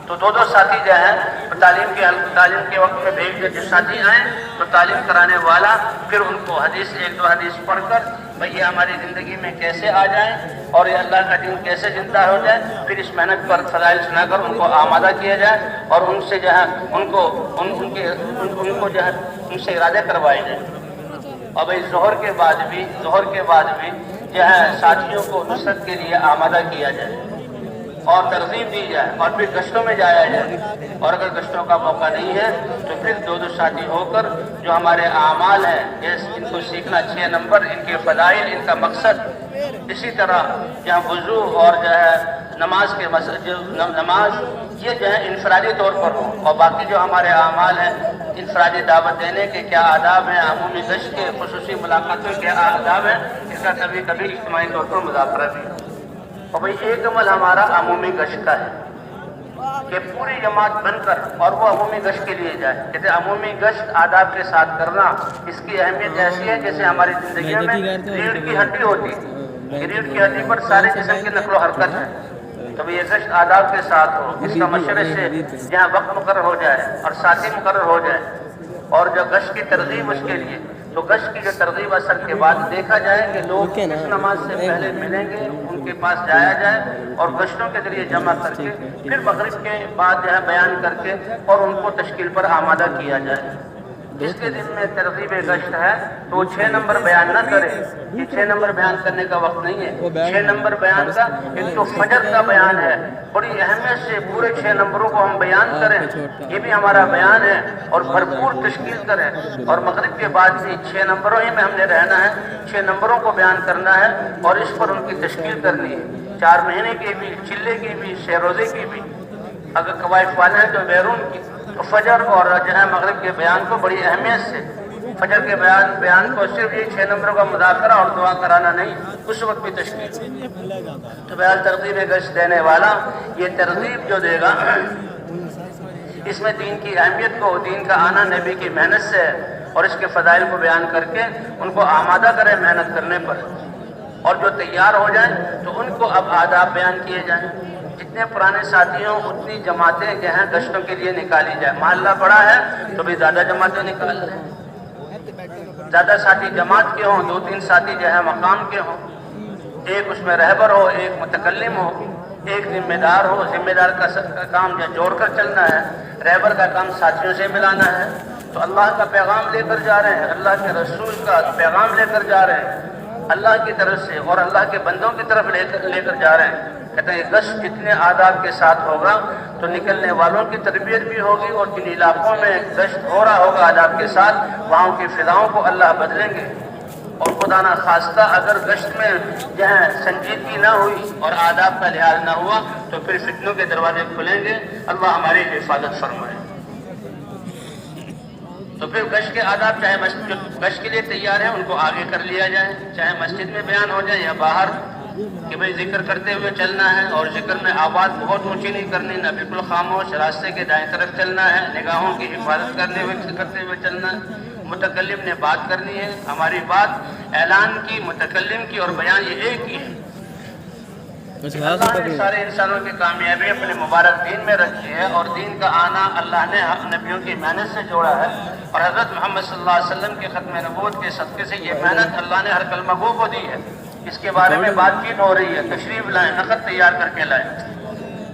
تو دو ساتھی جو ہیں تعلیم کے وقت میں بھیج دے، جو ساتھی آئیں تو تعلیم کرانے والا پھر ان کو حدیث 1-2 حدیث پڑھ کر بھئی یہ ہماری زندگی میں کیسے آ جائیں اور یہ اللہ کا دین کیسے زندہ ہو جائے، پھر اس محنت پر فضائل سنا کر ان کو آمادہ کیا جائے اور ان سے جو ہے ان کو جو ہے ان سے ارادے کروائے جائیں۔ اور بھئی ظہر کے بعد بھی جو ہے ساتھیوں کو نصرت کے لیے آمادہ کیا جائے اور ترغیب دی جائے، اور پھر گشتوں میں جایا جائے، اور اگر گشتوں کا موقع نہیں ہے تو پھر دو ساتھی ہو کر جو ہمارے اعمال ہیں ان کو سیکھنا، 6 نمبر ان کے فضائل، ان کا مقصد، اسی طرح جہاں وضو اور جو ہے نماز یہ جو ہے انفرادی طور پر ہو، اور باقی جو ہمارے اعمال ہیں انفرادی دعوت دینے کے کیا آداب ہیں، عمومی گشت کے، خصوصی ملاقاتوں کے کیا آداب ہیں، اس کا کبھی کبھی اجتماعی طور پر مذاکرہ بھی ہو۔ اور بھئی ایک عمل ہمارا عمومی گشت کا ہے کہ پوری جماعت بن کر اور وہ عمومی گشت کے لیے جائے۔ کہتے ہیں عمومی گشت آداب کے ساتھ کرنا، اس کی اہمیت ایسی ہے جیسے ہماری زندگی میں ریڑھ کی ہڈی ہوتی ہے، ریڑھ کی ہڈی پر سارے جسم کی نقل و حرکت ہے، تو یہ گشت آداب کے ساتھ ہو، اس کا مشورے سے جہاں وقت مقرر ہو جائے اور ساتھی مقرر ہو جائے، اور جو گشت کی ترغیب اس کے لیے، تو گشت کی جو ترغیب اثر کے بعد دیکھا جائے کہ لوگ اس نماز سے پہلے ملیں گے، ان کے پاس جایا جائے اور گشتوں کے ذریعے جمع کر کے پھر مغرب کے بعد جو ہے بیان کر کے اور ان کو تشکیل پر آمادہ کیا جائے۔ جس کے دن میں ترغیب گشت ہے تو وہ 6 نمبر بیان نہ کرے، یہ 6 نمبر بیان کرنے کا وقت نہیں ہے۔ 6 نمبر بیان کا ایک تو فجر کا بیان ہے، بڑی اہمیت سے پورے 6 نمبروں کو ہم بیان کریں، یہ بھی ہمارا بیان ہے، اور بھرپور تشکیل کریں، اور مغرب کے بعد بھی 6 نمبروں ہی میں ہم نے رہنا ہے، 6 نمبروں کو بیان کرنا ہے اور اس پر ان کی تشکیل کرنی ہے، 4 مہینے کی بھی، چلے کی بھی، 6 روزے کی بھی، اگر قوائف والے ہیں تو بیرون کی، تو فجر اور جو ہے مغرب کے بیان کو بڑی اہمیت سے، فجر کے بیان کو صرف یہ 6 نمبروں کا مذاکرہ اور دعا کرانا نہیں، اس وقت بھی تشکیل۔ تو بہرحال ترغیب گشت دینے والا یہ ترغیب جو دے گا، اس میں دین کی اہمیت کو، دین کا آنا نبی کی محنت سے اور اس کے فضائل کو بیان کر کے ان کو آمادہ کرے محنت کرنے پر، اور جو تیار ہو جائیں تو ان کو اب آداب بیان کیے جائیں۔ جتنے پرانے ساتھی ہوں اتنی جماعتیں جو ہیں گشتوں کے لیے نکالی جائے، محلہ بڑا ہے تو بھی زیادہ جماعتیں نکال لیں، زیادہ ساتھی جماعت کے ہوں، 2-3 ساتھی جو ہے مقام کے ہوں، ایک اس میں رہبر ہو، ایک متکلم ہو، ایک ذمہ دار ہو، ذمہ دار کا کام جو جوڑ کر چلنا ہے، رہبر کا کام ساتھیوں سے ملانا ہے، تو اللہ کا پیغام لے کر جا رہے ہیں، اللہ کے رسول کا پیغام لے کر جا رہے ہیں اللہ کی طرف سے، اور اللہ کے بندوں کی طرف لے کر جا رہے ہیں۔ کہتے ہیں یہ گشت جتنے آداب کے ساتھ ہوگا تو نکلنے والوں کی تربیت بھی ہوگی، اور جن علاقوں میں گشت ہو رہا ہوگا آداب کے ساتھ وہاں کی فضاؤں کو اللہ بدلیں گے، اور خدا نہ خواستہ اگر گشت میں جو ہے سنجیدگی نہ ہوئی اور آداب کا لحاظ نہ ہوا تو پھر فتنوں کے دروازے کھلیں گے، اللہ ہماری حفاظت فرمائے۔ تو پھر گشت کے آداب چاہے جو گشت کے لیے تیار ہیں ان کو آگے کر لیا جائے، چاہے مسجد میں بیان ہو جائے یا باہر، کہ بھئی ذکر کرتے ہوئے چلنا ہے، اور ذکر میں آواز بہت اونچی نہیں کرنی، نہ بالکل خاموش، راستے کے دائیں طرف چلنا ہے، نگاہوں کی حفاظت کرتے ہوئے چلنا ہے، متکلم نے بات کرنی ہے، ہماری بات اعلان کی، متکلم کی اور بیان یہ ایک ہی ہے۔ اللہ نے سارے انسانوں کی کامیابی اپنے مبارک دین میں رکھی ہے، اور دین کا آنا اللہ نے نبیوں کی محنت سے جوڑا ہے، اور حضرت محمد صلی اللہ علیہ وسلم کے ختم نبوت کے صدقے سے یہ محنت اللہ نے ہر کلمہ گو کو دی ہے۔ اس کے بارے میں بات چیت ہو رہی ہے، تشریف لائیں، نقد تیار کر کے لائیں۔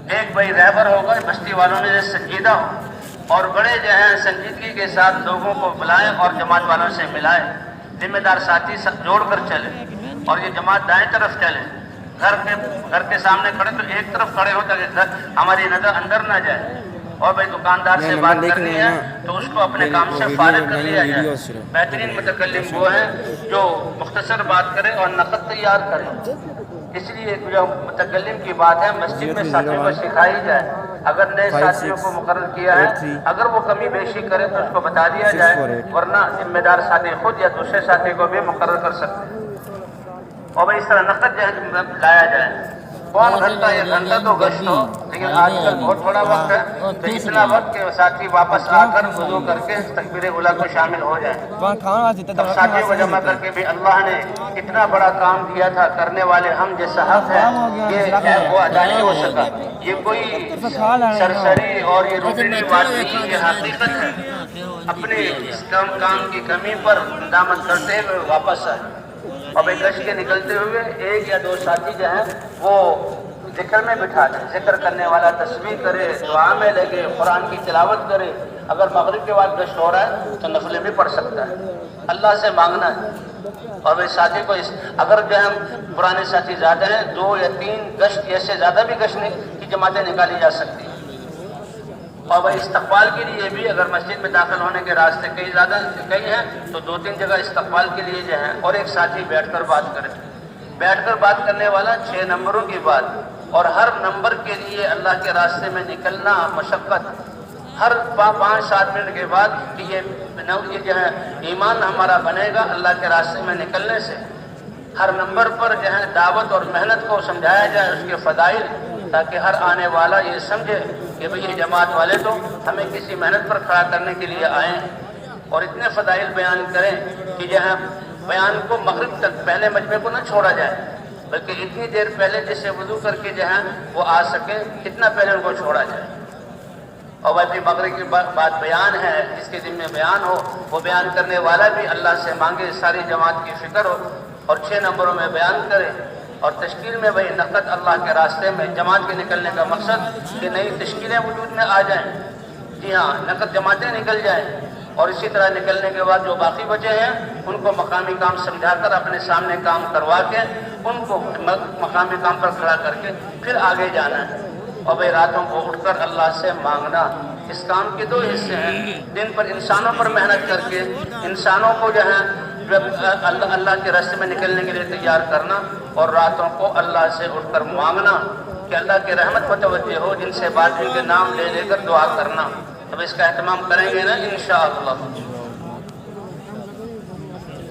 ایک بھائی رہبر ہوگا بستی والوں میں سنجیدہ ہو، اور بڑے جو ہیں سنجیدگی کے ساتھ لوگوں کو بلائیں اور جماعت والوں سے ملائیں، ذمہ دار ساتھی سب جوڑ کر چلیں، اور یہ جماعت دائیں طرف چلیں، گھر کے سامنے کھڑے تو ایک طرف کھڑے ہو تاکہ ہماری نظر اندر نہ جائے، اور بھائی دکاندار سے بات کرنی ہے تو اس کو اپنے کام سے فارغ کر لیا جائے۔ بہترین متکلم وہ ہیں جو مختصر بات کرے اور نقد تیار کرے، اس لیے جو متکلم کی بات ہے مسجد میں ساتھیوں کو سکھائی جائے، اگر نئے ساتھیوں کو مقرر کیا ہے اگر وہ کمی بیشی کرے تو اس کو بتا دیا جائے، ورنہ ذمہ دار ساتھی خود یا دوسرے ساتھی کو بھی مقرر کر سکتے ہیں، اور بھائی اس طرح نقد جو ہے لایا جائے۔ کون گھنٹہ یا گھنٹہ تو گشت ہو، لیکن آج کل بہت تھوڑا وقت ہے، تو اتنا وقت کہ ساتھی واپس آ کر وضو کر کے تکبیر اولیٰ کو شامل ہو جائیں۔ اب ساتھیوں کو جمع کر کے بھی اللہ نے اتنا بڑا کام دیا تھا، کرنے والے ہم جیسا حق ہے یہ وہ ادا نہیں ہو سکا، یہ کوئی سرسری اور یہ روٹینی بات نہیں، یہ حقیقت ہے۔ اپنے اس کام کی کمی پر ندامت کرتے ہوئے واپس آئے، اور ایک گشت کے نکلتے ہوئے ایک یا 2 ساتھی جو ہیں وہ ذکر میں بٹھا دیں، ذکر کرنے والا تسبیح کرے، دعا میں لگے، قرآن کی تلاوت کرے، اگر مغرب کے بعد گشت ہو رہا ہے تو نفلیں بھی پڑھ سکتا ہے، اللہ سے مانگنا ہے۔ اور اس ساتھی کو اگر جو ہم پرانے ساتھی زیادہ ہیں 2 یا 3 گشت یا سے زیادہ بھی گشت کی جماعتیں نکالی جا سکتی ہیں، اور وہ استقبال کے لیے بھی اگر مسجد میں داخل ہونے کے راستے کئی ہیں تو 2-3 جگہ استقبال کے لیے جو ہیں، اور ایک ساتھی بیٹھ کر بات کرے، بیٹھ کر بات کرنے والا 6 نمبروں کی بات، اور ہر نمبر کے لیے اللہ کے راستے میں نکلنا مشقت، ہر 5-7 منٹ کے بعد کہ یہ جو ہے ایمان ہمارا بنے گا اللہ کے راستے میں نکلنے سے، ہر نمبر پر جو ہے دعوت اور محنت کو سمجھایا جائے، اس کے فضائل، تاکہ ہر آنے والا یہ سمجھے کہ بھئی یہ جماعت والے تو ہمیں کسی محنت پر کھڑا کرنے کے لیے آئے ہیں، اور اتنے فضائل بیان کریں کہ جو ہے بیان کو مغرب تک پہلے مجمع کو نہ چھوڑا جائے، بلکہ اتنی دیر پہلے جسے وضو کر کے جو ہے وہ آ سکے اتنا پہلے ان کو چھوڑا جائے، اور ویسے مغرب کی بات بیان ہے، جس کے ذمہ بیان ہو وہ بیان کرنے والا بھی اللہ سے مانگے، ساری جماعت کی فکر ہو، اور 6 نمبروں میں بیان کرے، اور تشکیل میں وہی نقد اللہ کے راستے میں جماعت کے نکلنے کا مقصد کہ نئی تشکیلیں وجود میں آ جائیں، جی ہاں نقد جماعتیں نکل جائیں، اور اسی طرح نکلنے کے بعد جو باقی بچے ہیں ان کو مقامی کام سمجھا کر اپنے سامنے کام کروا کے ان کو مقامی کام پر کھڑا کر کے پھر آگے جانا ہے. اور بھائی راتوں کو اٹھ کر اللہ سے مانگنا. اس کام کے دو حصے ہیں. دن پر انسانوں پر محنت کر کے انسانوں کو جو ہے اللہ کے راستے میں نکلنے کے لیے تیار کرنا، اور راتوں کو اللہ سے اٹھ کر مانگنا کہ اللہ کی رحمت متوجہ ہو، جن سے بات ان کے نام لے لے کر دعا کرنا. اب اس کا اہتمام کریں گے نا انشاءاللہ.